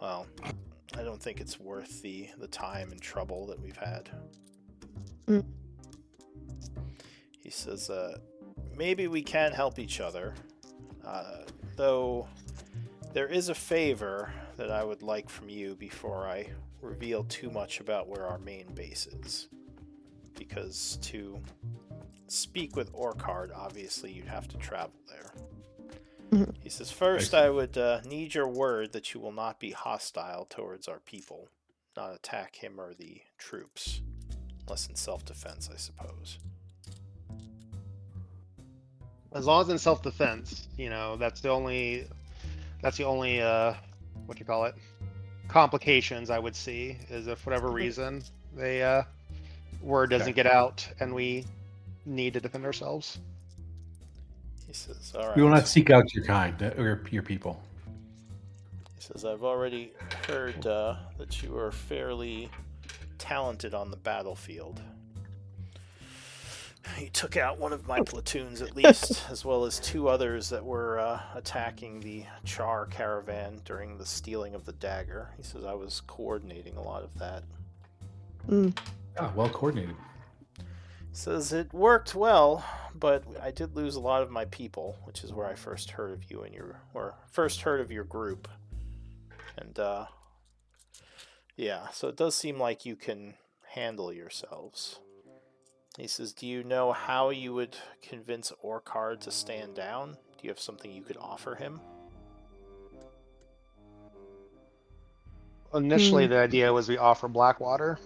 don't think it's worth the time and trouble that we've had. Mm. He says, maybe we can help each other, though there is a favor that I would like from you before I reveal too much about where our main base is. Because to speak with Orcard, obviously you'd have to travel there. Mhm. He says, first I would need your word that you will not be hostile towards our people, not attack him or the troops, unless in self-defense, I suppose. as long as in self-defense, that's the only what you call it, complications I would see is if for whatever reason they word doesn't get out and we need to defend ourselves. He says, all right. We will not seek out your kind or your people. He says, I've already heard that you are fairly talented on the battlefield. You took out one of my platoons at least, as well as two others that were attacking the Chaur caravan during the stealing of the dagger. He says, I was coordinating a lot of that. Well coordinated. He says, it worked well, but I did lose a lot of my people, which is where I first heard of you and first heard of your group. And so it does seem like you can handle yourselves. He says, do you know how you would convince Orcard to stand down? Do you have something you could offer him? Initially, the idea was we offer Blackwater.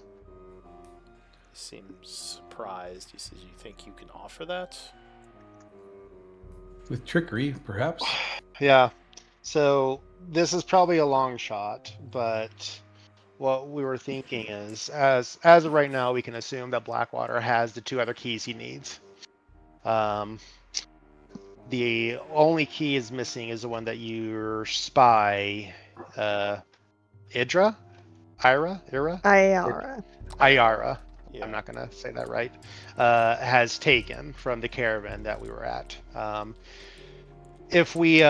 He seems surprised. He says, you think you can offer that? With trickery, perhaps. Yeah. So this is probably a long shot, but what we were thinking is, as of right now, we can assume that Blackwater has the two other keys he needs. Um, the only key is missing is the one that your spy, Idra, Ira, Ayara. Ayara. I'm Yeah. not gonna say that right. Has taken from the caravan that we were at. If we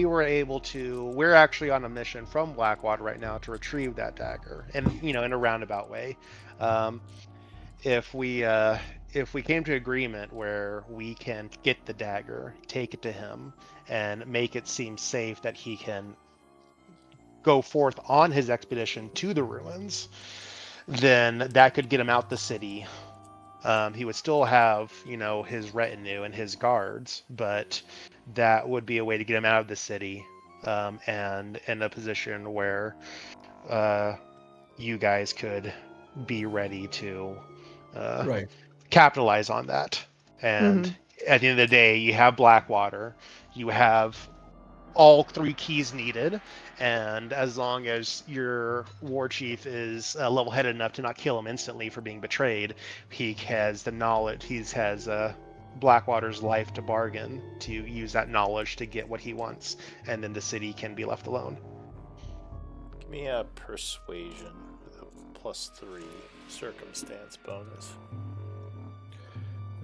were able to, we're actually on a mission from Blackwater right now to retrieve that dagger, and in a roundabout way. Um, if we came to agreement where we can get the dagger, take it to him, and make it seem safe that he can go forth on his expedition to the ruins, then that could get him out the city. He would still have, his retinue and his guards, but that would be a way to get him out of the city, and in a position where you guys could be ready to Right. capitalize on that. And at the end of the day, you have Blackwater, you have all 3 keys needed, and as long as your war chief is level-headed enough to not kill him instantly for being betrayed, he has the knowledge. He has Blackwater's life to bargain to use that knowledge to get what he wants, and then the city can be left alone. Give me a persuasion with a +3 circumstance bonus.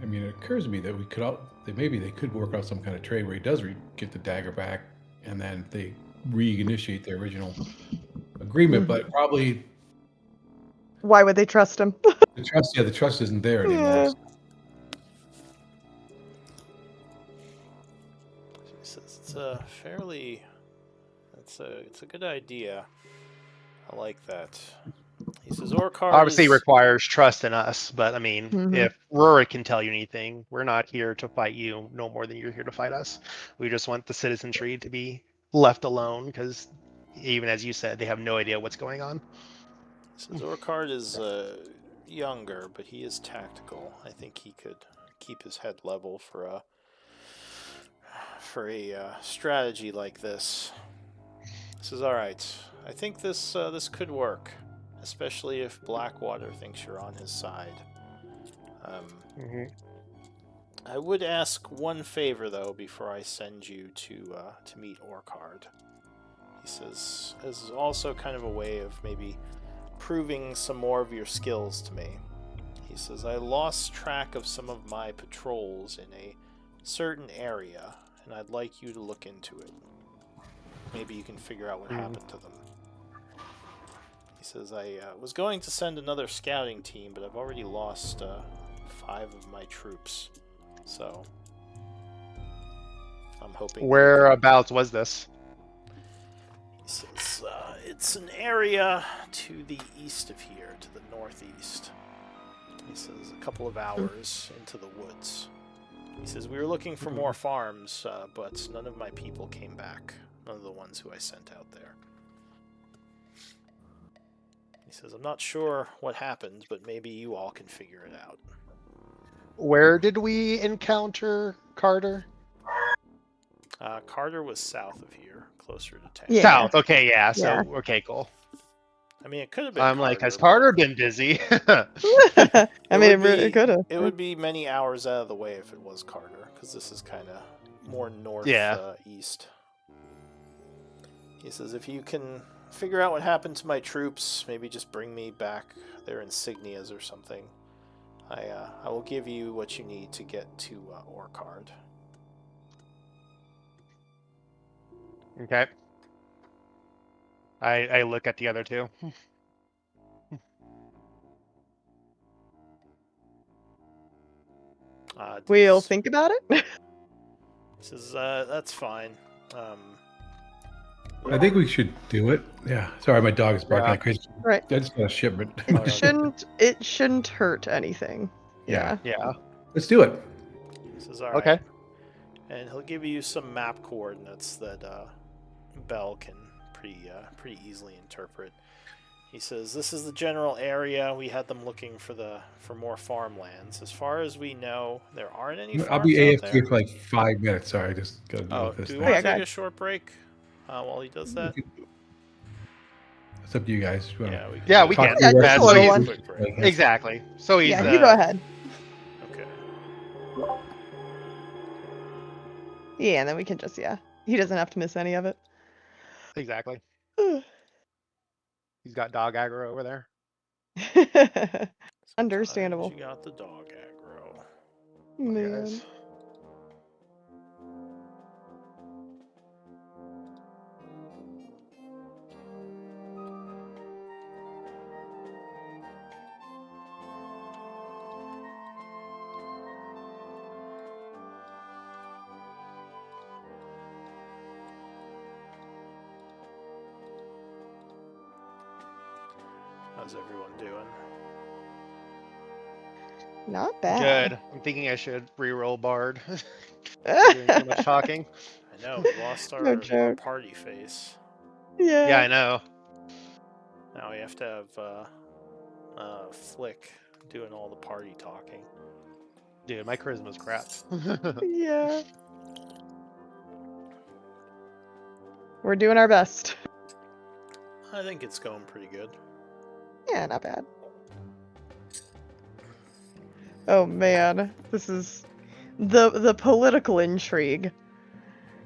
I mean, it occurs to me that maybe they could work out some kind of trade where he does get the dagger back, and then they reinitiate their original agreement. But probably Why would they trust him? the trust isn't there anymore. Yeah. He says it's a fairly. It's a good idea. I like that. He says Orcard Obviously is... requires trust in us, but I mean, Mhm. if Rurik can tell you anything, we're not here to fight you no more than you're here to fight us. We just want the citizenry to be left alone, because even as you said, they have no idea what's going on. He says Orcard is younger, but he is tactical. I think he could keep his head level for a strategy like this. He says, all right, I think this could work, especially if Blackwater thinks you're on his side. I would ask one favor though before I send you to meet Orcard. He says this is also kind of a way of maybe proving some more of your skills to me. He says I lost track of some of my patrols in a certain area, and I'd like you to look into it. Maybe you can figure out what happened to them. He says, I was going to send another scouting team, but I've already lost 5 of my troops. So, I'm hoping... Whereabouts was this? He says, it's an area to the east of here, to the northeast. He says, a couple of hours into the woods. He says, we were looking for more farms, but none of my people came back. None of the ones who I sent out there. He says, I'm not sure what happened, but maybe you all can figure it out. Where did we encounter Carter? Carter was south of here, closer to town. Yeah. South. Okay, yeah. So, Yeah. okay, cool. I mean, it could have been I'm Carter, like, has but Carter been busy? I mean, would it could have. It would be many hours out of the way if it was Carter, because this is kind of more north east. He says, if you can figure out what happened to my troops, maybe just bring me back their insignias or something. I will give you what you need to get to Orcard. Okay. I look at the other two. We'll think about it. He says, that's fine. I think we should do it. Yeah. Sorry, my dog is barking Yeah. like crazy. Right. I just got a shipment. It shouldn't hurt anything. Yeah. Yeah. Let's do it. He says, all right. Okay. And he'll give you some map coordinates that Bell can pretty easily interpret. He says, this is the general area. We had them looking for more farmlands. As far as we know, there aren't any farms I'll be out AFK there. for like 5 minutes. Sorry, I just got to deal with this Do we thing. want Yeah, to take go a short break while he does that? It's up to you guys. You wanna Yeah, we can. Yeah, do we that. can. Yeah, just That's a little so one. Quick break. Exactly. So he's Yeah, you go ahead. Okay. Yeah, and then we can just, he doesn't have to miss any of it. Exactly. He's got dog aggro over there. Understandable. Sometimes you got the dog aggro. Man. Guys. How's everyone doing? Not bad. Good. I'm thinking I should re-roll Bard. We're doing too much talking. I know, we lost No our joke. party face. Yeah. Yeah, I know. Now we have to have Flick doing all the party talking. Dude, my charisma's crap. Yeah. We're doing our best. I think it's going pretty good. Yeah, not bad. Oh man, this is the political intrigue.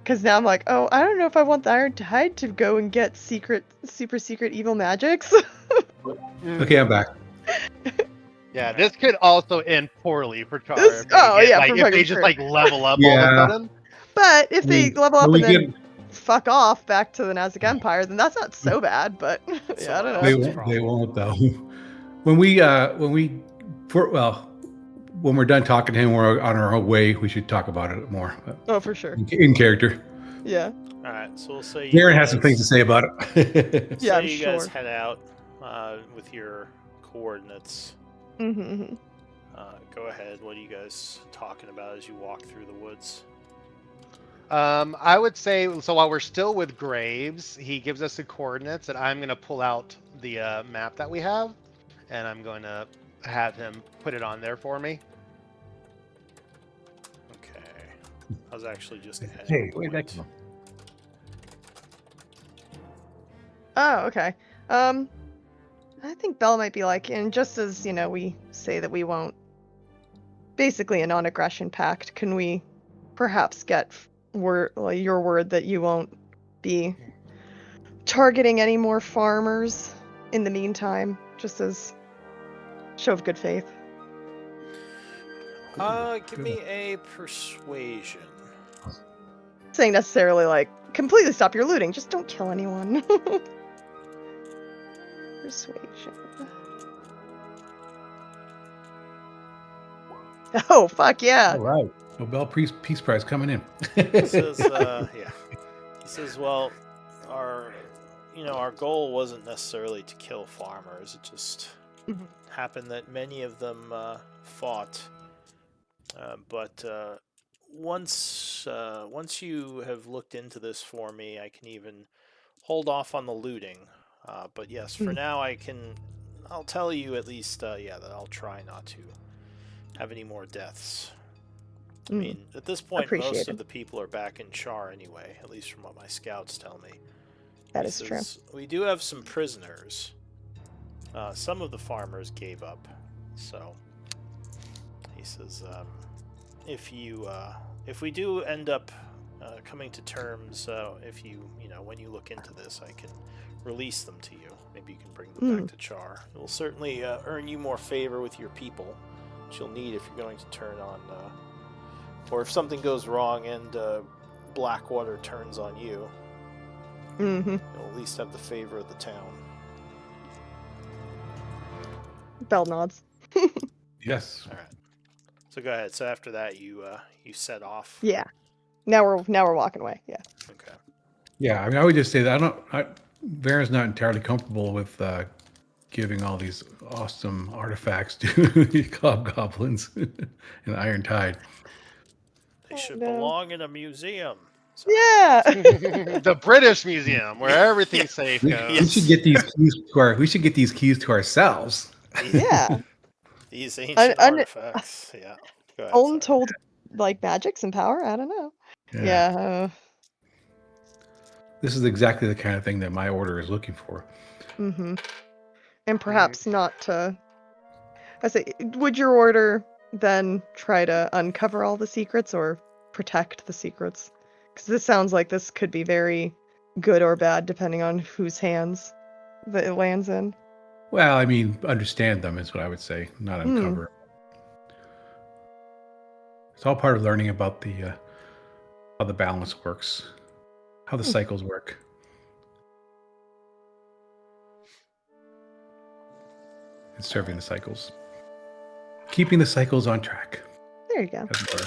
Because now I'm like, oh, I don't know if I want the Iron Tide to go and get super secret evil magics. Okay, I'm back. Yeah, this could also end poorly for Char This- if they oh, get, yeah, like for if they fucking just sure. like level up all of Yeah. a sudden. But if they level up when and we then fuck off back to the Nazca Empire, then that's not so bad. But yeah, I don't They know. That's won't. They won't though. When we're done talking to him, we're on our way. We should talk about it more. But Oh, for sure. in character. Yeah. Alright, so we'll say you Darren guys, has some things to say about it. Yeah, say I'm you guys sure. head out with your coordinates. Mm-hmm. Go ahead. What are you guys talking about as you walk through the woods? I would say so. While we're still with Graves, he gives us the coordinates, and I'm gonna pull out the map that we have, and I'm going to have him put it on there for me. Okay. I was actually just adding Hey, a where'd that point. come? Oh, okay. I think Belle might be like, and just as, we say that we won't, basically a non-aggression pact, can we perhaps get your word that you won't be targeting any more farmers in the meantime, just as show of good faith? Give me a persuasion. Saying necessarily like, completely stop your looting, just don't kill anyone. Persuasion. Oh, fuck yeah. All right. Nobel Peace Prize coming in. He says, yeah. He says, well, our goal wasn't necessarily to kill farmers. It just Mhm. happened that many of them fought. But once you have looked into this for me, I can even hold off on the looting. But yes, for now, I'll tell you at least, that I'll try not to have any more deaths. I mean, at this point, most Appreciated. of the people are back in Chaur anyway, at least from what my scouts tell me. That He is true. says, we do have some prisoners. Some of the farmers gave up, so he says, if we do end up coming to terms, when you look into this, I can release them to you. Maybe you can bring them back to Chaur. It will certainly earn you more favor with your people, which you'll need if you're going to turn on, or if something goes wrong and Blackwater turns on you. Mm-hmm. You'll at least have the favor of the town. Belle nods. Yes. All right. So go ahead. So after that, you set off. Yeah. Now we're walking away. Yeah. Okay. Yeah, I mean, I would just say that Varen's not entirely comfortable with giving all these awesome artifacts to the hobgoblins in the Iron Tide. They should no. belong in a museum. Yeah. The British Museum, where everything's safe We, goes. we should get these keys to we should get these keys to ourselves. Yeah. These ancient artifacts. Yeah. Go ahead, sorry. Untold like magics and power. I don't know. Yeah. This is exactly the kind of thing that my order is looking for. Mm-hmm. And perhaps not to. I say, would your order then try to uncover all the secrets or protect the secrets? Because this sounds like this could be very good or bad depending on whose hands that it lands in. Well, I mean, understand them is what I would say, not uncover. It's all part of learning about the how the balance works, how the cycles work. And serving the cycles. Keeping the cycles on track. There you go. As it were.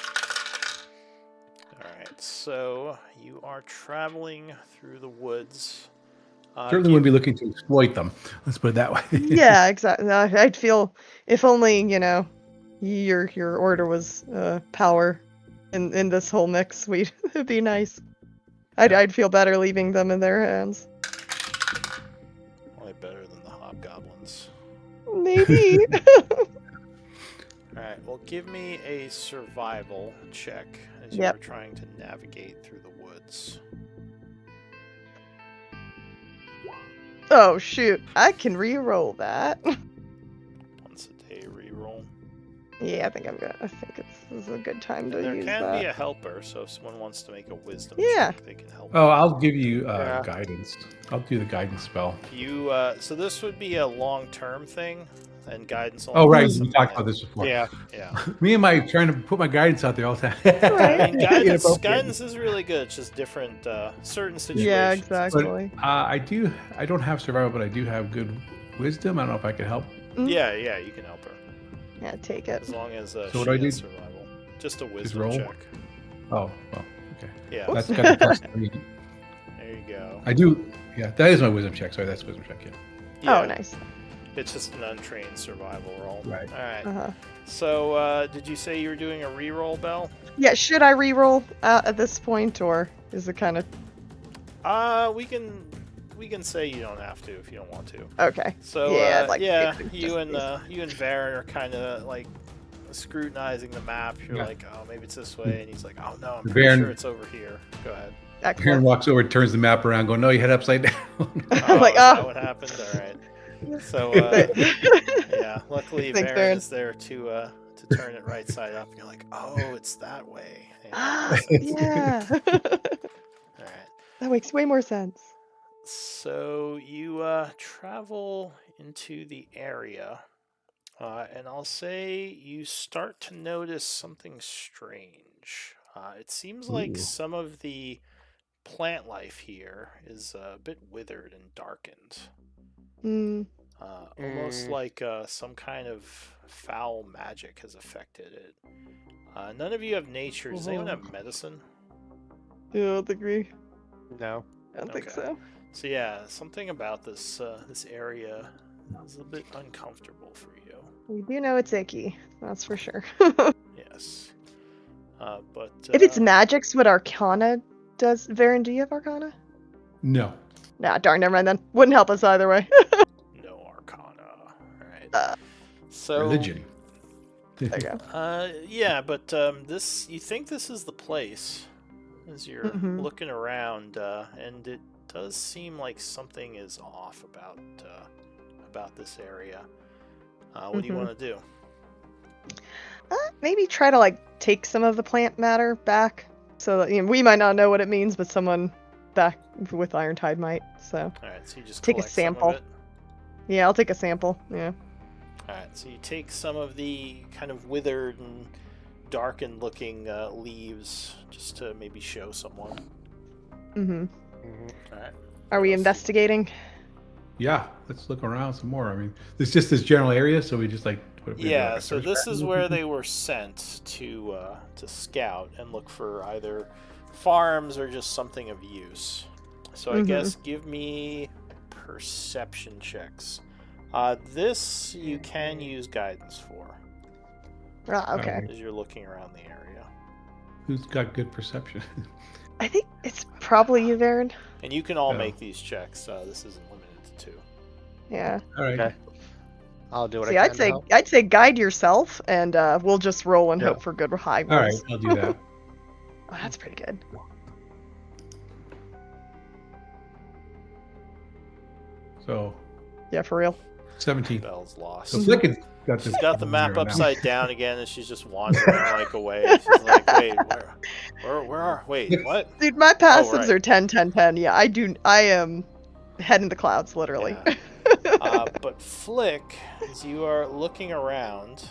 Alright, so you are traveling through the woods. Certainly wouldn't be looking to exploit them. Let's put it that way. Yeah, exactly. I'd feel if only, your order was power in this whole mix. It'd be nice. I'd feel better leaving them in their hands. Only better than the hobgoblins. Maybe. Alright, well, give me a survival check as you Yep. are trying to navigate through the woods. Oh shoot! I can re-roll that. Once a day reroll. Yeah, I think this is a good time to There use can that. be a helper, so if someone wants to make a wisdom Yeah. check, they can help. Oh, I'll give you Yeah. guidance. I'll do the guidance spell. You, so this would be a long-term thing, and guidance. Oh, right. lasts a We talked minute. about this before. Yeah. Yeah. Me and my trying to put my guidance out there all the time. Right. I mean, guidance Inappropriate. is really good. It's just different, certain situations. Yeah, it's But exactly. I don't have survival, but I do have good wisdom. I don't know if I can help. Yeah, you can help her Yeah, take it. as long as So she what do I has do? survival. Just a wisdom roll? check. Oh, well, okay. Yeah, That's got the plus 3. there you go. I do. Yeah, that is my wisdom check. Sorry, that's wisdom check. Yeah. Yeah, Oh, nice. It's just an untrained survival roll. Right. All right. Uh-huh. So, did you say you were doing a reroll, Bell? Yeah, should I re-roll at this point, or is it kind of We can say you don't have to if you don't want to. okay? So Yeah, I'd like to yeah, do you just and these. you and Varen are kind of like scrutinizing the map. You're Yeah. like, oh, maybe it's this way, and he's like, oh no, I'm Varen- pretty sure it's over here. Go ahead. Karen Excellent. walks over, turns the map around, going, "No, you head upside down." Oh, Like, is that oh. what happened? All right. So But- yeah, luckily Thanks, Varen Varen. is there to turn it right side up. And you're like, oh, it's that way. Yeah. Ah, yeah. All right. That makes way more sense. So you travel into the area, and I'll say you start to notice something strange. It seems like Ooh. some of the plant life here is a bit withered and darkened. Mm. Almost Mm. like some kind of foul magic has affected it. None of you have nature. Does anyone have medicine? I don't think No. I don't think Okay. so. So yeah, something about this this area is a bit uncomfortable for you. We do know it's icky. That's for sure. Yes, but If it's magics, what Arcana does? Varen, do you have Arcana? No. Nah, darn, never mind then. Wouldn't help us either way. no Arcana. All right. Uh, So Religion. There you go. yeah, but this you think this is the place as you're Mhm. looking around, and it does seem like something is off about this area. What do you Mhm. want to do? Maybe try to take some of the plant matter back, so that we might not know what it means, but someone back with Irontide might. So All right, so you just Take a collect some of sample. it? yeah, I'll take a sample. Yeah. Alright, so you take some of the kind of withered and darkened looking leaves just to maybe show someone. Mm-hmm. Alright. Are we What else? investigating? Yeah, let's look around some more. I mean, it's just this general area, so we just put maybe Yeah, a so search this pattern is or where something? they were sent to scout and look for either farms or just something of use. So I Mhm. guess give me perception checks. This you can use guidance for Ah, okay. as you're looking around the area. Who's got good perception? I think it's probably you, Varen. And you can all Yeah. make these checks. This isn't limited to 2. Yeah. All right. Okay. I'll do what See, I I'd can. say to help. I'd say guide yourself, and we'll just roll and Yeah. hope for good high rolls. All right, I'll do that. Oh, that's pretty good. So, Yeah, for real. 17. Bell's lost. So Flick has got She's this got the problem map here now. upside down again, and she's just wandering like away. She's like, "Wait, where are? Wait, what?" Dude, my Oh, passives right. are 10, 10, 10. Yeah, I am head in the clouds, literally. Yeah. But Flick, as you are looking around,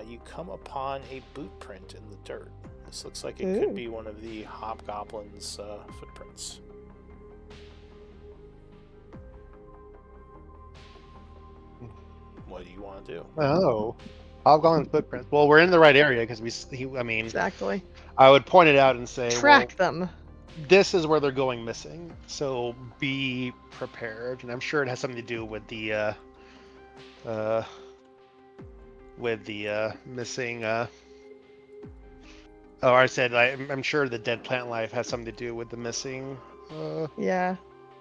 you come upon a boot print in the dirt. This looks like it could Ooh. be one of the hobgoblin's footprints. What do you want to do? Oh, Hobgoblin footprints. Well, we're in the right area because I mean, Exactly. I would point it out and say, Track well, them. this is where they're going missing. So be prepared, and I'm sure it has something to do with the missing. Oh, I said I'm sure the dead plant life has something to do with the missing. Yeah.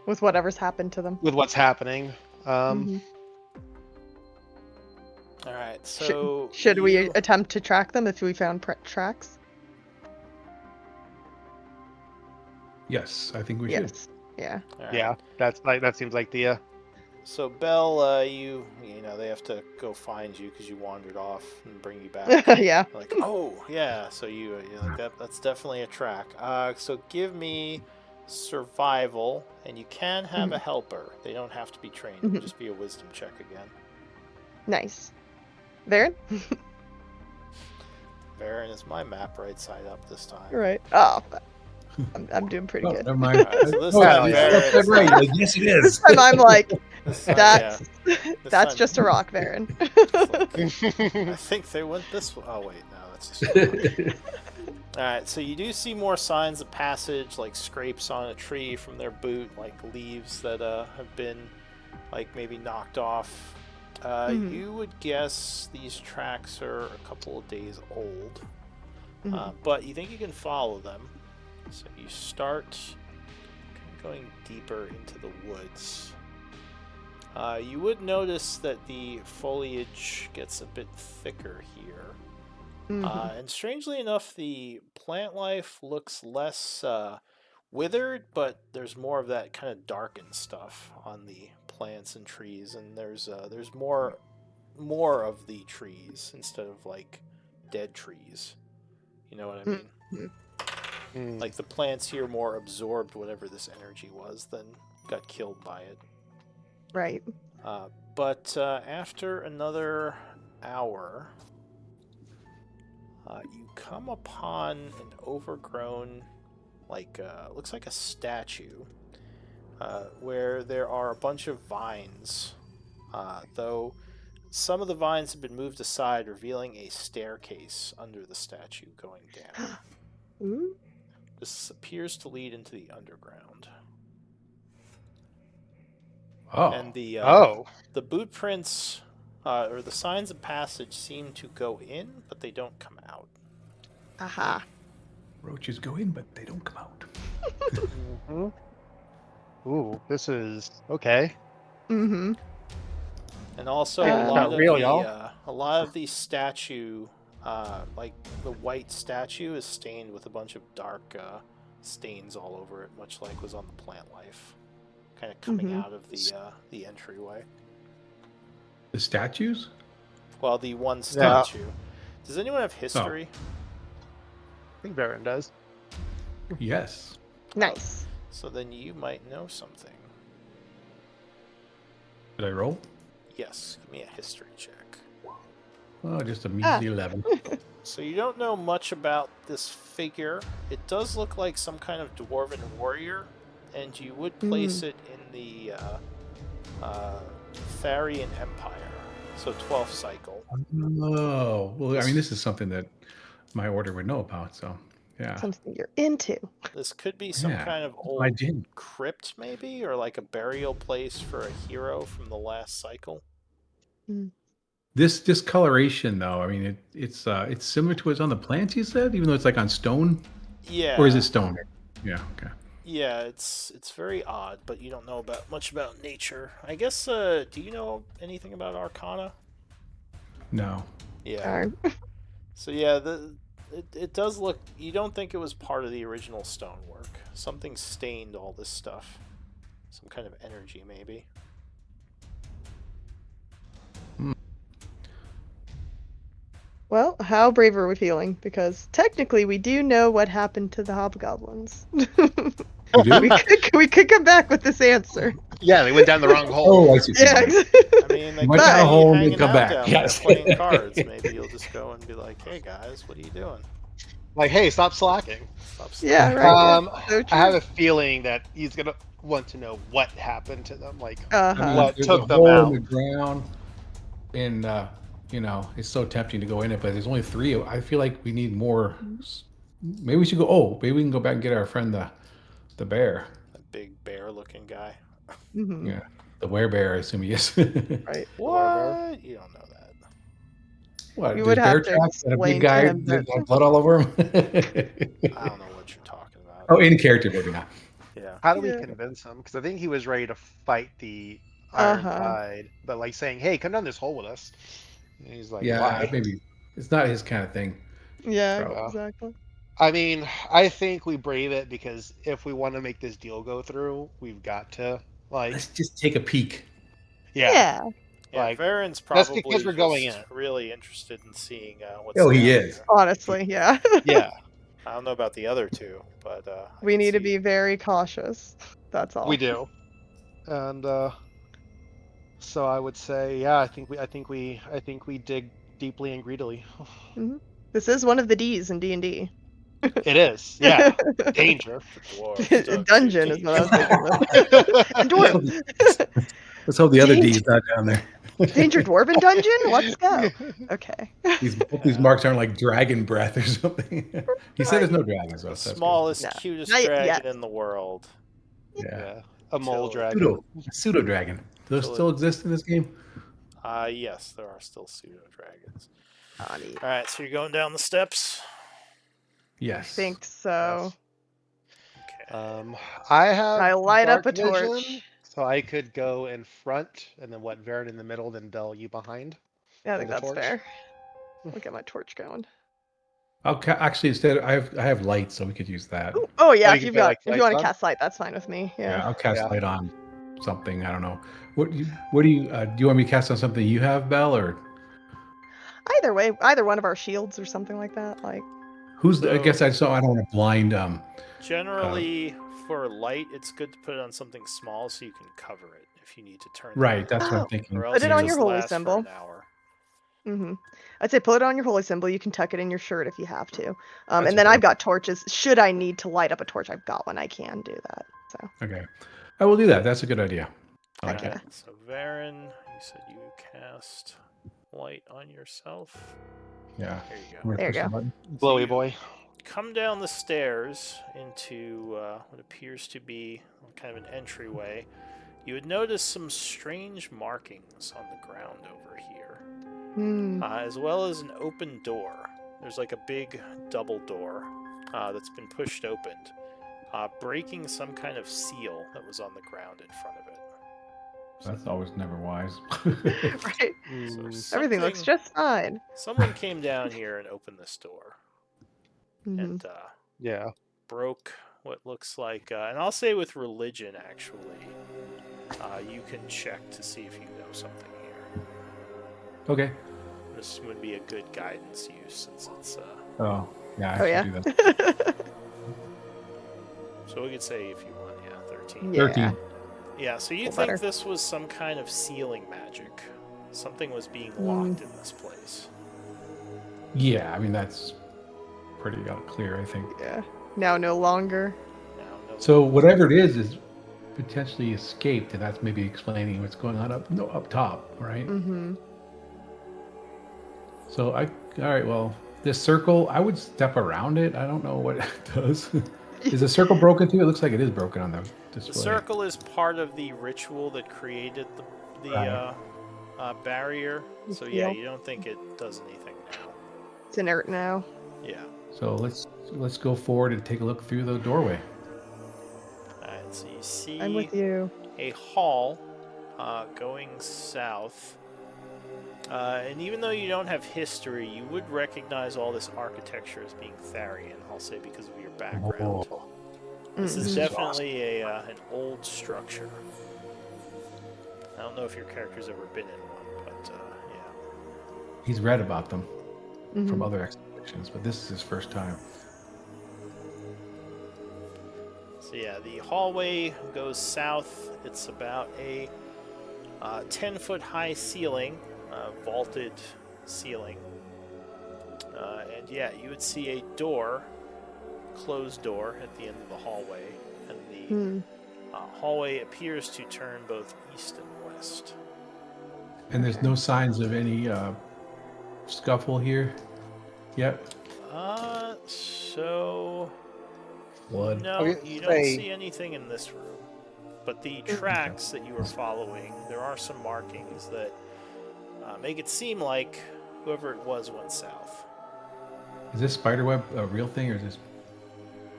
With whatever's happened to them. With what's happening. Mhm. All right, so Should we you- attempt to track them if we found tracks? Yes, I think we should. Yes. Yeah. all right. Yeah, that seems like the. So Belle, you know they have to go find you because you wandered off and bring you back. Yeah. Like, oh yeah, so you're like that's definitely a track. So give me survival, and you can have a helper. They don't have to be trained. It'll just be a wisdom check again. Nice. Varen? Baron, is my map right side up this time? You're right. Oh, I'm doing pretty Oh, good. never mind. Alright, so this Oh, time yeah, Baron's that's right. Like, yes, it This is. time I'm like, This time, that's This that's time- just a rock, Varen. I think they went this way. Oh wait, no, that's just. Alright, so you do see more signs of passage, like scrapes on a tree from their boot, like leaves that have been, like, maybe knocked off. You would guess these tracks are a couple of days old, but you think you can follow them. So you start going deeper into the woods. You would notice that the foliage gets a bit thicker here. And strangely enough, the plant life looks less withered, but there's more of that kind of darkened stuff on the plants and trees, and there's more of the trees instead of like dead trees. You know what I mean? Like the plants here more absorbed whatever this energy was than got killed by it. Right. But after another hour, you come upon an overgrown, like, looks like a statue, where there are a bunch of vines, though some of the vines have been moved aside, revealing a staircase under the statue going down. Ooh. This appears to lead into the underground. Oh. And the the boot prints, or the signs of passage, seem to go in, but they don't come out. Aha. Roaches go in, but they don't come out. Ooh, this is okay. Mm-hmm. And also a lot of the statue, like the white statue, is stained with a bunch of dark stains all over it, much like was on the plant life, kind of coming out of the entryway. The statues? Well, the one statue. Does anyone have history? I think Baron does. Yes. Nice. So then you might know something. Did I roll? Yes, give me a history check. Oh, just a measly 11. So you don't know much about this figure. It does look like some kind of dwarven warrior, and you would place it in the Tharian Empire, so 12th cycle. Oh, well, I mean, this is something that my order would know about, so, yeah. Something you're into. This could be some kind of I old did. crypt, maybe, or like a burial place for a hero from the last cycle. This discoloration, though, I mean, it's similar to what's on the plants, you said, even though it's like on stone? Yeah. Or is it stone? Yeah, okay. Yeah, it's very odd, but you don't know much about nature. I guess, do you know anything about Arcana? No. Yeah. Darn. So yeah, it does look. You don't think it was part of the original stonework. Something stained all this stuff. Some kind of energy, maybe. Well, how brave are we feeling? Because technically, we do know what happened to the hobgoblins. You do? we could come back with this answer. Yeah, they went down the wrong hole. Oh, I see what you Yeah. mean. I mean, they You could went down a But be hole and then hanging come out back. down Yes. there playing cards. Maybe you'll just go and be like, "Hey guys, what are you doing? Like, hey, stop slacking. Stop Yeah, slacking." right. Yeah. So I have true. a feeling that he's gonna want to know what happened to them, like I mean, Uh-huh. what there's a took them hole in out. the ground, and it's so tempting to go in it, but there's only three. I feel like we need more. Maybe we should go. Oh, maybe we can go back and get our friend the bear. That big bear-looking guy. Hmm. Yeah, the werebear. I assume he is. Right. Whatever. What? You don't know that. What? We There's would have bear to tracks and a big explain to guy him that. that has blood all over him. I don't know what you're talking about. Oh, in character, maybe not. Yeah. How do we Yeah. convince him? Because I think he was ready to fight the Iron Uh-huh. Tide, but like saying, "Hey, come down this hole with us." And he's like, Yeah, "Why?" maybe it's not his kind of thing. Yeah. Probably. Yeah. Exactly. I mean, I think we brave it because if we want to make this deal go through, we've got to Let's like, just take a peek. yeah, Yeah. Yeah, like Varen's that's because probably we're going just in. really interested in seeing what's Oh, he down is. here. Honestly, yeah. Yeah, I don't know about the other two, but I We can need to see. be very cautious. That's all. we do, and so I would say, yeah, I think we dig deeply and greedily. Mhm. This is one of the D's in D&D. It is, yeah, danger. The dwarves dug too Dungeon is deep. what I was thinking of. And Let's hope, dwarf. let's hope the other D Danger, is not down there. Danger Dwarven Dungeon? Let's go. Okay. These Yeah. marks aren't like dragon breath or something. He said there's no dragons, though, The so that's good. smallest, No, cutest not dragon yet. in the world. Yeah. Yeah, a mole Till dragon. Pseudo dragon. Do those till still it. exist in this game? Yes, there are still pseudo dragons. Oh, neat. All right, so you're going down the steps. I Yes. think so. Okay. I have I light up dark a vision, torch. so I could go in front, and then what, Varen in the middle, then Del you behind Yeah, I with think the that's torch. fair. We'll get my torch going. Actually, instead, I have light, so we could use that. Ooh, oh yeah, you if can you've put got like if you lights want to on. cast light, that's fine with me. Yeah, Yeah. I'll cast Yeah. light on something. I don't know. What do you want me to cast on something you have, Belle, or Either way, either one of our shields or something like that. Like, who's? I So- guess I don't want to blind. Generally, for light, it's good to put it on something small so you can cover it if you need to turn. the Right, light that's what I'm Oh, thinking. Or else it it on just your holy lasts symbol. for an hour. I'd say put it on your holy symbol. You can tuck it in your shirt if you have to. That's And then okay. I've got torches. Should I need to light up a torch, I've got one. I can do that. So Okay, I will do that. That's a good idea. I like Heck it. yeah. So Varen, you said you cast light on yourself. Yeah. There you I'm go. gonna There you push the go. button. Glowy boy. Come down the stairs into what appears to be kind of an entryway. You would notice some strange markings on the ground over here, as well as an open door. There's like a big double door that's been pushed open, breaking some kind of seal that was on the ground in front of it. That's always never wise. Right. So Everything looks something- just fine. Someone came down here and opened this door Mhm. and Yeah. broke what looks like, and I'll say with religion, actually, you can check to see if you know something here. Okay. This would be a good guidance use since it's. Oh, yeah. I Oh should yeah. do that. So we could say if you want, yeah, 13. Yeah. 13. Yeah, so you Well, think better. this was some kind of sealing magic. Something was being locked in this place. Yeah, I mean that's pretty clear, I think. Yeah. Now no longer. Now, no, So whatever it is potentially escaped, and that's maybe explaining what's going on up top, right? Mm-hmm. So all right, well, this circle, I would step around it. I don't know what it does. Is the circle broken too? It looks like it is broken on the display. the circle is part of the ritual that created the Right. barrier. The So yeah, seal. you don't think it does anything now. It's inert now. Yeah. So let's go forward and take a look through the doorway. Alright, so you see I'm with you. a hall going south. And even though you don't have history, you would recognize all this architecture as being Tharian, I'll say because of your background. Oh, This Mhm. is is definitely an old structure. I don't know if your character's ever been in one, but yeah. he's read about them. from Mhm. other expeditions, but this is his first time. So yeah, the hallway goes south. It's about a 10-foot high ceiling, vaulted ceiling. And yeah, you would see a door, closed door at the end of the hallway, and the Hmm. hallway appears to turn both east and west. And there's Okay. no signs of any scuffle here yet. So Blood. no, Okay, you don't say see anything in this room. But the Mm. tracks that you were following, there are some markings that make it seem like whoever it was went south. Is this spiderweb a real thing, or is this?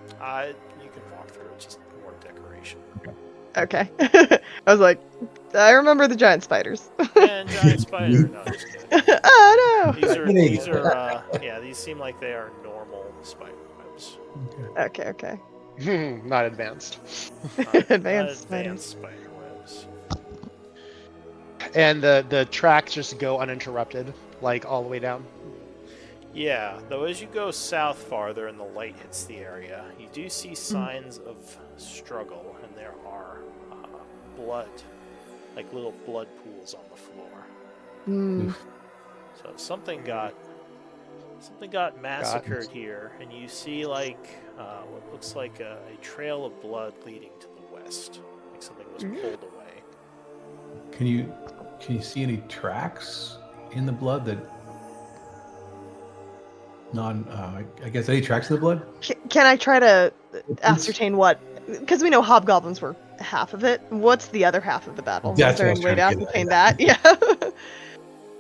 You can walk through it, just more decoration. Okay. I was like, I remember the giant spiders. And giant spider. No, just kidding. Oh no. These seem like they are normal spider webs. Okay. Okay. not advanced. Not Advanced advanced spiders. spider webs. And the tracks just go uninterrupted, like all the way down. Yeah, though as you go south farther and the light hits the area, you do see signs of struggle, and there are blood, like little blood pools on the floor. Hmm. Oof. So something got massacred here, and you see like what looks like a trail of blood leading to the west, like something was pulled away. Can you see any tracks in the blood that I guess any tracks in the blood? Can I try to ascertain what? Because we know hobgoblins were half of it. What's the other half of the battle? That's Is there what I any way was to trying to get ascertain that? Yeah.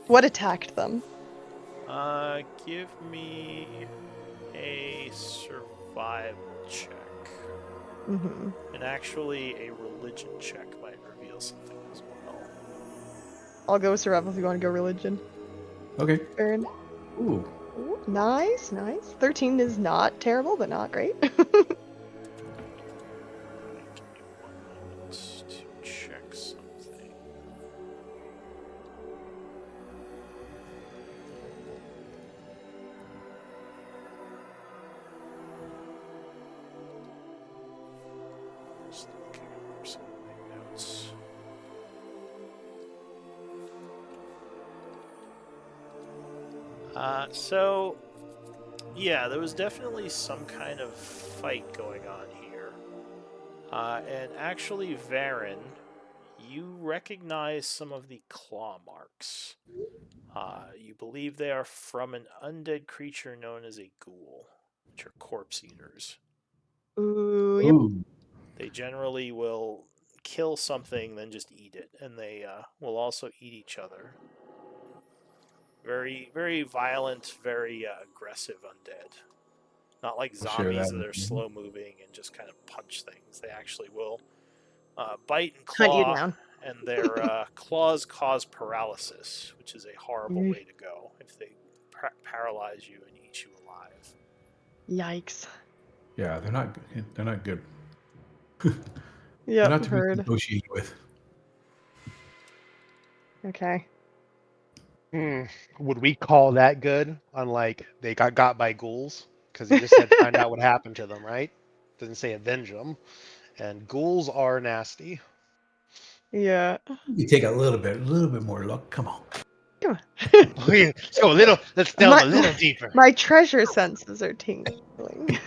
What attacked them? Give me a survival check. Mm-hmm. And actually, a religion check might reveal something as well. I'll go with survival if you want to go religion. Okay. Baron. Ooh. Ooh, nice. 13 is not terrible, but not great. Give me 1 moment to check something. Just looking over some of my notes. Yeah, there was definitely some kind of fight going on here. And actually, Varen, you recognize some of the claw marks. You believe they are from an undead creature known as a ghoul, which are corpse eaters. Ooh, yep. Ooh. They generally will kill something, then just eat it, and they will also eat each other. Very, very violent, very aggressive undead. Not like I'll share zombies that that with are you. slow moving and just kind of punch things. They actually will bite and Hunt you claw, down. and their claws cause paralysis, which is a horrible Mm. way to go if they paralyze you and eat you alive. Yikes. Yeah, they're not. They're not good. They're Yep, not to be heard. negotiated with. Okay. Would we call that good? Unlike they got by ghouls, because you just said find out what happened to them, right? Doesn't say avenge them, and ghouls are nasty. Yeah. You take a little bit more look. Come on. Come on. Let's go a little. Let's delve a little deeper. My treasure senses are tingling.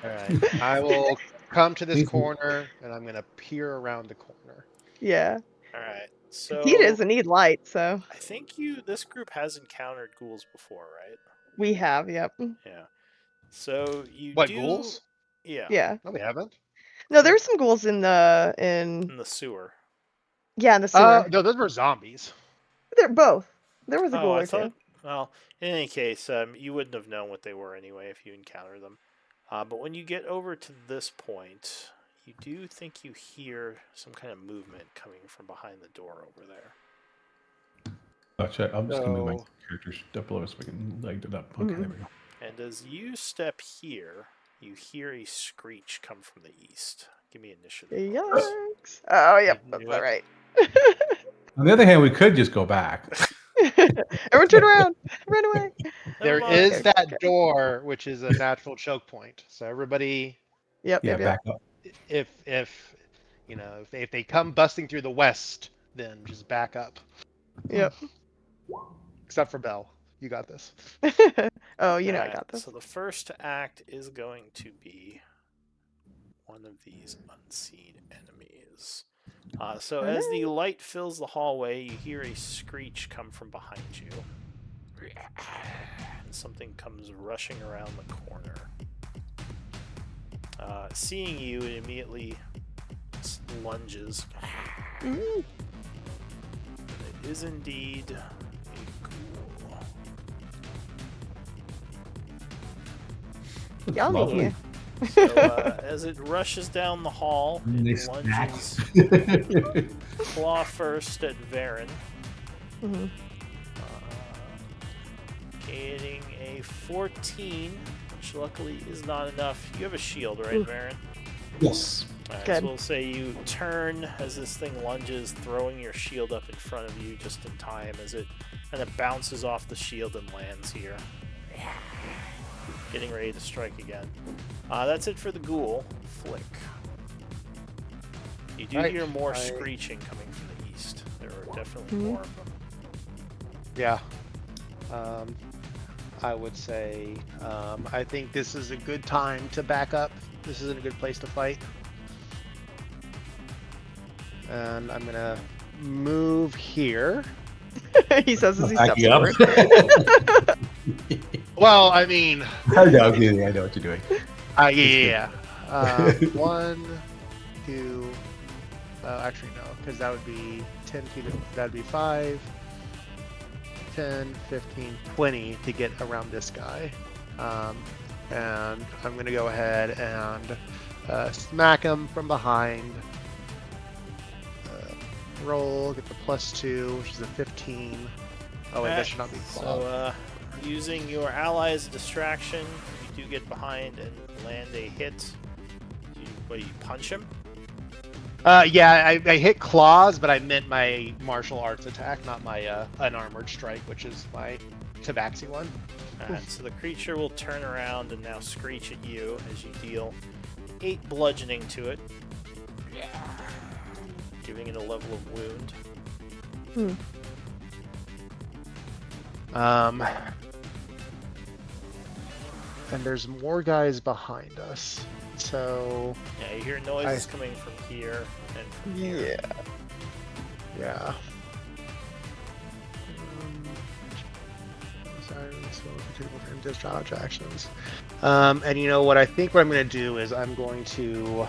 All right, I will come to this Please. corner, and I'm gonna peer around the corner. Yeah. All right, 'Cause he so doesn't need light, so I think this group has encountered ghouls before, right? we have. Yep. Yeah. So you What do, ghouls? yeah, Yeah. No, we haven't. No, there were some ghouls in the in in the sewer. the sewer. No, those were zombies. They're both. There was a Oh, ghoul I or two. thought. Well, in any case, you wouldn't have known what they were anyway if you encountered them. But when you get over to this point, you do think you hear some kind of movement coming from behind the door over there. I'm just gonna move my So- characters up below so we can light it up. Okay, there we go. And as you step here, you hear a screech come from the east. Give me initiative. rolls. Yikes. Oh, yep. You That's knew not it. right. On the other hand, we could just go back. Everyone turn around! Run away! There Never is mind. that door, which is a natural choke point. So everybody, Yep, Yeah, yep, yep. back up. if you know, if they come busting through the west, then just back up. Yep. Except for Belle, you got this. Oh, you All know I right, got this. so the first act is going to be one of these unseen enemies. So Oh, as the no. light fills the hallway, you hear a screech come from behind you. And something comes rushing around the corner. Seeing you, it immediately lunges. Mm, It is indeed a ghoul. Looks Yummy. lovely. So as it rushes down the hall, Nice it snack. lunges claw first at Varen. mhm. Getting a 14, which luckily is not enough. You have a shield, right, Ooh. Varen? Yes. Alright, Good. so we'll say you turn as this thing lunges, throwing your shield up in front of you just in time as it kind of bounces off the shield and lands here. Getting ready to strike again. That's it for the ghoul. Flick. You do Right, hear more I- screeching coming from the east. There are definitely Mhm. more of them. Yeah. I would say I think this is a good time to back up. This isn't a good place to fight. And I'm gonna move here. He says as he Backing steps up. forward. Well, I mean, I know what you're doing. yeah. 1, 2. Actually, no, because that would be 10 feet. That'd be 5, 10, 15, 20 to get around this guy. And I'm going to go ahead and smack him from behind. Roll, get the +2, which is a 15. Oh, wait, that should not be claw. So, using your ally as a distraction, you do get behind and land a hit. You punch him? Yeah, I hit claws, but I meant my martial arts attack, not my unarmored strike, which is my tabaxi one. Alright, so the creature will turn around and now screech at you as you deal 8 bludgeoning to it. Giving it a level of wound. And there's more guys behind us, so Yeah, you hear noises coming from here and from here. yeah. Discharge actions. And you know what? I think what I'm going to do is I'm going to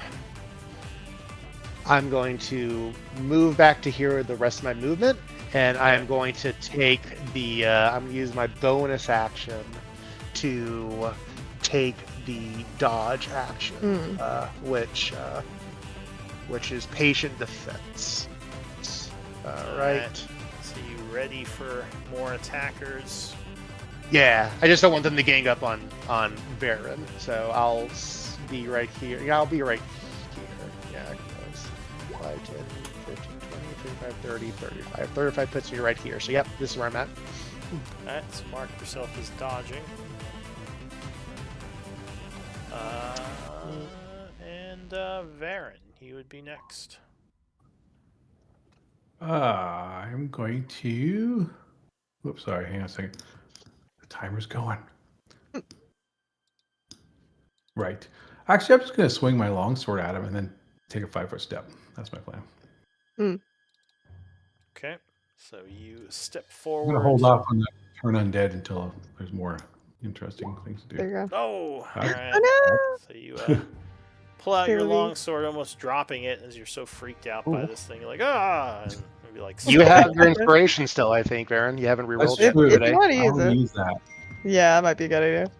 move back to here with the rest of my movement, and I'm going to take the I'm going to use my bonus action to take the dodge action, which is patient defense. Right. So you ready for more attackers? Yeah, I just don't want them to gang up on Varen, so I'll be right here. Yeah, I'll be right here. Yeah, 5, 10, 15, 20, 25, 30, 35. 35 puts me right here. So yep, this is where I'm at. Alright, so mark yourself as dodging. And Varen, he would be next. I'm going to. Whoops, sorry. Hang on a second. The timer's going. Right. Actually, I'm just going to swing my longsword at him and then take a 5-foot step. That's my plan. Okay, so you step I'm forward. going to hold off on that turn undead until there's more interesting things to do. There you go. Oh, Huh? alright. Oh So you pull out your Barely. longsword, almost dropping it as you're so freaked out by Ooh. this thing. You're like, ah! And maybe like, You have your inspiration still, I think, Varen. You haven't That's rerolled yet true. If you today. want to use I'll it. use that. Yeah, that might be a good idea.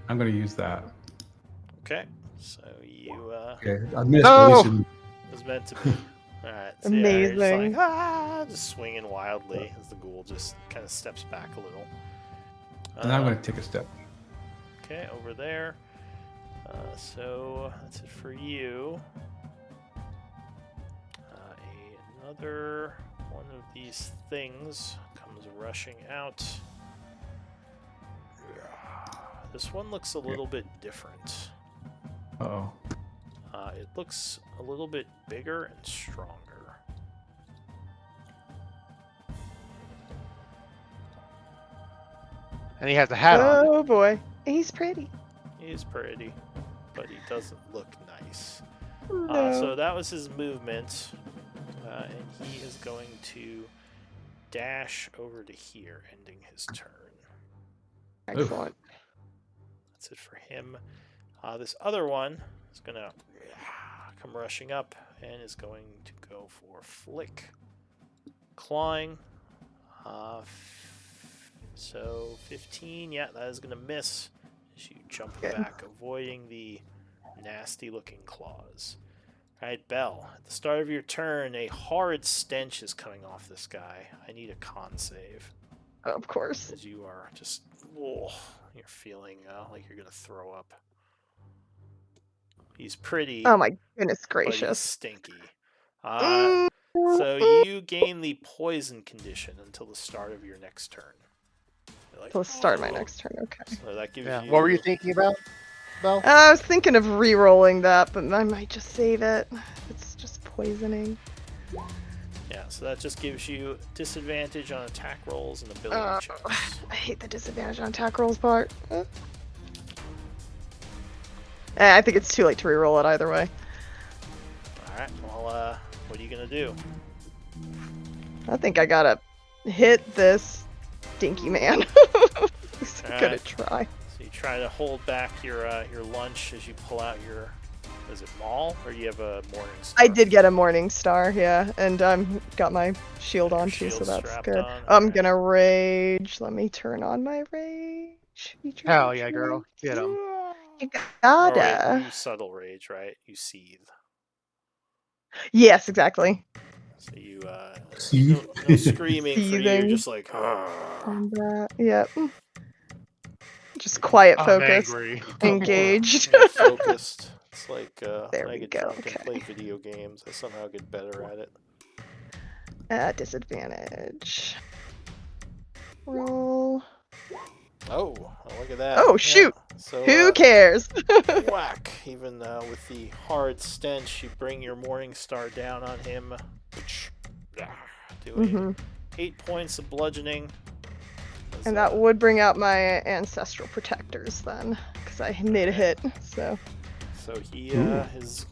I'm going to use that. Okay, so you Okay. I missed. At least No! in- was meant to be. Alright, so yeah, you're just Amazing. like, just swinging wildly as the ghoul just kind of steps back a little. and I'm going to take a step. Okay, over there. So that's it for you. Another one of these things comes rushing out. This one looks a little bit different. Uh-oh. It looks a little bit bigger and stronger. And he has a hat on. Oh boy, he's pretty. He's pretty, but he doesn't look nice. No. So that was his movement, and he is going to dash over to here, ending his turn. Excellent. That's it for him. This other one is going to come rushing up and is going to go for flick. Clawing. So 15, yeah, that is going to miss as you jump Good. back, avoiding the nasty-looking claws. All right, Belle, at the start of your turn, a horrid stench is coming off this guy. I need a con save. Of course. As you are just, you're feeling like you're going to throw up. He's pretty, Oh my goodness but he's gracious. stinky. Mm, So you gain the poison condition until the start of your next turn. You're like, Let's start my "Oh." next turn. Okay. So that gives Yeah. you. What were you thinking about, Belle? I was thinking of re-rolling that, but I might just save it. It's just poisoning. Yeah, so that just gives you disadvantage on attack rolls and ability checks. I hate the disadvantage on attack rolls part. I think it's too late to re-roll it either way. Alright, well, what are you gonna do? I think I gotta hit this dinky man. Just gonna Alright. try. So you try to hold back your lunch as you pull out your, is it maul, or do you have a morning star? I did get a morning star, yeah, and got my shield on too, so Shield that's strapped good. on, I'm alright. gonna rage. Let me turn on my rage. Feature Hell yeah, girl. Get him. You Or wait, gotta. you subtle rage, right? You seethe. Yes, exactly. So you, Seethe? no screaming for you, you're Seething. just like, Combat. Yep. Just quiet I'm focus. angry. Engaged. More focused. It's like There when I we get go, drunk okay. and play video games, I somehow get better at it. Disadvantage. Roll. Oh, look at that. Oh, Yeah. shoot. So, Who cares? whack. Even with the horrid stench, you bring your morning star down on him. Doing Mhm. 8 points of bludgeoning. As, And that would bring out my ancestral protectors then, because I made a hit. So So he Ooh. is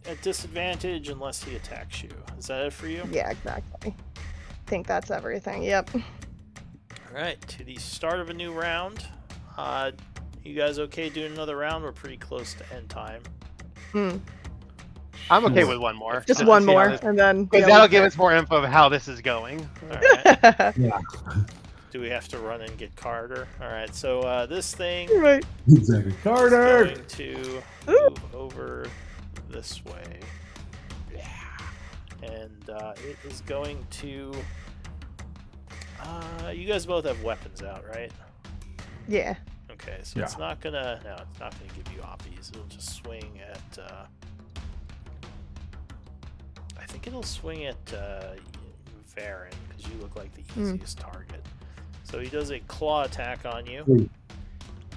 at disadvantage unless he attacks you. Is that it for you? yeah, exactly. Think that's everything. Yep. Alright, to the start of a new round. You guys okay doing another round? We're pretty close to end time. I'm okay Sure. with one more. Just to one see how more, this- and then. Because that'll give us more info of how this is going. Alright. Yeah, Do we have to run and get Carter? Alright, so this thing Right. exactly. is Carter! going to Ooh. move over this way. And it is going to... you guys both have weapons out, right? Yeah. Okay, so Yeah. it's not gonna... No, it's not gonna give you oppies. It'll just swing at... I think it'll swing at Varen, because you look like the easiest target. So he does a claw attack on you. Ooh.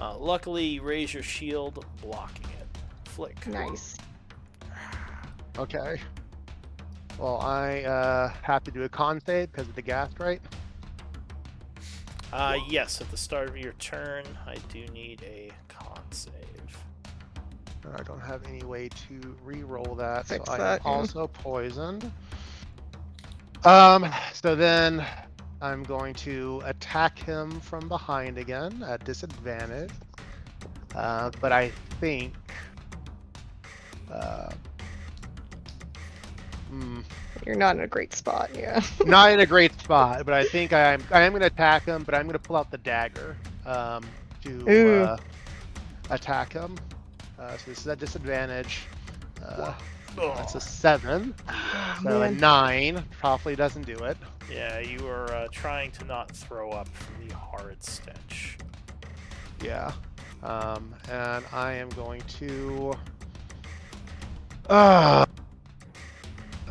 Luckily, you raise your shield, blocking it. Flick. Nice. Okay. Well, I have to do a con save because of the gas, right? Yes, at the start of your turn, I do need a con save. I don't have any way to re-roll that, Fix so I that, am yeah. also poisoned. So then I'm going to attack him from behind again at disadvantage. But I think You're not in a great spot. Yeah. not in a great spot, but I think I am going to attack him, but I'm going to pull out the dagger to Ooh. attack him. So this is at disadvantage. That's a 7. So a Man. 9 probably doesn't do it. Yeah, you are trying to not throw up from the horrid stench. Yeah. And I am going to...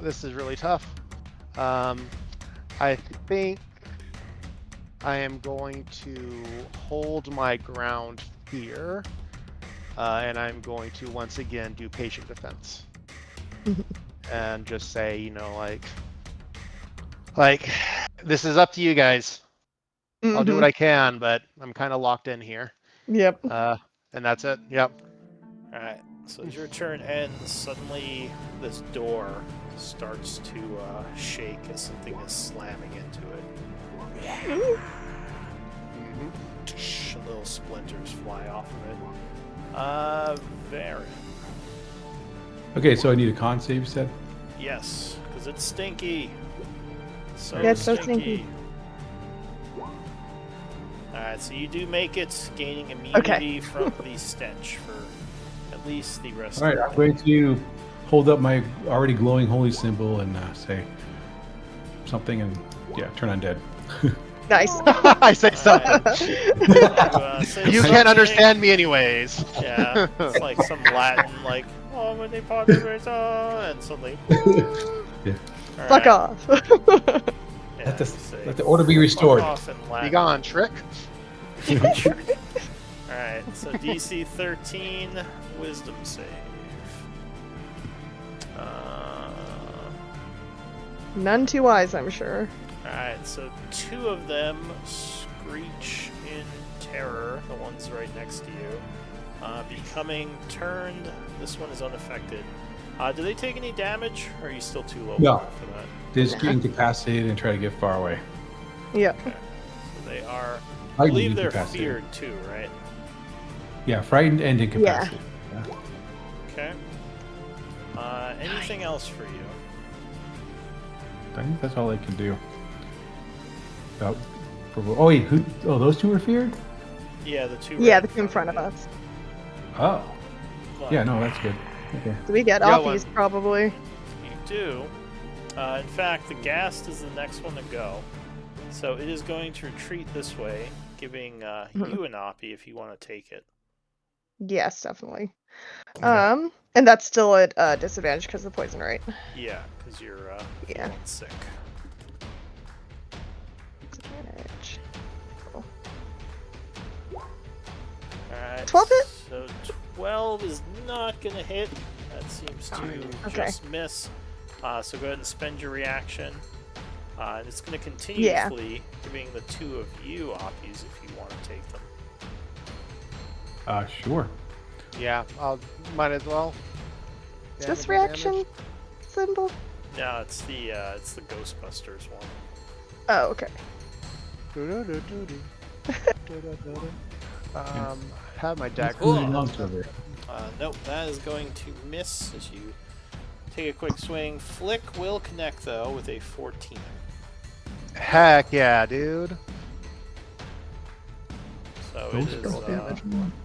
this is really tough. I think I am going to hold my ground here, and I'm going to once again do patient defense, and just say, like this is up to you guys. I'll do what I can, but I'm kind of locked in here. Yep. And that's it. Yep. Alright, so as your turn ends, suddenly this door starts to shake as something is slamming into it. Little splinters fly off of it. Varen. Okay, so I need a con save, you said? Yes, because it's stinky. So Yeah, it's so stinky. Alright, so you do make it, gaining immunity from the stench for at least the rest All right, of I'm going to hold up my already glowing holy symbol and say something and, yeah, turn undead. Nice. I say something. Say You can't understand me anyways. Yeah, it's like some Latin, like, oh, when they part and something. Yeah. Fuck off. Yeah, let the order be restored. Fuck off in Latin. Be gone, trick. Alright, so DC 13, wisdom save. None too wise, I'm sure. Alright, so 2 of them screech in terror, the ones right next to you, becoming turned. This one is unaffected. Do they take any damage, or are you still too low No. for that? They just get incapacitated and try to get far away. Yep. Okay. So they are, I I believe they're incapacitated. feared too, right? Yeah, frightened and incapacitated. Yeah. Okay. Anything else for you? I think that's all they can do. Oh wait, who? Oh, those two were feared. Yeah, the 2 Yeah, right the two in front of you. us. Oh, But yeah, no, that's good. Okay. So we get Yeah, offies, probably. You do. In fact, the Ghast is the next one to go. So it is going to retreat this way, giving you an Oppie if you want to take it. Yes, definitely. Okay. And that's still at disadvantage because of the poison, right? Yeah, because you're Yeah. feeling sick. Disadvantage. Cool. Alright. 12 hit? So 12 is not going to hit. That seems to Okay. just miss. So go ahead and spend your reaction. And it's going to continue Yeah. to flee, giving the 2 of you Oppies if you want to take them. Sure. Yeah, might as well. Is this Damage and reaction damage. symbol? No, it's the Ghostbusters one. Oh, okay. Have my dagger. Cool. Nope, that is going to miss as you take a quick swing. Flick will connect though with a 14. Heck yeah, dude. So Those it is spell damage.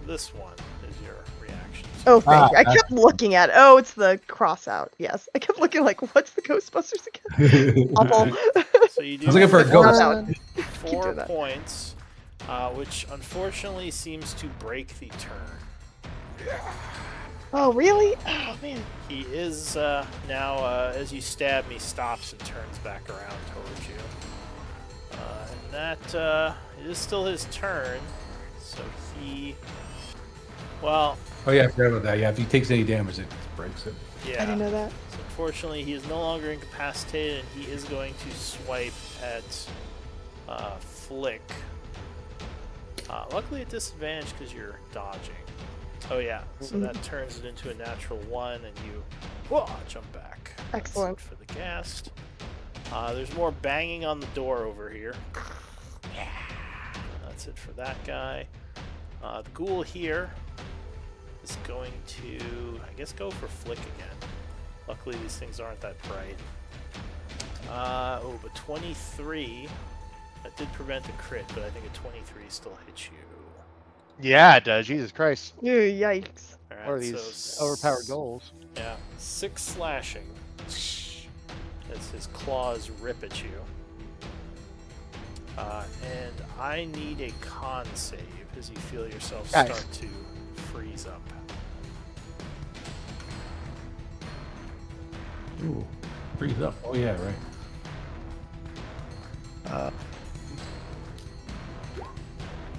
this one is your reaction. Oh, thank you. I that's- kept looking at it. Oh, it's the cross out. Yes. I kept looking like, what's the Ghostbusters again? Awful. So you do I was looking for a Not ghost. that one. 4 doing that. points, which unfortunately seems to break the turn. Oh, really? Oh, man. He is now, as you stab me, stops and turns back around towards you. And that it is still his turn, so he. Well, Oh yeah, I forgot about that. Yeah, if he takes any damage, it breaks it. yeah. I didn't know that. So unfortunately, he is no longer incapacitated, and he is going to swipe at Flick. Luckily, at disadvantage because you're dodging. Oh yeah, so that turns it into a natural 1, and you jump back. Excellent. That's it for the Ghast. There's more banging on the door over here. That's it for that guy. The ghoul here is going to, I guess, go for Flick again. Luckily, these things aren't that bright. But 23. That did prevent the crit, but I think a 23 still hits you. Yeah, it does. Jesus Christ. Ew, yikes. Alright, What are these so overpowered goals? Yeah, 6 slashing as his claws rip at you. And I need a con save as you feel yourself Nice. start to freeze up. Ooh, freeze up. Oh yeah, right.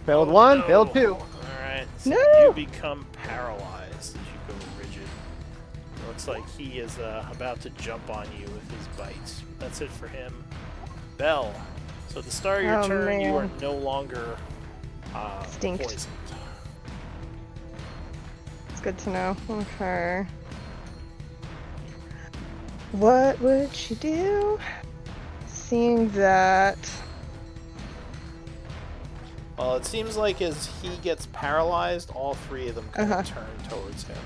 Failed Oh, one, no. failed two. Alright, so No! you become paralyzed as you go rigid. Looks like he is about to jump on you with his bite. That's it for him. Bell. So at the start of your Oh, turn, you are man. no longer Extinct. poisoned. It's good to know. Okay. What would she do? Seeing that. Well, it seems like as he gets paralyzed, all three of them kind of turn towards him.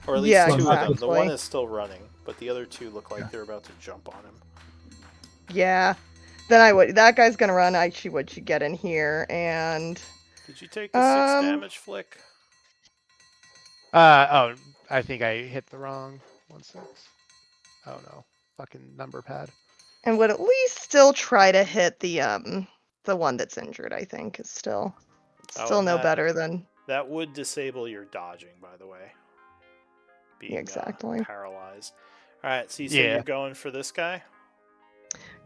Or at least Yeah, two of them. The one exactly. is still running, but the other two look like they're about to jump on him. Yeah. Then I would. That guy's gonna run. She would get in here and. Did you take the 6 damage, Flick? Oh, I think I hit the wrong 1-6. Oh no, fucking number pad. And would at least still try to hit the one that's injured. I think is still and no that- better than. That would disable your dodging, by the way. Being Exactly. paralyzed. Alright, so you say Yeah. you're going for this guy?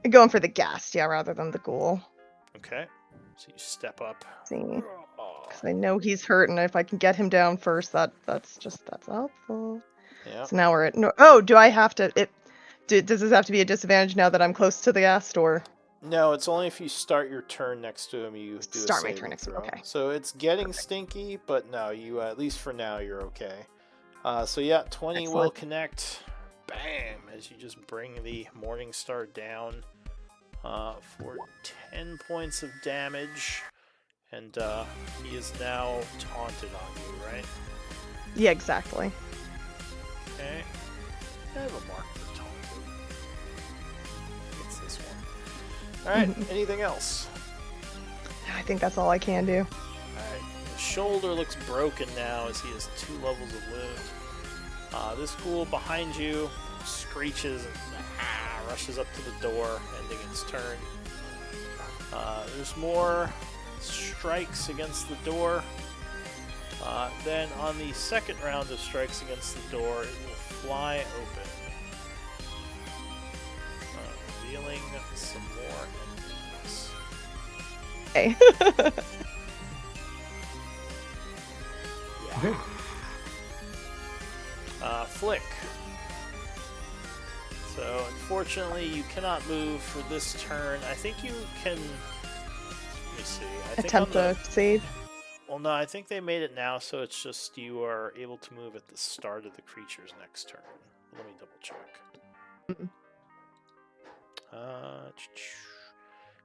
Going for the ghast, yeah, rather than the ghoul. Okay. So you step up. See, Oh, because I know he's hurt, and if I can get him down first, that's helpful. yeah. So now we're at no. Oh, do I have to? Does this have to be a disadvantage now that I'm close to the ghast, or? No, it's only if you start your turn next to him, you do Start a my saving turn next to him, throw. okay. So it's getting stinky, but no, you at least for now you're okay. So yeah, 20 will Excellent. connect. Bam! As you just bring the Morning Star down for 10 points of damage, and he is now taunted on you, right? Yeah, exactly. Okay. I have a mark for taunted. It's this one. Alright, anything else? I think that's all I can do. Alright, his shoulder looks broken now as he has 2 levels of wound. This ghoul behind you screeches and rushes up to the door, ending its turn. There's more strikes against the door. Then on the second round of strikes against the door, it will fly open, revealing some more enemies. Okay. Yeah. Okay. Flick. So unfortunately, you cannot move for this turn. I think you can. Let me see. I think Attempt on the, to save. Well, no, I think they made it now, so it's just you are able to move at the start of the creature's next turn. Let me double check. Mm-mm.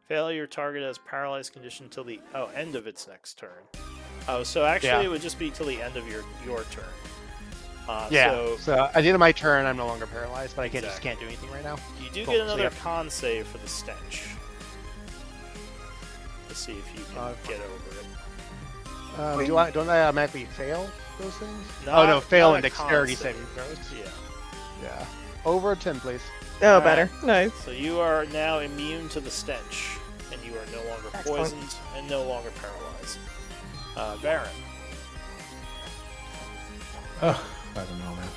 Failure target has paralyzed condition till the end of its next turn. Oh, so actually it would just be till the end of your turn. So at the end of my turn, I'm no longer paralyzed, but I just Exactly. can't do anything right now. You do Cool, get so another yeah. con save for the stench. Let's see if you can get over it. Don't I automatically fail those things? Not- no, fail not in a con dexterity save. saving throws. Yeah. Yeah. Over 10, please. Oh, Alright. better. Nice. So you are now immune to the stench, and you are no longer Excellent. poisoned and no longer paralyzed. Baron. Ugh, I don't know, man.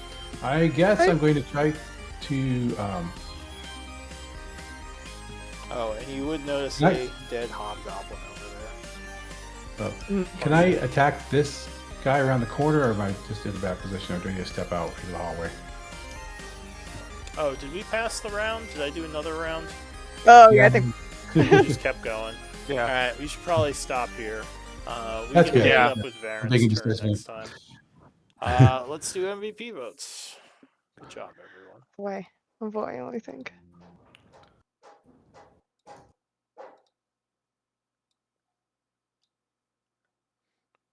I guess I'm going to try to. Oh, and you would notice Nice. a dead hobgoblin over there. Can I attack this guy around the corner, or am I just in the back position, or do I need to step out into the hallway? Oh, did we pass the round? Did I do another round? Oh yeah, I think. We just kept going. Yeah. Alright, we should probably stop here. We That's can good. pick Yeah. it up with Thinking Varen's just turn this next time. Let's do MVP votes. Good job, everyone. Oh boy, I think.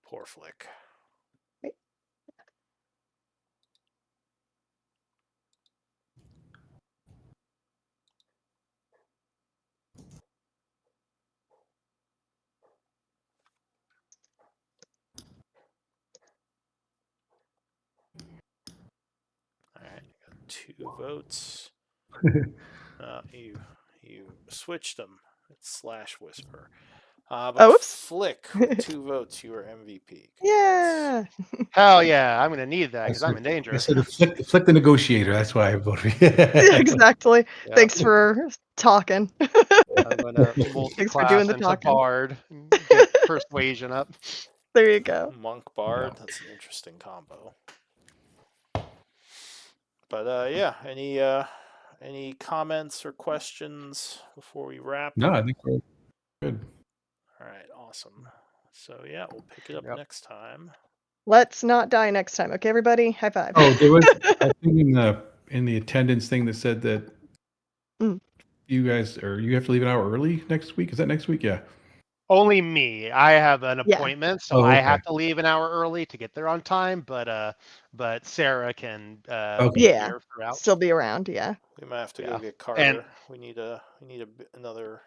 Poor Flick. Alright, got 2 votes. You switched them. It's /whisper. But Oh, whoops. Flick, with 2 votes, you are MVP. Yeah. Hell yeah, I'm gonna need that because I'm in danger. I said flick the negotiator. That's why I voted. Exactly. Yeah. Thanks for talking. I'm gonna Thanks for multi-class doing the into talking. Bard and get persuasion up. There you go. Monk Bard. That's an interesting combo. But yeah, any comments or questions before we wrap? No, I think we're good. All right, awesome. So yeah, we'll pick it up Yep. next time. Let's not die next time, okay, everybody? High five. Oh, there was a thing in the attendance thing that said that Mm. you guys or you have to leave an hour early next week. Is that next week? Yeah. Only me. I have an Yeah. appointment, so Oh, I okay. have to leave an hour early to get there on time. But Sarah can Okay. be Yeah. here throughout. Still be around, yeah. We might have to Yeah. go get Carter. And we need another,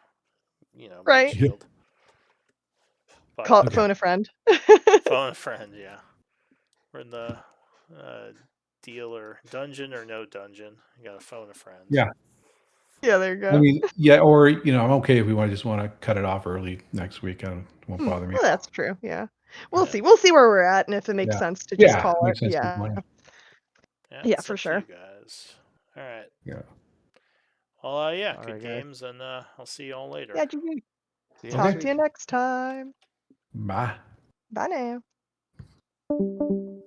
meat Right. shield. But Call, Okay. phone a friend. phone a friend, yeah. We're in the deal or dungeon or no dungeon. You gotta phone a friend. Yeah. Yeah, there you go. I mean, yeah, or I'm okay if we just want to cut it off early next week. It won't bother me. Well, that's true. Yeah. We'll Yeah. see. We'll see where we're at and if it makes Yeah. sense to just Yeah, call makes it. sense. Yeah. Yeah, Yeah, it's for up to sure. you guys. All right. Yeah. Well, yeah, All good right, guys. games, and I'll see you all later. Yeah, GG. See you Talk next to you next time. Bye. Bye now.